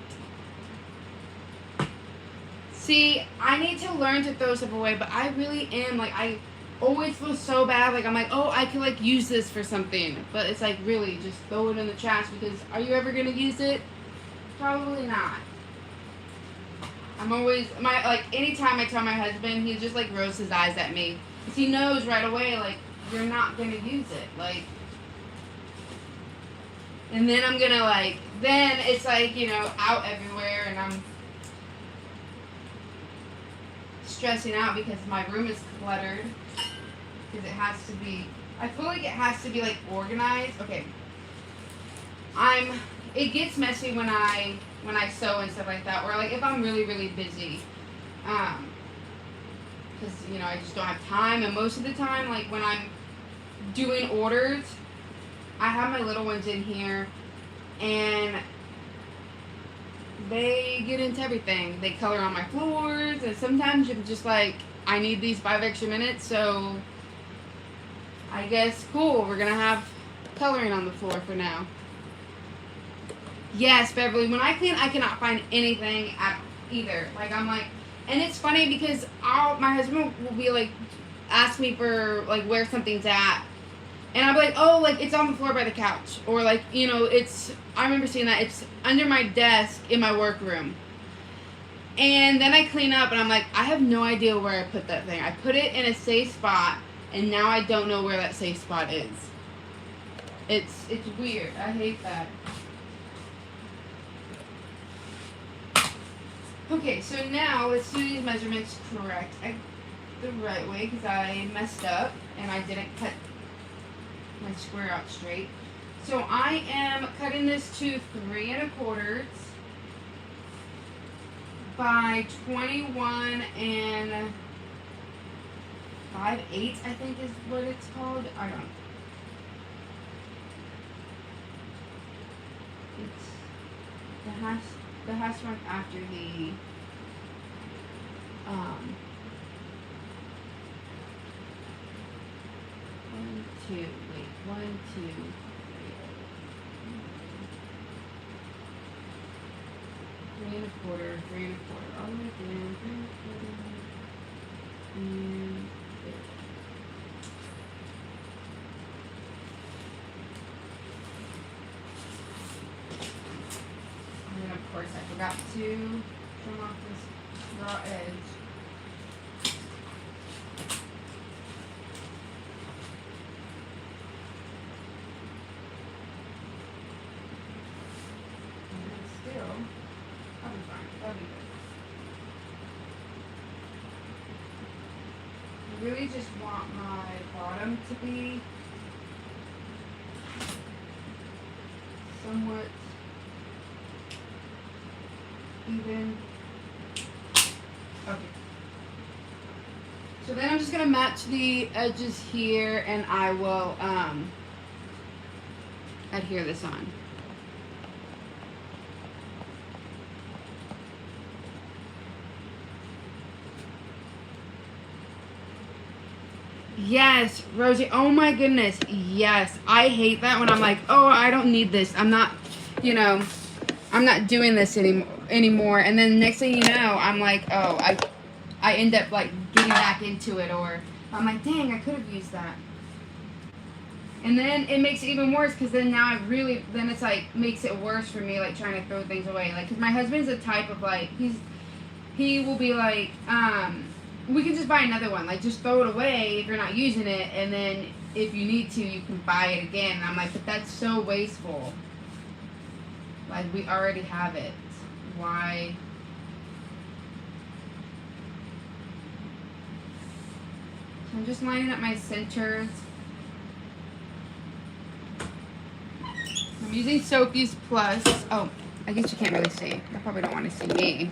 See, I need to learn to throw stuff away, but I really am, like, I always feel so bad, like, I'm like, oh, I could, like, use this for something, but it's like, really, just throw it in the trash, because are you ever gonna use it? Probably not. I'm always, like, anytime I tell my husband, he just, like, rolls his eyes at me, because he knows right away, like, you're not gonna use it, like, and then I'm gonna, like, then it's, like, you know, out everywhere, and I'm stressing out because my room is cluttered, because it has to be, I feel like it has to be, like, organized. Okay, it gets messy when I sew and stuff like that, or, like, if I'm really, really busy, because, you know, I just don't have time, and most of the time, like, when I'm doing orders, I have my little ones in here, and they get into everything. They color on my floors, and sometimes you're just like, I need these 5 extra minutes, so I guess cool, we're gonna have coloring on the floor for now. Yes, Beverly, when I clean, I cannot find anything at either. Like, I'm like, and it's funny because my husband will be like, ask me for, like, where something's at, and I'll be like, oh, like, it's on the floor by the couch, or, like, you know, I remember seeing that, it's under my desk in my workroom. And then I clean up, and I'm like, I have no idea where I put that thing. I put it in a safe spot, and now I don't know where that safe spot is. It's weird. I hate that. Okay, so now let's do these measurements correct. The right way, because I messed up, and I didn't cut my square out straight. So I am cutting this to 3 1/4 by 21 5/8, I think is what it's called. I don't know. It's the hash mark after the 1, 2, wait, 1, 2, 3. 3 1/4, 3 1/4, all the way down, 3 1/4, and there. And then, of course, I forgot to trim off this raw edge. I really just want my bottom to be somewhat even. Okay. So then I'm just going to match the edges here, and I will adhere this on. Yes, Rosie. Oh my goodness. Yes. I hate that when I'm like, oh, I don't need this. I'm not, you know, I'm not doing this anymore. And then next thing you know, I'm like, oh, I end up like getting back into it, or I'm like, dang, I could have used that. And then it makes it even worse, because then now then it's like, makes it worse for me, like trying to throw things away. Like, because my husband's a type of like, he will be like, we can just buy another one. Like, just throw it away if you're not using it, and then if you need to, you can buy it again. And I'm like, but that's so wasteful. Like, we already have it. Why? So I'm just lining up my centers. I'm using Sophie's Plus. Oh, I guess you can't really see. You probably don't want to see me.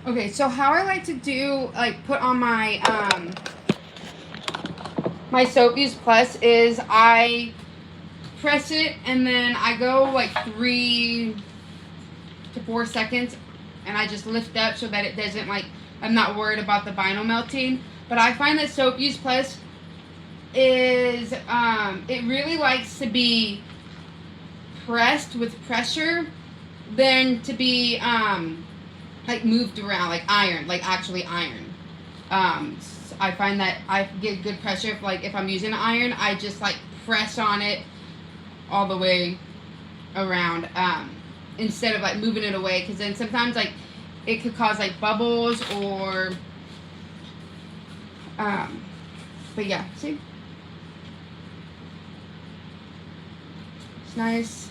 Okay, so how I like to do, like, put on my, my Soap Use Plus is I press it and then I go like 3 to 4 seconds and I just lift up so that it doesn't, like, I'm not worried about the vinyl melting. But I find that Soap Use Plus is, it really likes to be pressed with pressure than to be, like, moved around, like iron, like actually iron. I find that I get good pressure if I'm using an iron, I just like press on it all the way around, instead of like moving it away, because then sometimes like it could cause like bubbles or, but yeah, see? It's nice.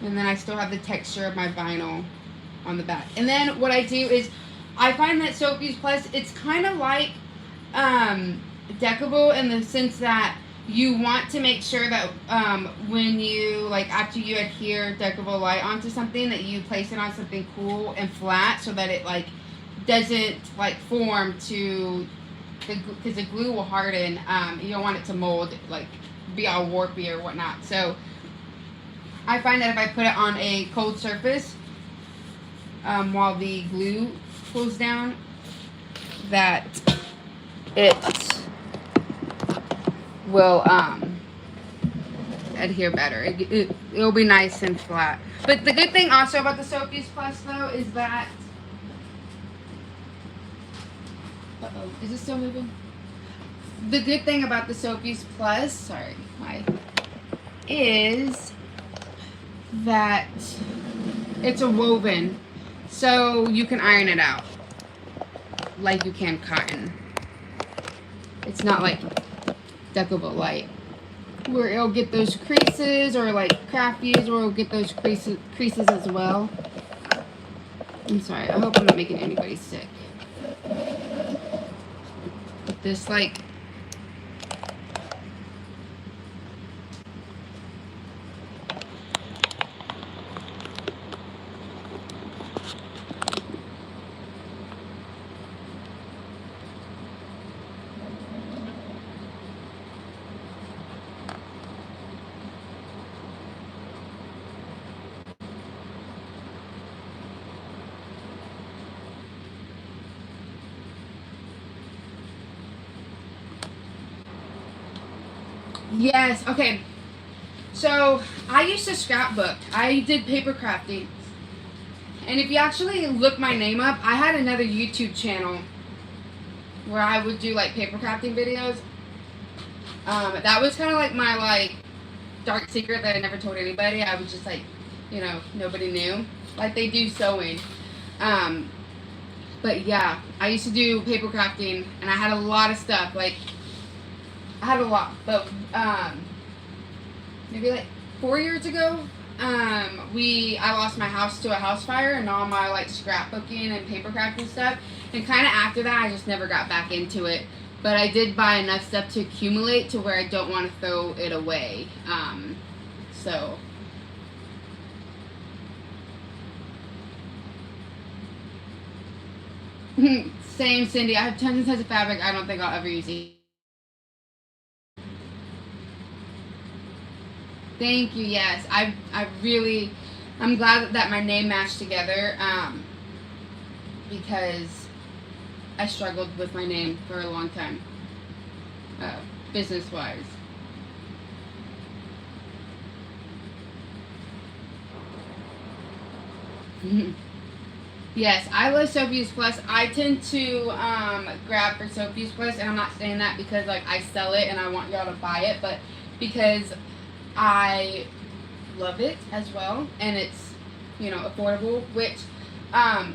And then I still have the texture of my vinyl on the back. And then what I do is I find that Soap Use Plus, it's kind of like deckable in the sense that you want to make sure that when you, like, after you adhere deckable light onto something, that you place it on something cool and flat so that it, like, doesn't, like, form to, because the glue will harden. You don't want it to mold, like, be all warpy or whatnot. So I find that if I put it on a cold surface, while the glue cools down, that it will adhere better. It'll be nice and flat. But the good thing also about the Soap Use Plus though is that, uh-oh, is it still moving? The good thing about the Soap Use Plus, sorry, is that it's a woven, so you can iron it out like you can cotton. It's not like deckable light where it'll get those creases, or like craft views where it'll get those creases as well. I'm sorry, I hope I'm not making anybody sick. But this, like, yes, okay. So I used to scrapbook. I did paper crafting. And if you actually look my name up, I had another YouTube channel where I would do like paper crafting videos. That was kind of like my like dark secret that I never told anybody. I was just like, you know, nobody knew. Like they do sewing. But yeah, I used to do paper crafting and I had a lot of stuff. Like, I had a lot. But maybe like 4 years ago, I lost my house to a house fire and all my like scrapbooking and paper crafting stuff. And kind of after that, I just never got back into it. But I did buy enough stuff to accumulate to where I don't want to throw it away. So same, Cindy. I have tons and tons of fabric. I don't think I'll ever use it. Thank you. Yes, I'm glad that my name matched together, because I struggled with my name for a long time, business-wise. Yes, I love Soap Use Plus. I tend to grab for Soap Use Plus, and I'm not saying that because like I sell it and I want y'all to buy it, but because I love it as well, and it's, you know, affordable, which I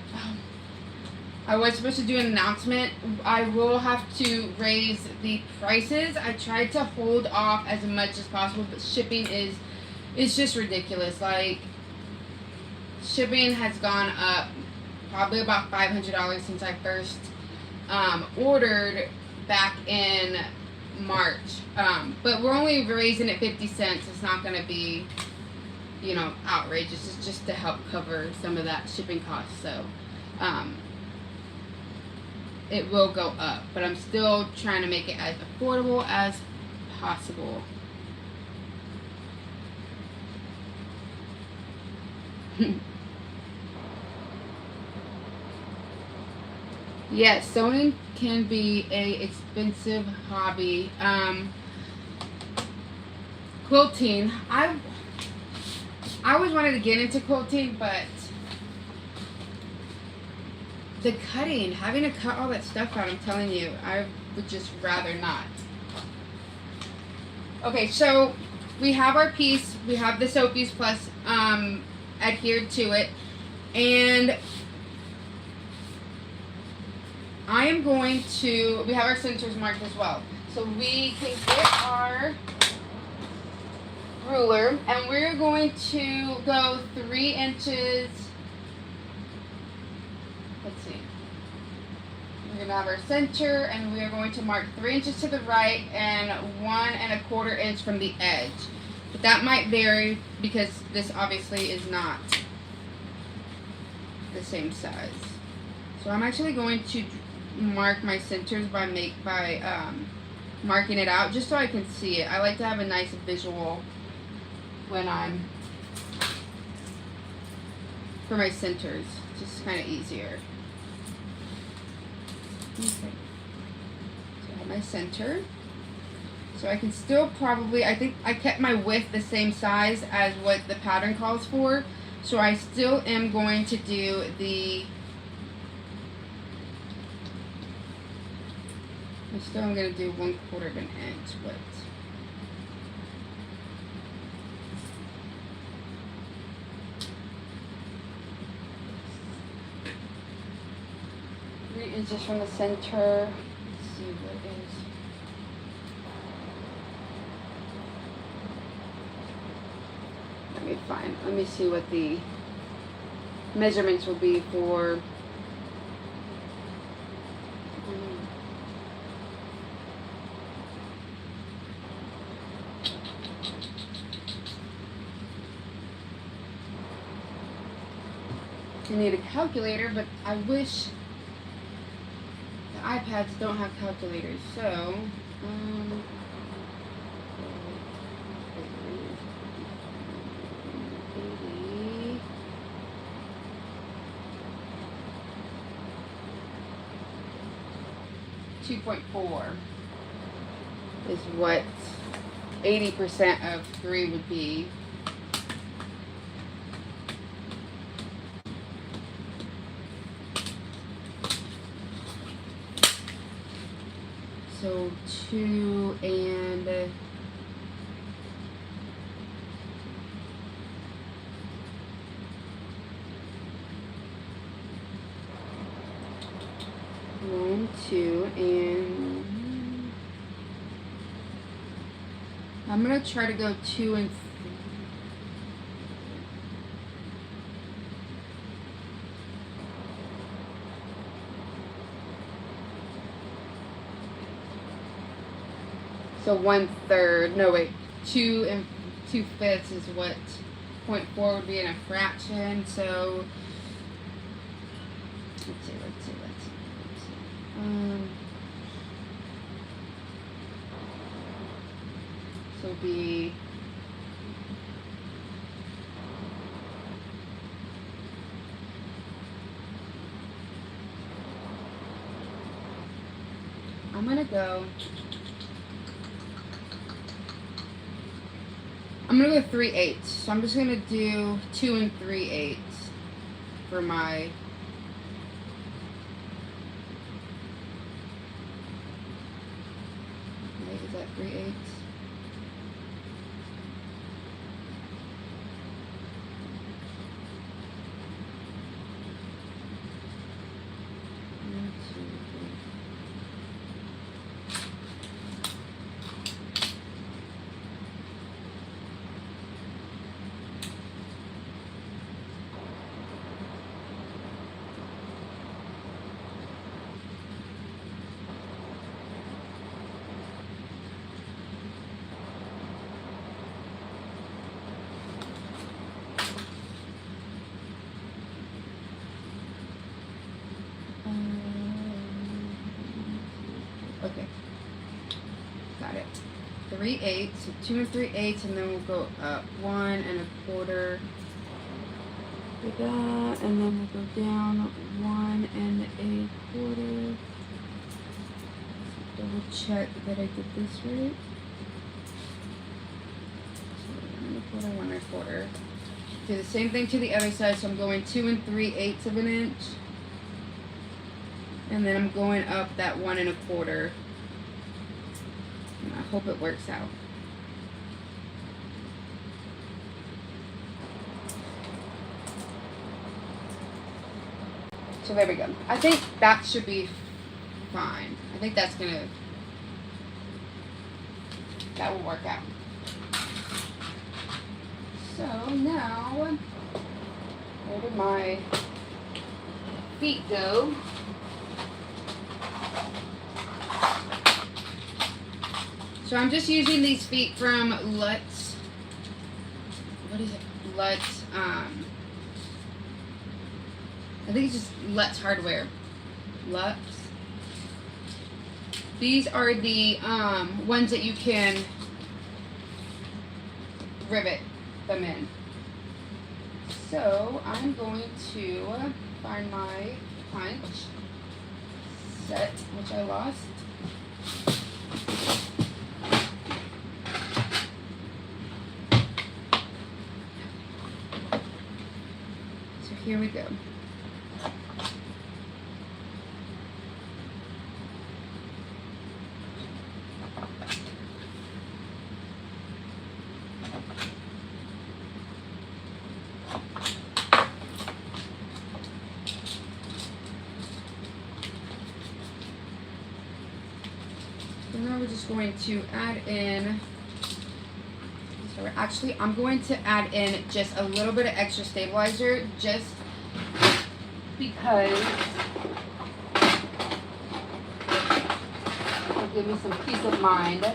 was supposed to do an announcement. I will have to raise the prices. I tried to hold off as much as possible, but shipping is just ridiculous. Like, shipping has gone up probably about $500 since I first ordered back in March. But we're only raising it 50 cents. It's not going to be, you know, outrageous. It's just to help cover some of that shipping cost. So it will go up, but I'm still trying to make it as affordable as possible. Yes, sewing can be a expensive hobby. Quilting, I always wanted to get into quilting, but the cutting, having to cut all that stuff out, I'm telling you, I would just rather not. Okay, so we have our piece, we have the sew piece plus adhered to it, and I am going to, we have our centers marked as well. So we can get our ruler, and we're going to go 3 inches. Let's see. We're going to have our center, and we are going to mark 3 inches to the right and 1 1/4 inch from the edge. But that might vary because this obviously is not the same size. So I'm actually going to mark my centers by marking it out just so I can see it. I like to have a nice visual when I'm for my centers. It's just kind of easier. Okay. So I have my center. So I can still probably, I think I kept my width the same size as what the pattern calls for. So I still am going to do the, I'm going to do 1/4 of an inch, but inches from the center. Let's see what is. Let me see what the measurements will be for. I need a calculator, but I wish the iPads don't have calculators, so 2.4 is what 80% of 3 would be. So 2 and 1, 2, and I'm gonna try to go 2 and 3. So 1/3. No wait, 2 and 2/5 is what 0.4 would be in a fraction. So let's see. So it'll be I'm gonna go 3/8. So I'm just gonna do 2 and 3/8 for my. Is that 3/8? 3/8, so 2 3/8, and then we'll go up 1 1/4. Do that, and then we'll go down 1 1/4. Double check that I did this right. So 1 1/4. Do the same thing to the other side, so I'm going 2 3/8 of an inch. And then I'm going up that 1 1/4. And I hope it works out. So there we go. I think that should be fine. I think that will work out. So now, where did my feet go? So I'm just using these feet from Lutz. What is it? Lutz. I think it's just Lutz Hardware. Lutz. These are the ones that you can rivet them in. So I'm going to find my punch set, which I lost. So here we go. Now we're just going to add in, I'm going to add in just a little bit of extra stabilizer just because it'll give me some peace of mind.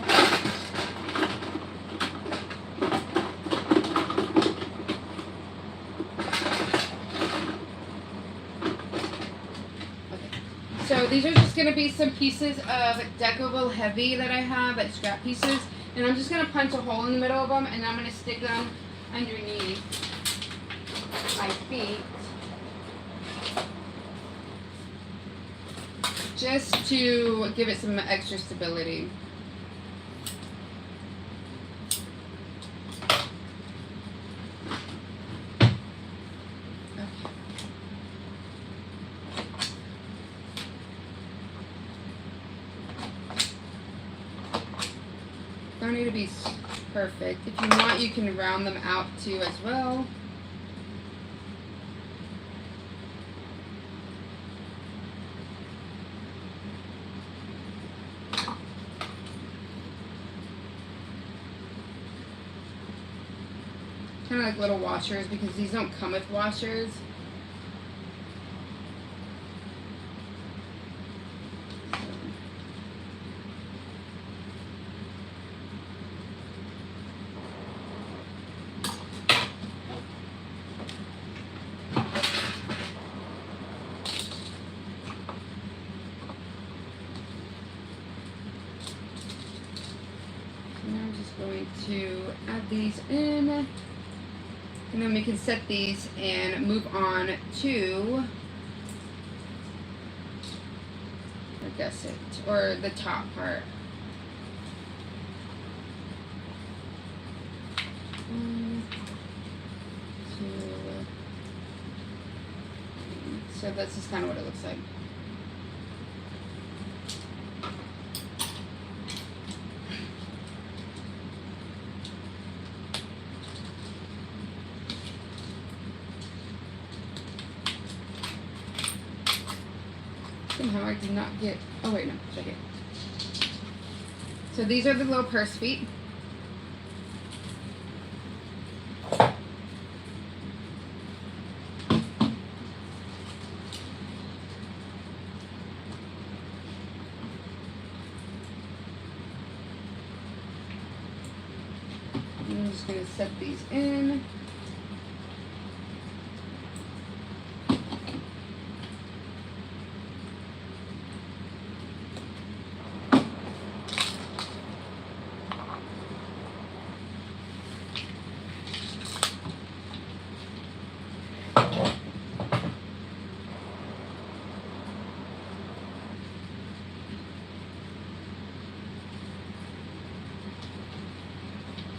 So these are just going to be some pieces of Decovil Heavy that I have, like scrap pieces. And I'm just going to punch a hole in the middle of them, and I'm going to stick them underneath my feet. Just to give it some extra stability. Don't need to be perfect. If you want, you can round them out too as well. Kind of like little washers, because these don't come with washers. Going to add these in, and then we can set these and move on to the gusset, or the top part. So this is kind of what it looks like. Somehow I did not get, oh wait, no, it's right here. So these are the little purse feet. I'm just going to set these in.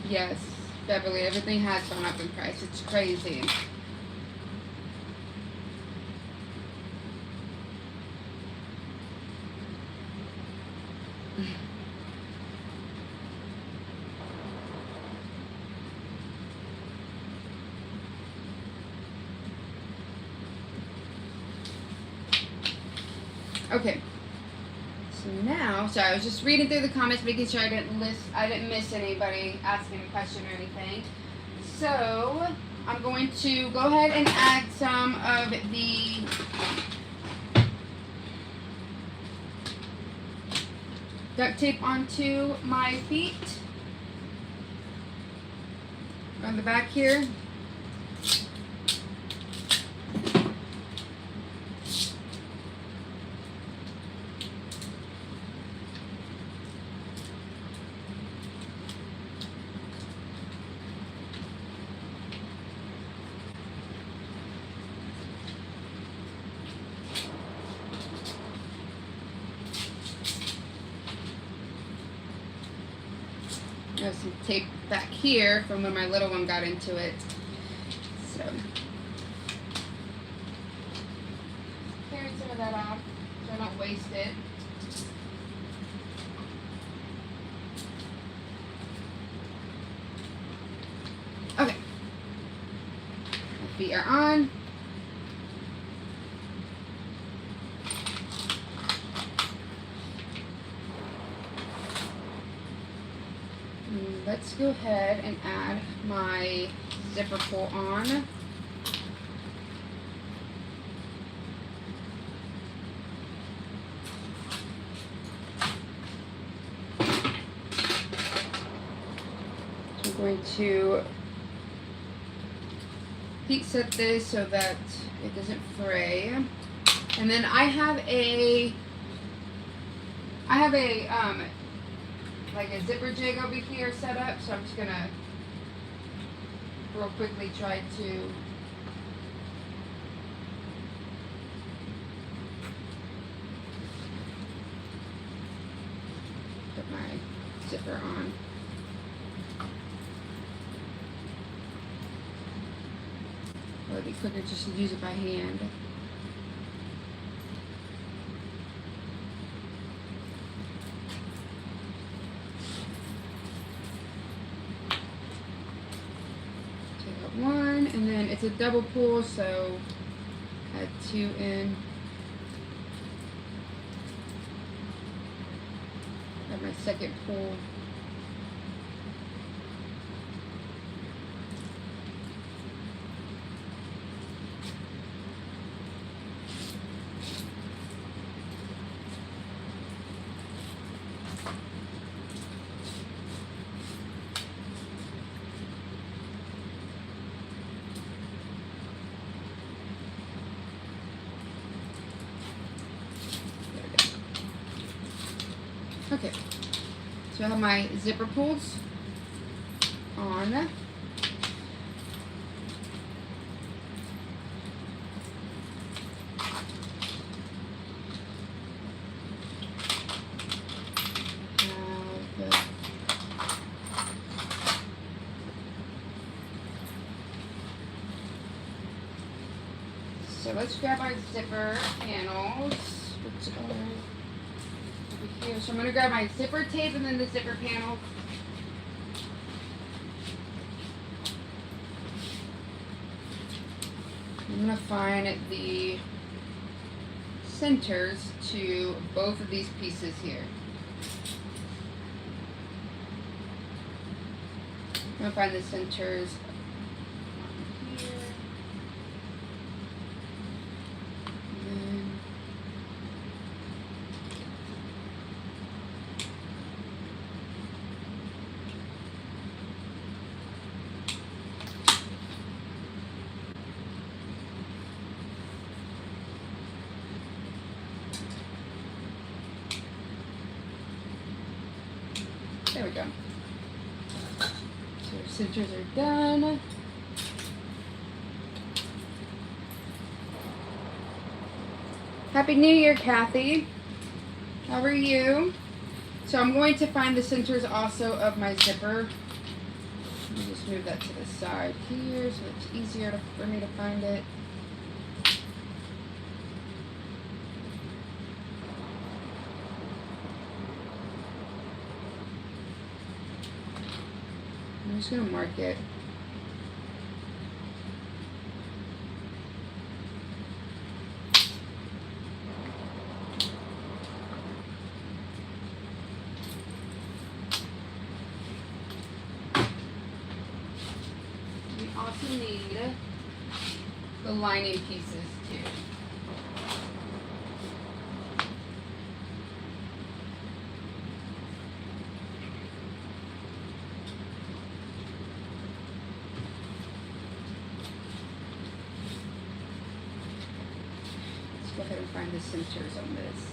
Yes, Beverly, everything has gone up in price. It's crazy. Okay. So now, I was just reading through the comments, making sure I didn't miss anybody asking a question or anything. So I'm going to go ahead and add some of the duct tape onto my feet on the back here. There's some tape back here from when my little one got into it. So, clearing some of that off so I don't waste it. Okay. My feet are on. Let's go ahead and add my zipper pull on. So I'm going to heat set this so that it doesn't fray. And then I have a like a zipper jig over here set up, so I'm just gonna real quickly try to put my zipper on. It'd be quicker just to use it by hand. One, and then it's a double pull, so add 2 in. Add my second pull. Okay, so I have my zipper pulls on. Have so let's grab our zipper panels, which are here. So I'm going to grab my zipper tape and then the zipper panel. I'm going to find the centers to both of these pieces here. I'm going to find the centers here. There we go. So our centers are done. Happy New Year, Kathy. How are you? So I'm going to find the centers also of my zipper just move that to the side here so it's easier for me to find it. I'm just going to mark it. We also need the lining pieces too. Go ahead and find the centers on this.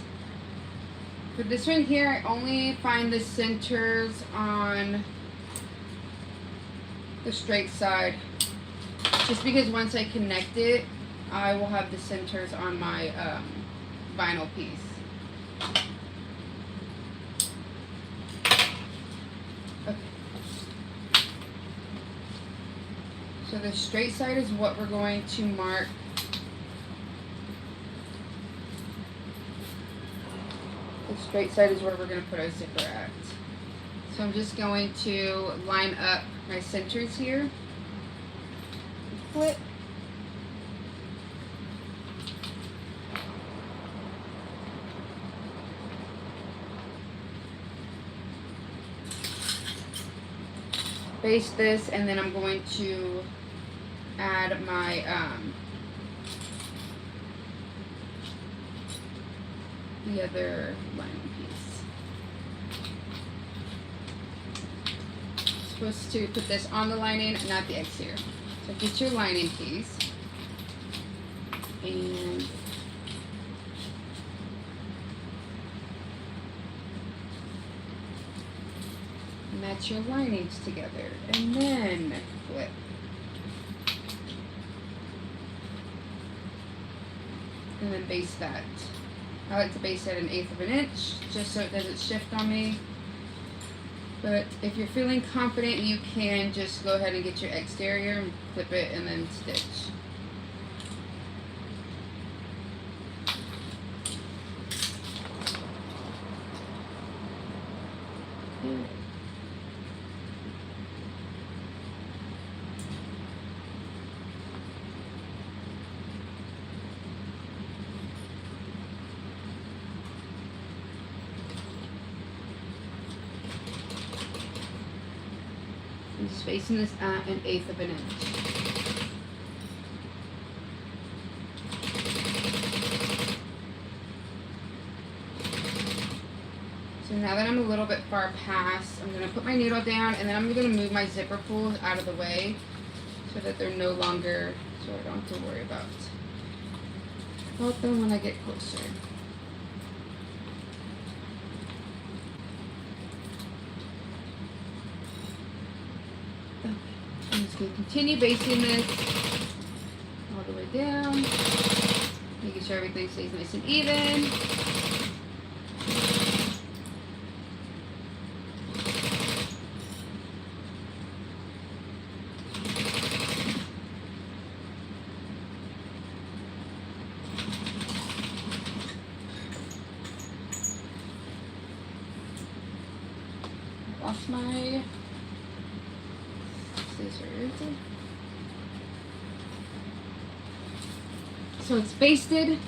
For this one here, I only find the centers on the straight side. Just because once I connect it, I will have the centers on my vinyl piece. Okay. So the straight side is what we're going to mark. The straight side is where we're going to put our zipper at. So I'm just going to line up my centers here. Flip. Baste this, and then I'm going to add my the other lining piece. Supposed to put this on the lining, not the exterior. So get your lining piece and match your linings together, and then flip. And then baste that. I like to baste at 1/8 of an inch, just so it doesn't shift on me. But if you're feeling confident, you can just go ahead and get your exterior and flip it and then stitch. I'm just spacing this at 1/8 of an inch. So now that I'm a little bit far past, I'm going to put my needle down, and then I'm going to move my zipper pulls out of the way so that they're no longer, so I don't have to worry about them when I get closer. I'm just going to continue basting this all the way down, making sure everything stays nice and even. Lost my scissors. So it's basted,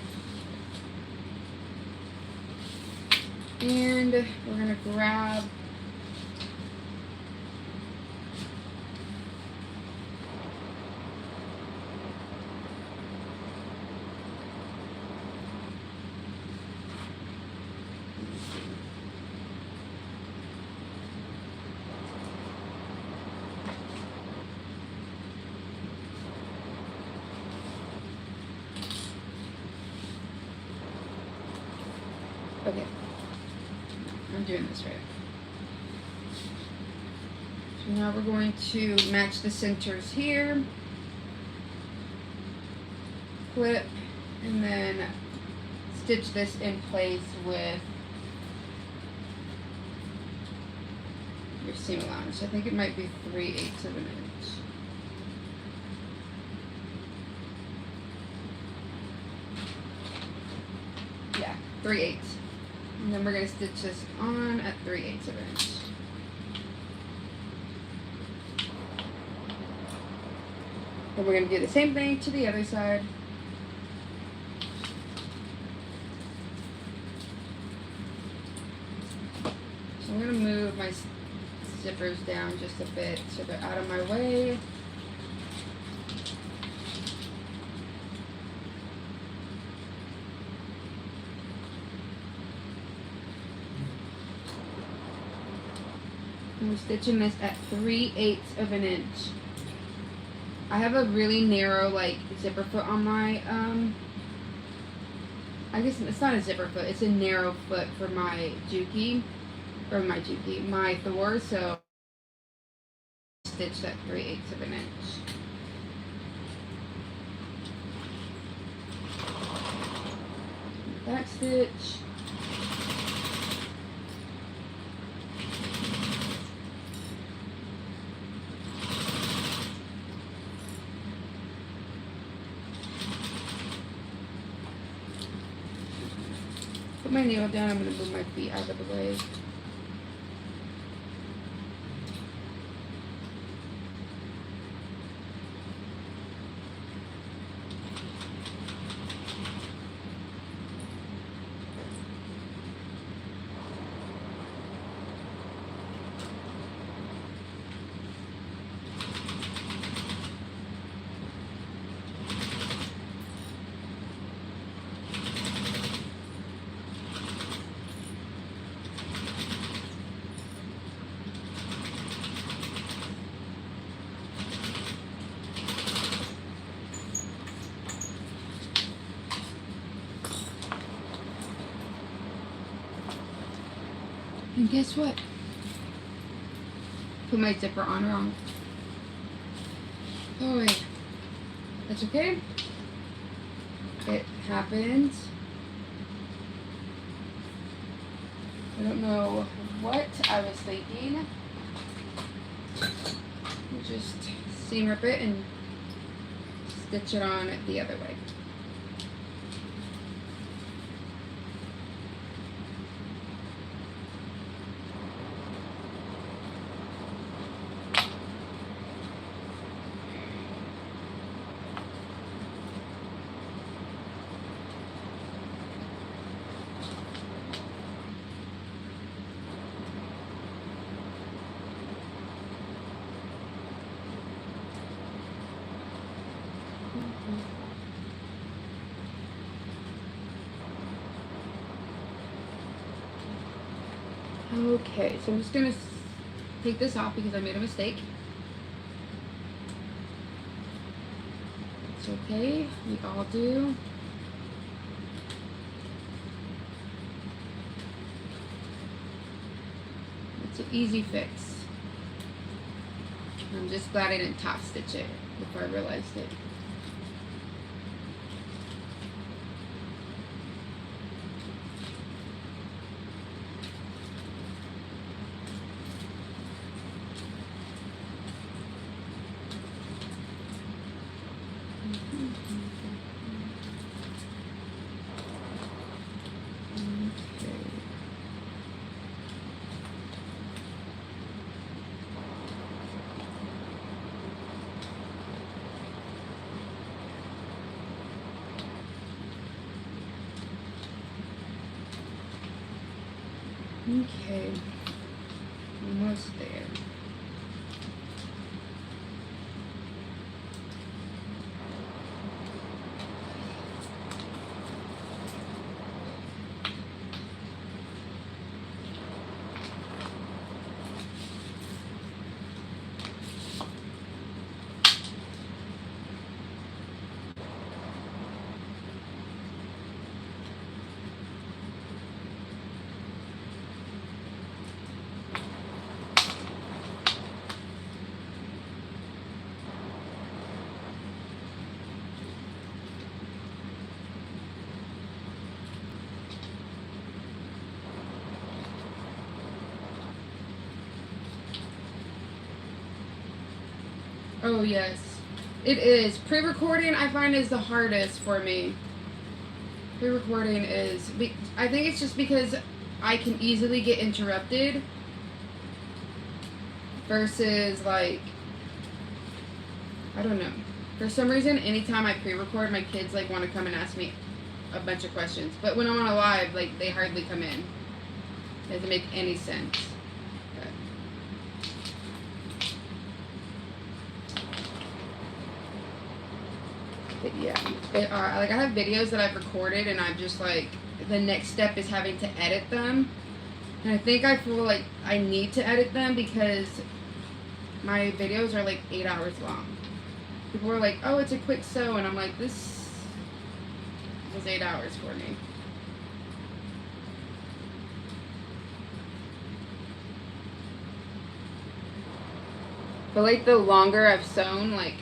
and we're going to grab okay, I'm doing this right. So now we're going to match the centers here, flip, and then stitch this in place with your seam allowance. I think it might be 3/8 of an inch. Yeah, 3/8. And then we're going to stitch this on at 3/8 of an inch. And we're going to do the same thing to the other side. So I'm going to move my zippers down just a bit so they're out of my way. And we're stitching this at 3/8 of an inch. I have a really narrow like zipper foot on my I guess it's not a zipper foot, it's a narrow foot for my Juki, or my Thor, so stitch that 3/8 of an inch. Back stitch. Put my nail down, I'm going to move my feet out of the way. And guess what? Put my zipper on wrong. Oh wait. That's okay. It happens. I don't know what I was thinking. Just seam rip it and stitch it on the other way. Okay, so I'm just going to take this off because I made a mistake. It's okay, we all do. It's an easy fix. I'm just glad I didn't top stitch it before I realized it. Okay, almost there. Oh, yes. It is. Pre-recording, I find, is the hardest for me. Pre-recording is... I think it's just because I can easily get interrupted. Versus, like... I don't know. For some reason, anytime I pre-record, my kids, like, want to come and ask me a bunch of questions. But when I'm on a live, like, they hardly come in. It doesn't make any sense. But yeah, like, I have videos that I've recorded, and I'm just, like, the next step is having to edit them. And I think I feel like I need to edit them because my videos are, like, 8 hours long. People are like, oh, it's a quick sew, and I'm like, this was 8 hours for me. But, like, the longer I've sewn, like,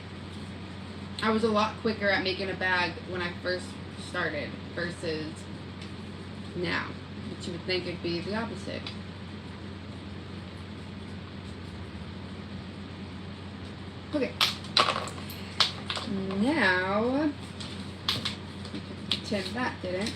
I was a lot quicker at making a bag when I first started versus now. But you would think it'd be the opposite. Okay. Now, pretend that didn't.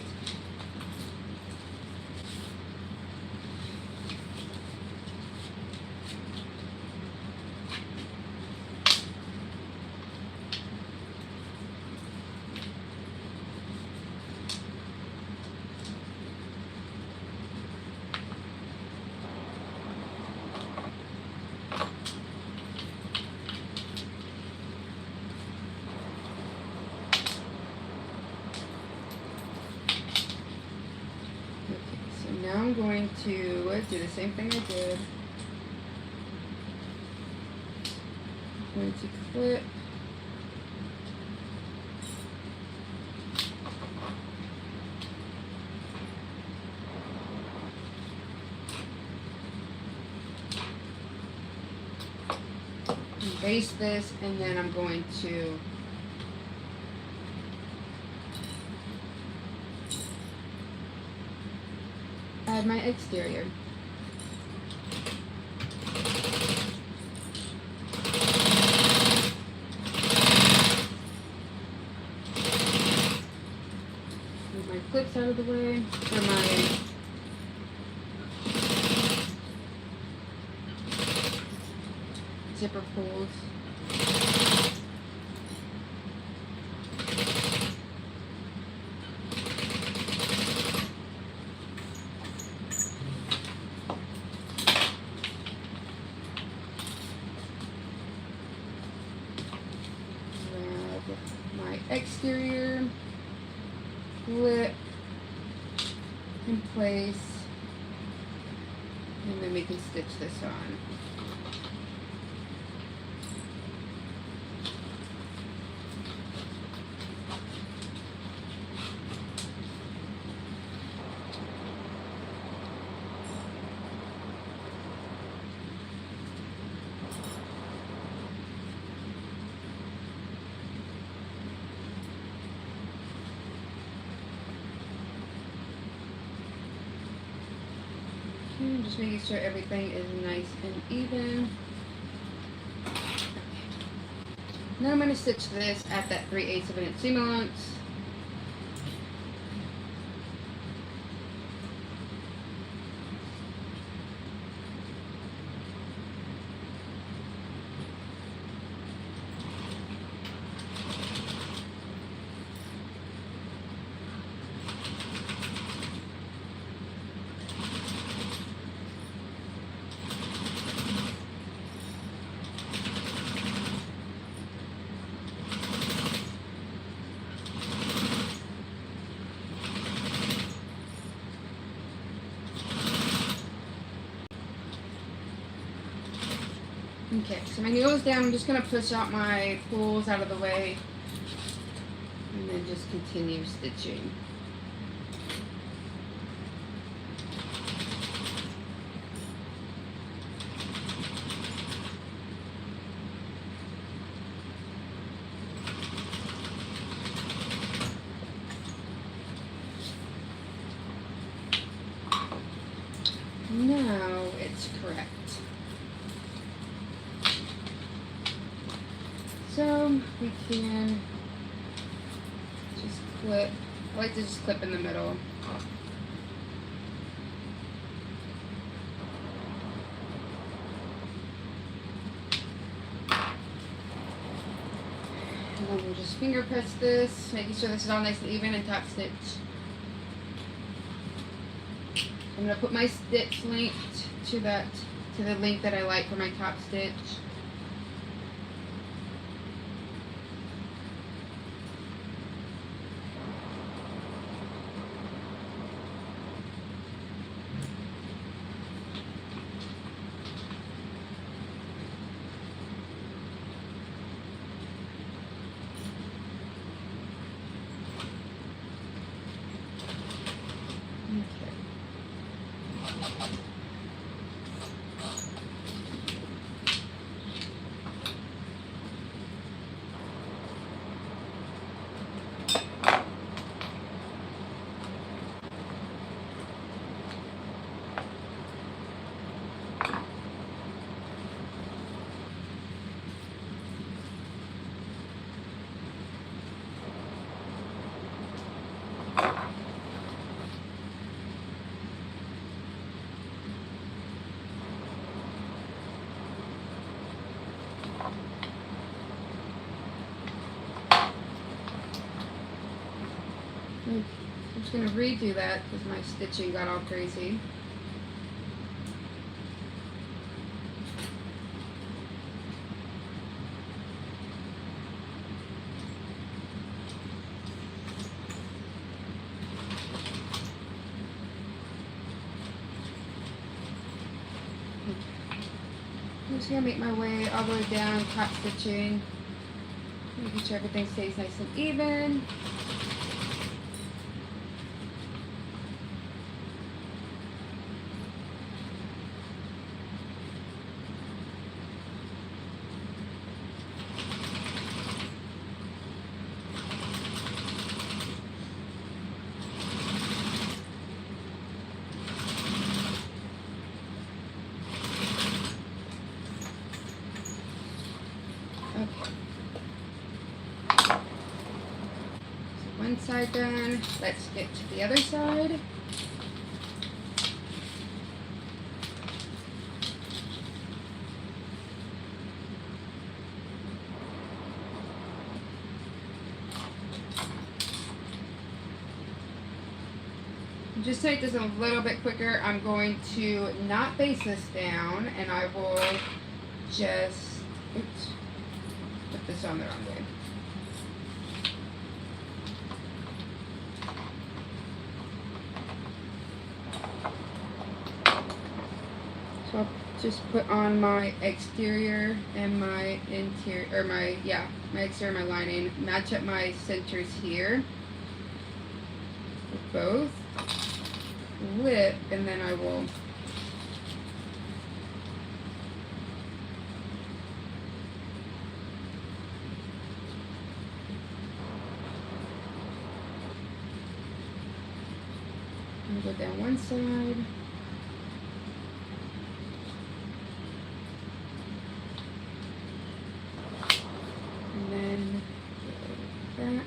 Now I'm going to do the same thing I did. I'm going to clip. Base this, and then I'm going to add my exterior. Move my clips out of the way for my zipper pulls. Exterior, flip in place, and then we can stitch this on. Just making sure everything is nice and even. Okay. Now I'm going to stitch this at that 3/8 of an inch seam allowance. Okay, so my needle is down. I'm just going to push out my pulls out of the way and then just continue stitching. Now it's correct. we can just clip. I like to just clip in the middle. And then we'll just finger press this, making sure this is all nice and even, and top stitch. I'm going to put my stitch length to the length that I like for my top stitch. I'm just going to redo that because my stitching got all crazy. I'm just going to make my way all the way down, top stitching, making sure everything stays nice and even. One side done, let's get to the other side. Just to make this a little bit quicker, I'm going to not base this down, and I will just, oops, put this on the wrong way. So I'll just put on my exterior and my interior, or my exterior, my lining, match up my centers here with both, flip, and then I will go down one side. And then go like that.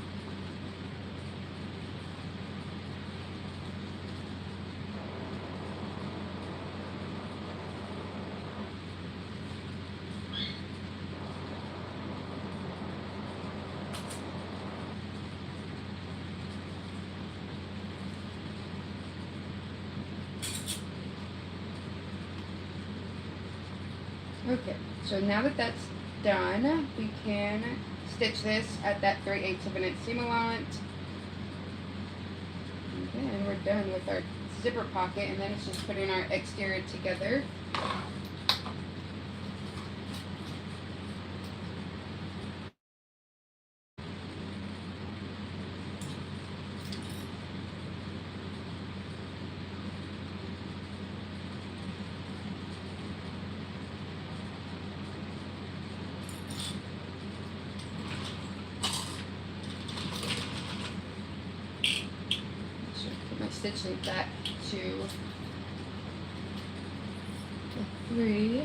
Okay, so now that that's done, we can stitch this at that 3/8 of an inch seam allowance. And then we're done with our zipper pocket, and then it's just putting our exterior together. Stitch length back to the 3.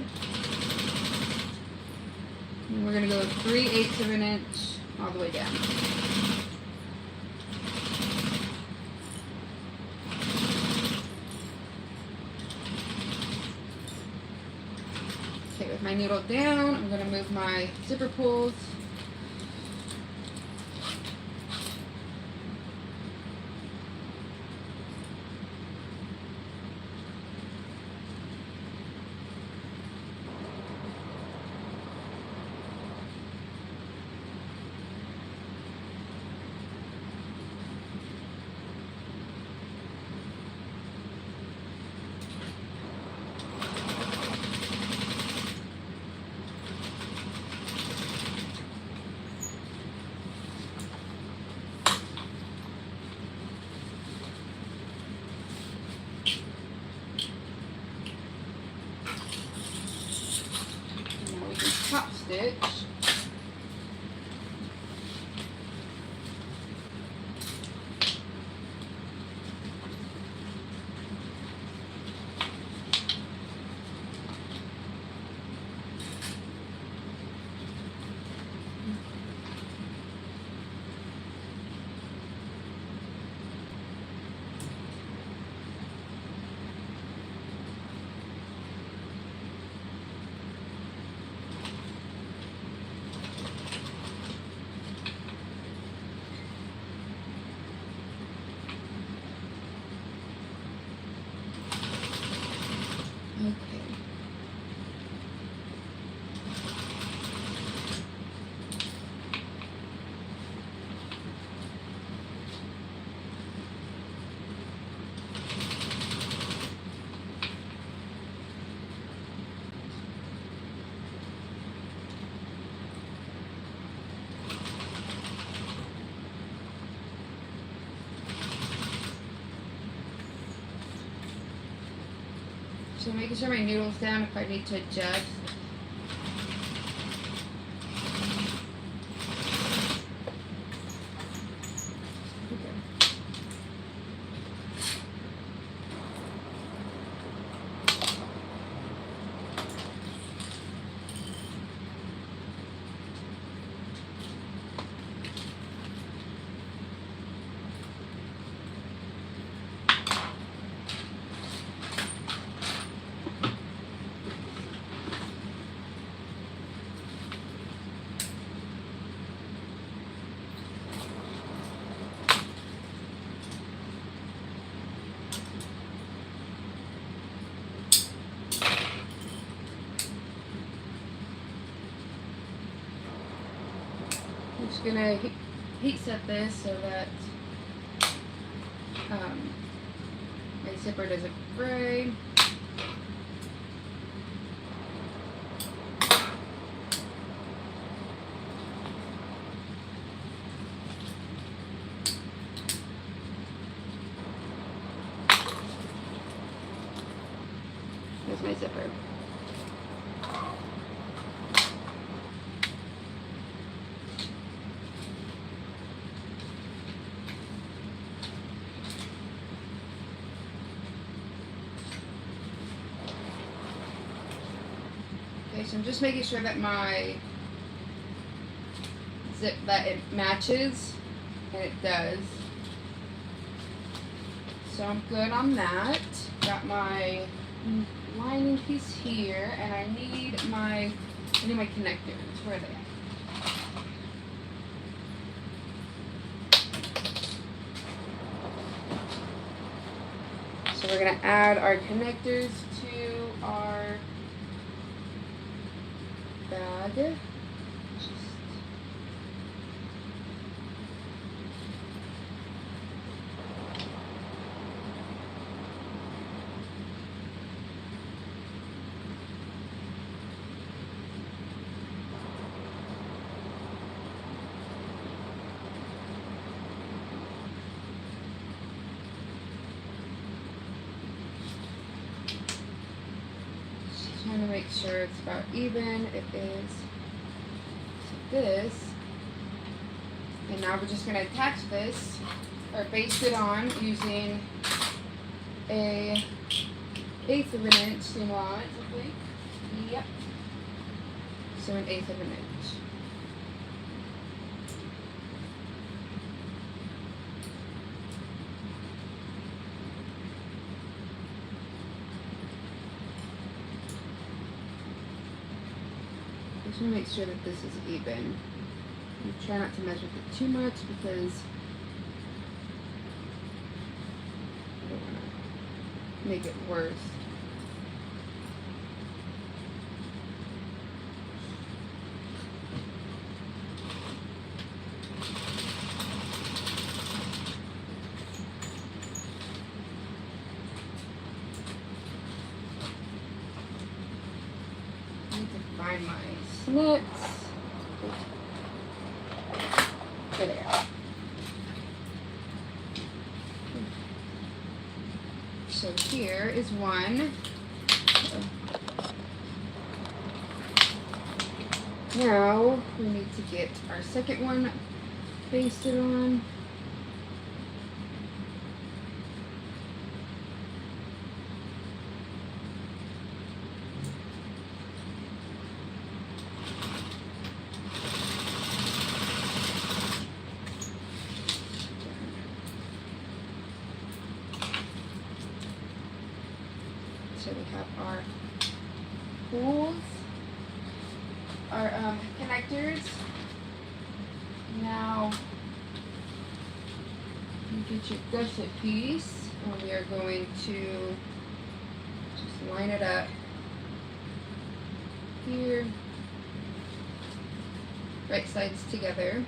And we're going to go 3/8 of an inch all the way down. Okay, with my needle down, I'm going to move my zipper pulls. Top stitch. Okay. So making sure my needle's down if I need to adjust. I'm just gonna heat set this so that my zipper doesn't fray. There's my zipper. Okay, so I'm just making sure that my zip, that it matches, and it does. So I'm good on that. Got my lining piece here, and I need my connectors. Where are they at? So we're gonna add our connectors to our bag. Trying to make sure it's about even. It is. So this, and now we're just going to attach this or baste it on using a 1/8 of an inch seam allowance, I think. Yep. So 1/8 of an inch. I just want to make sure that this is even. And try not to mess with it too much because I don't want to make it worse. I need to find my slits. There they are. So here is one. Now we need to get our second one basted on. So we have our holes, our connectors. Now you get your gusset piece, and we are going to just line it up here, right sides together.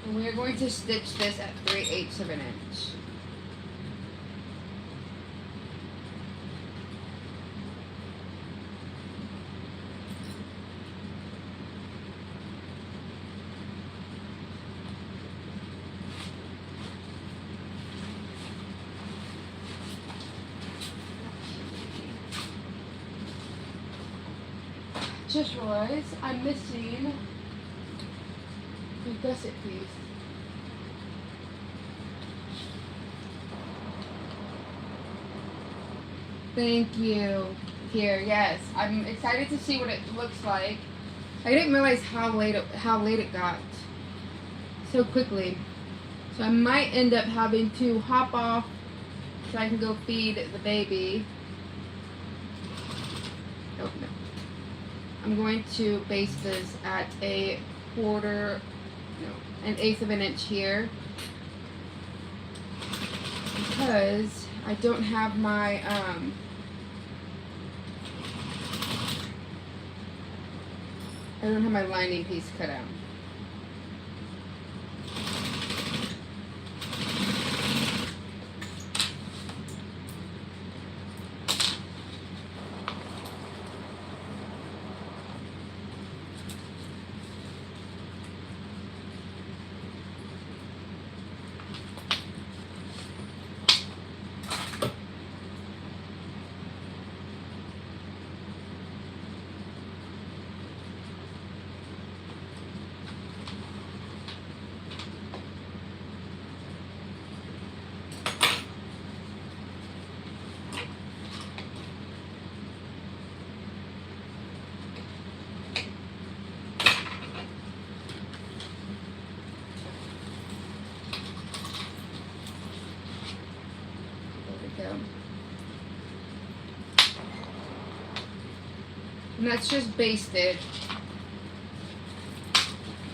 And we are going to stitch this at 3/8 of an inch. Just realized I'm missing the gusset piece. Thank you. Here, yes. I'm excited to see what it looks like. I didn't realize how late it got so quickly. So I might end up having to hop off so I can go feed the baby. Oh no. I'm going to baste this at an 1/8 of an inch here because I don't have my lining piece cut out. And that's just basted.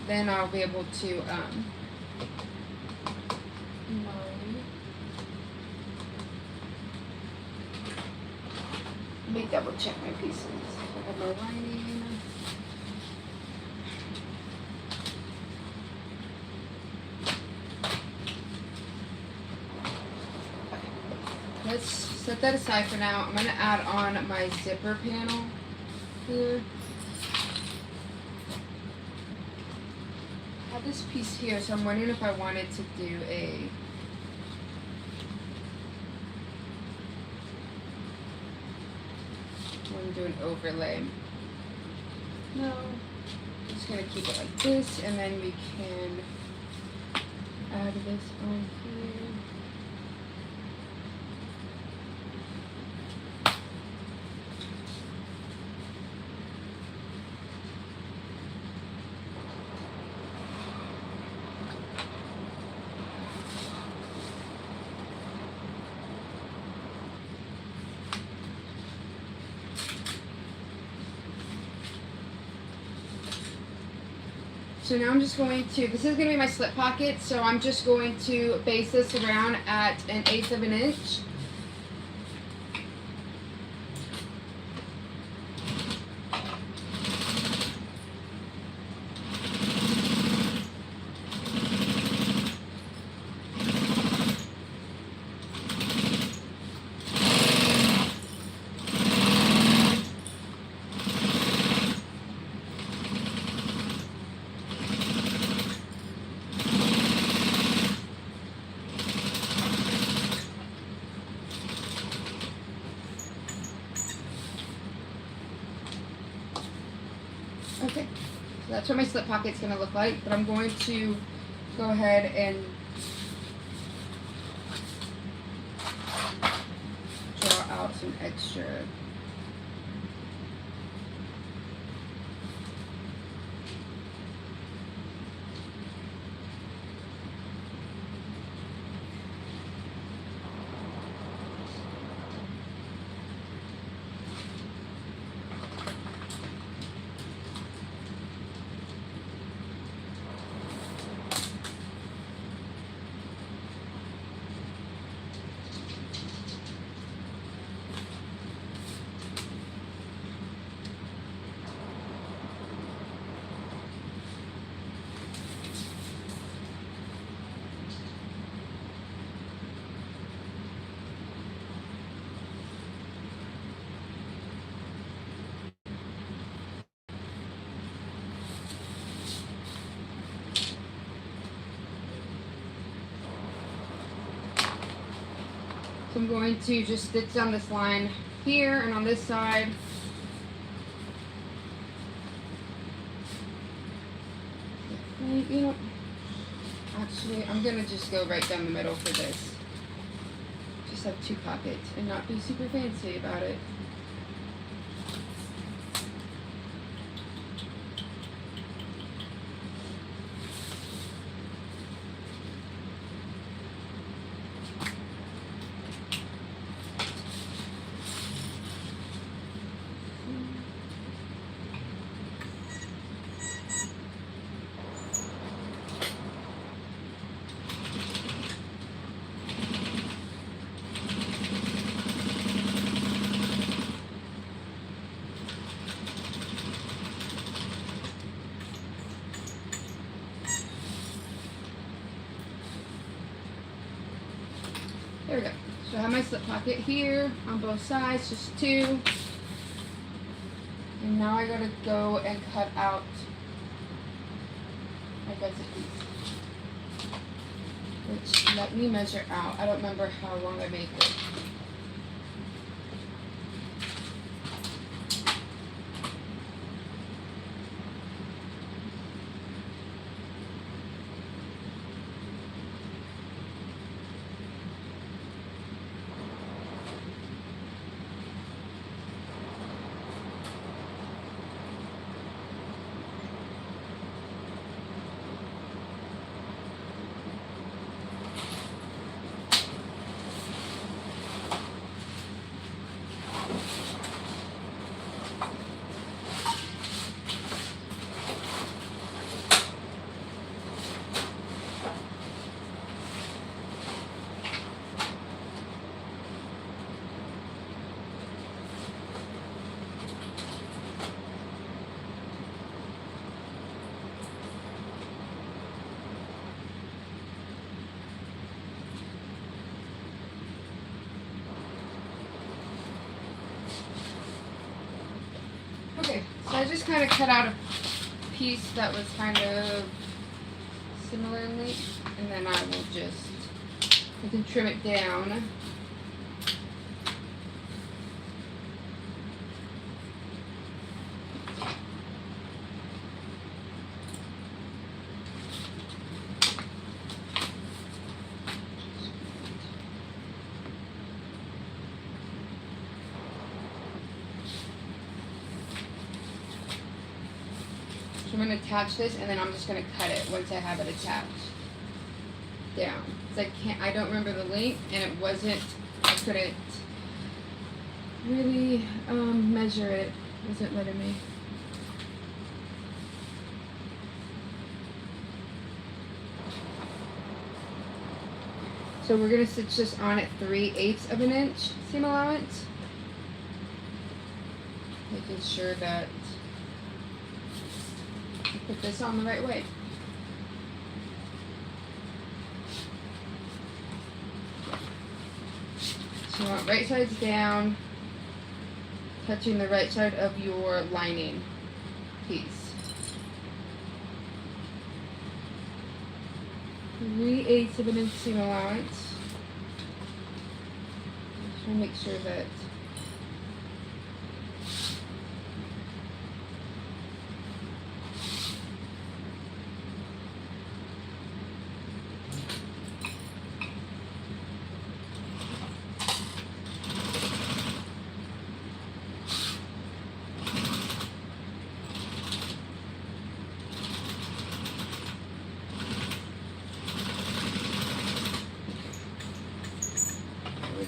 Then I'll be able to let me double check my pieces. I have my lining. Let's set that aside for now. I'm going to add on my zipper panel here. I have this piece here, so I'm wondering if I wanted to do a do an overlay. No, I'm just gonna keep it like this, and then we can add this on here. So now I'm just going to, this is going to be my slip pocket, so I'm just going to base this around at 1/8 of an inch. Okay, so that's what my slip pocket's going to look like, but I'm going to go ahead and draw out some extra. So I'm going to just stitch down this line here and on this side. You know, actually, I'm going to just go right down the middle for this. Just have 2 pockets and not be super fancy about it. There we go. So I have my slip pocket here on both sides, just 2. And now I gotta go and cut out my gusset piece. Which, let me measure out. I don't remember how long I made it. Okay, so I just kind of cut out a piece that was kind of similar in length, and then I will just, I can trim it down. I'm going to attach this, and then I'm just going to cut it once I have it attached down. Because I don't remember the length, and I couldn't really measure it. It wasn't letting me. So we're going to stitch this on at 3/8 of an inch seam allowance. Making sure that I put this on the right way. So you want right sides down, touching the right side of your lining piece. 3/8 of an inch seam allowance. Just want to make sure that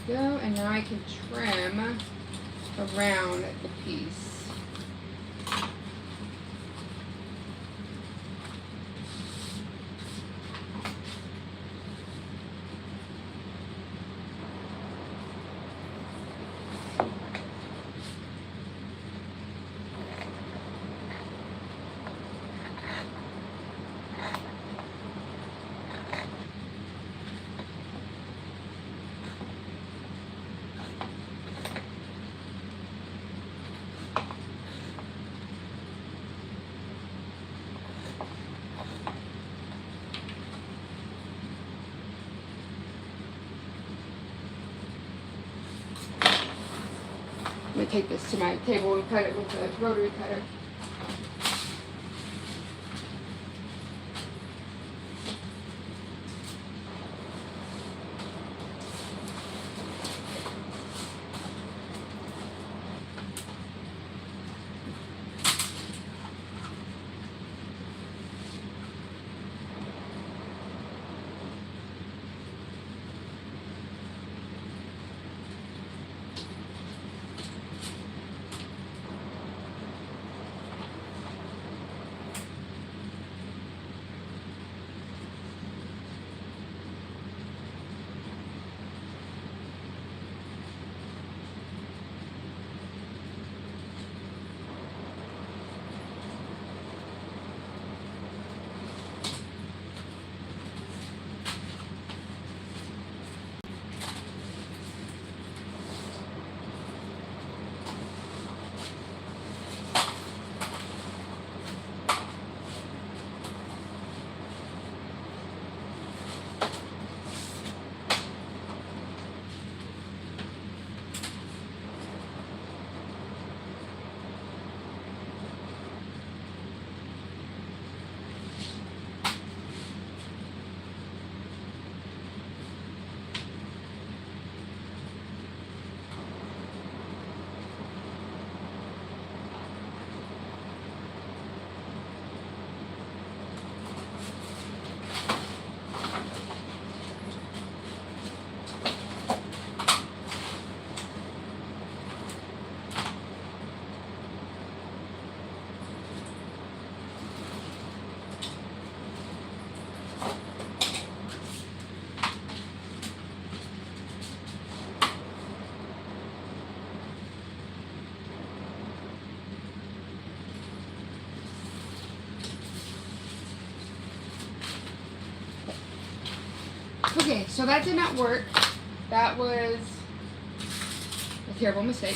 go, and now I can trim around the piece. I'm going to take this to my table and cut it with a rotary cutter. Okay, so that did not work. That was a terrible mistake.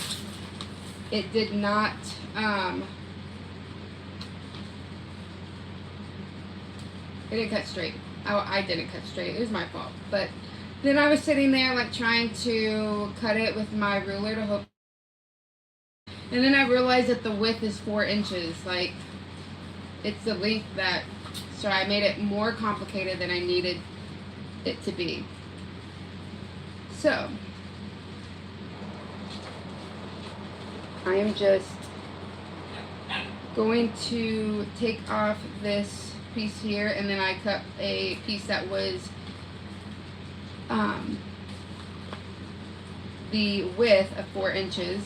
It did not, it didn't cut straight. I didn't cut straight. It was my fault. But then I was sitting there like trying to cut it with my ruler to hope. And then I realized that the width is 4 inches. Like, it's the length that, so I made it more complicated than I needed it to be. So I am just going to take off this piece here, and then I cut a piece that was the width of 4 inches,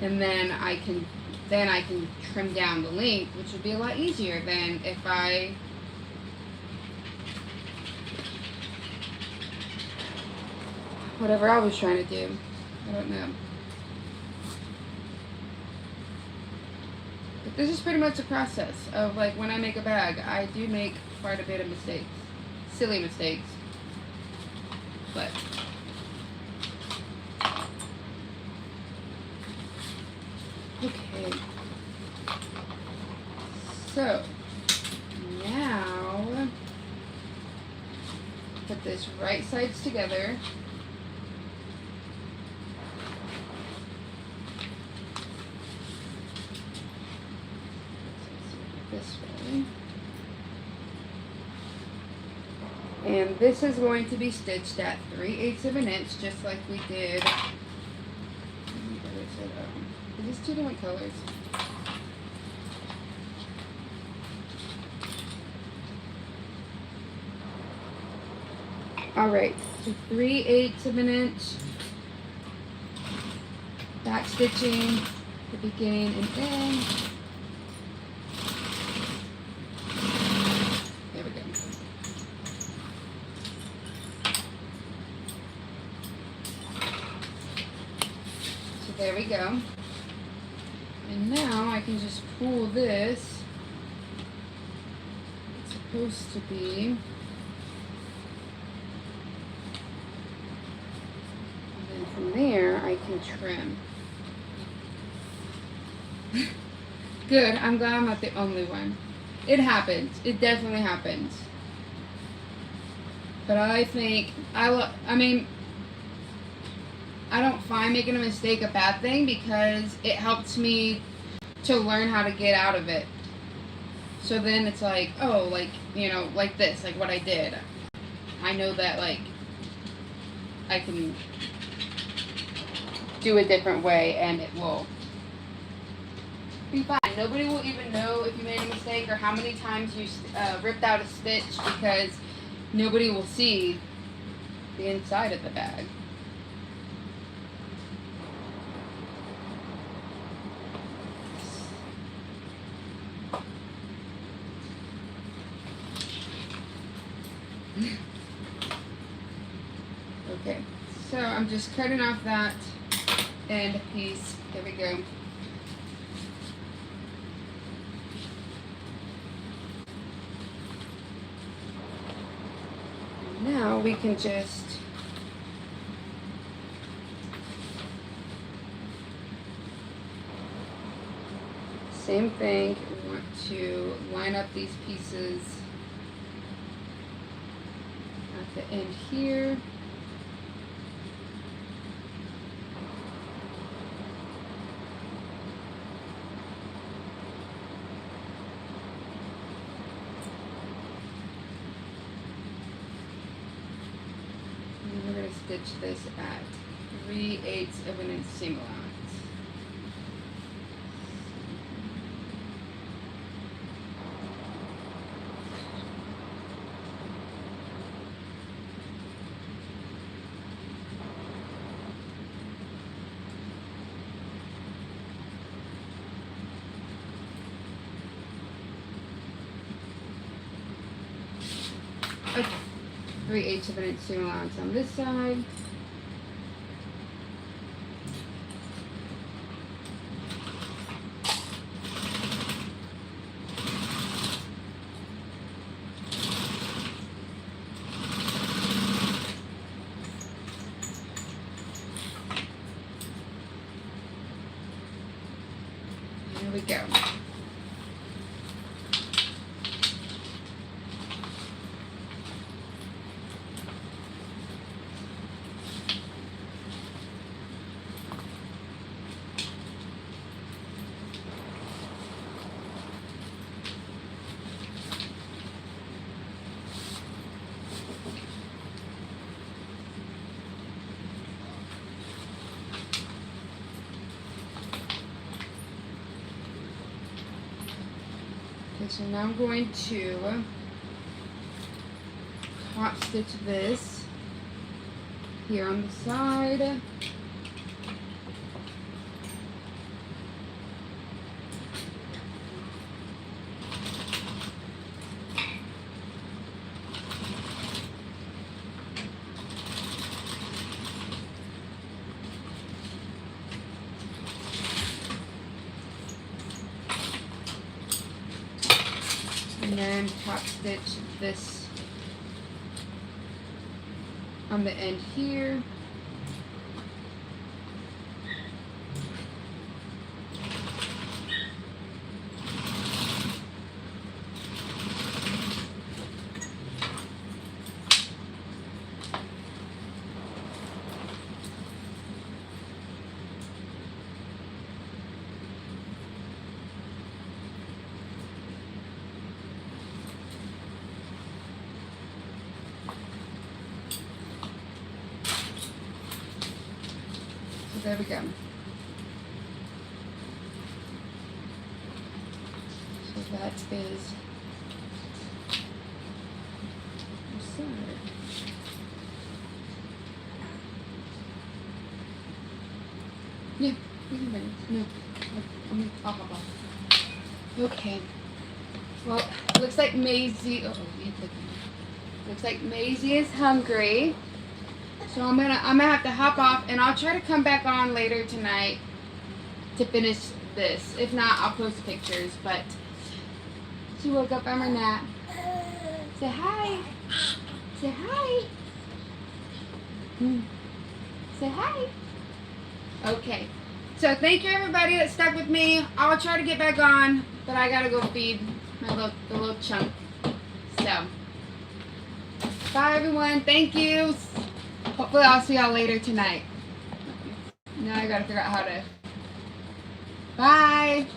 and then I can trim down the length, which would be a lot easier than if I whatever I was trying to do. I don't know. But this is pretty much the process of, like, when I make a bag. I do make quite a bit of mistakes. Silly mistakes. But okay. So now put this right sides together. This way. And this is going to be stitched at 3/8 of an inch, just like we did. Is this 2 different colors? Alright, so 3/8 of an inch. Back stitching the beginning and end. There we go. So there we go. And now I can just pull this. It's supposed to be. And then from there I can trim. Good, I'm glad I'm not the only one. It happens. It definitely happens. But I think, I mean, I don't find making a mistake a bad thing, because it helps me to learn how to get out of it. So then it's like, oh, like, you know, like this, like what I did. I know that, like, I can do a different way and it will be fine. Nobody will even know if you made a mistake or how many times you ripped out a stitch, because nobody will see the inside of the bag. Okay, so I'm just cutting off that end piece. There we go. Now we can just same thing. We want to line up these pieces at the end here. Stitch this at 3/8 of an inch seam allowance. Okay. 3/8 of an inch seam allowance on this side. There we go. Okay, so now I'm going to hot stitch this here on the side. And then top stitch this on the end here. There we go. So that is the side. Yeah, you can bring it. No, I'll hop off. Okay. Well, looks like Maisie. Looks like Maisie is hungry. So I'm gonna have to hop off, and I'll try to come back on later tonight to finish this. If not, I'll post pictures. But she woke up from her nap. Say hi. Say hi. Say hi. Okay. So thank you everybody that stuck with me. I'll try to get back on, but I gotta go feed my little chunk. So bye everyone. Thank you. Hopefully I'll see y'all later tonight. Now I gotta figure out how to. Bye!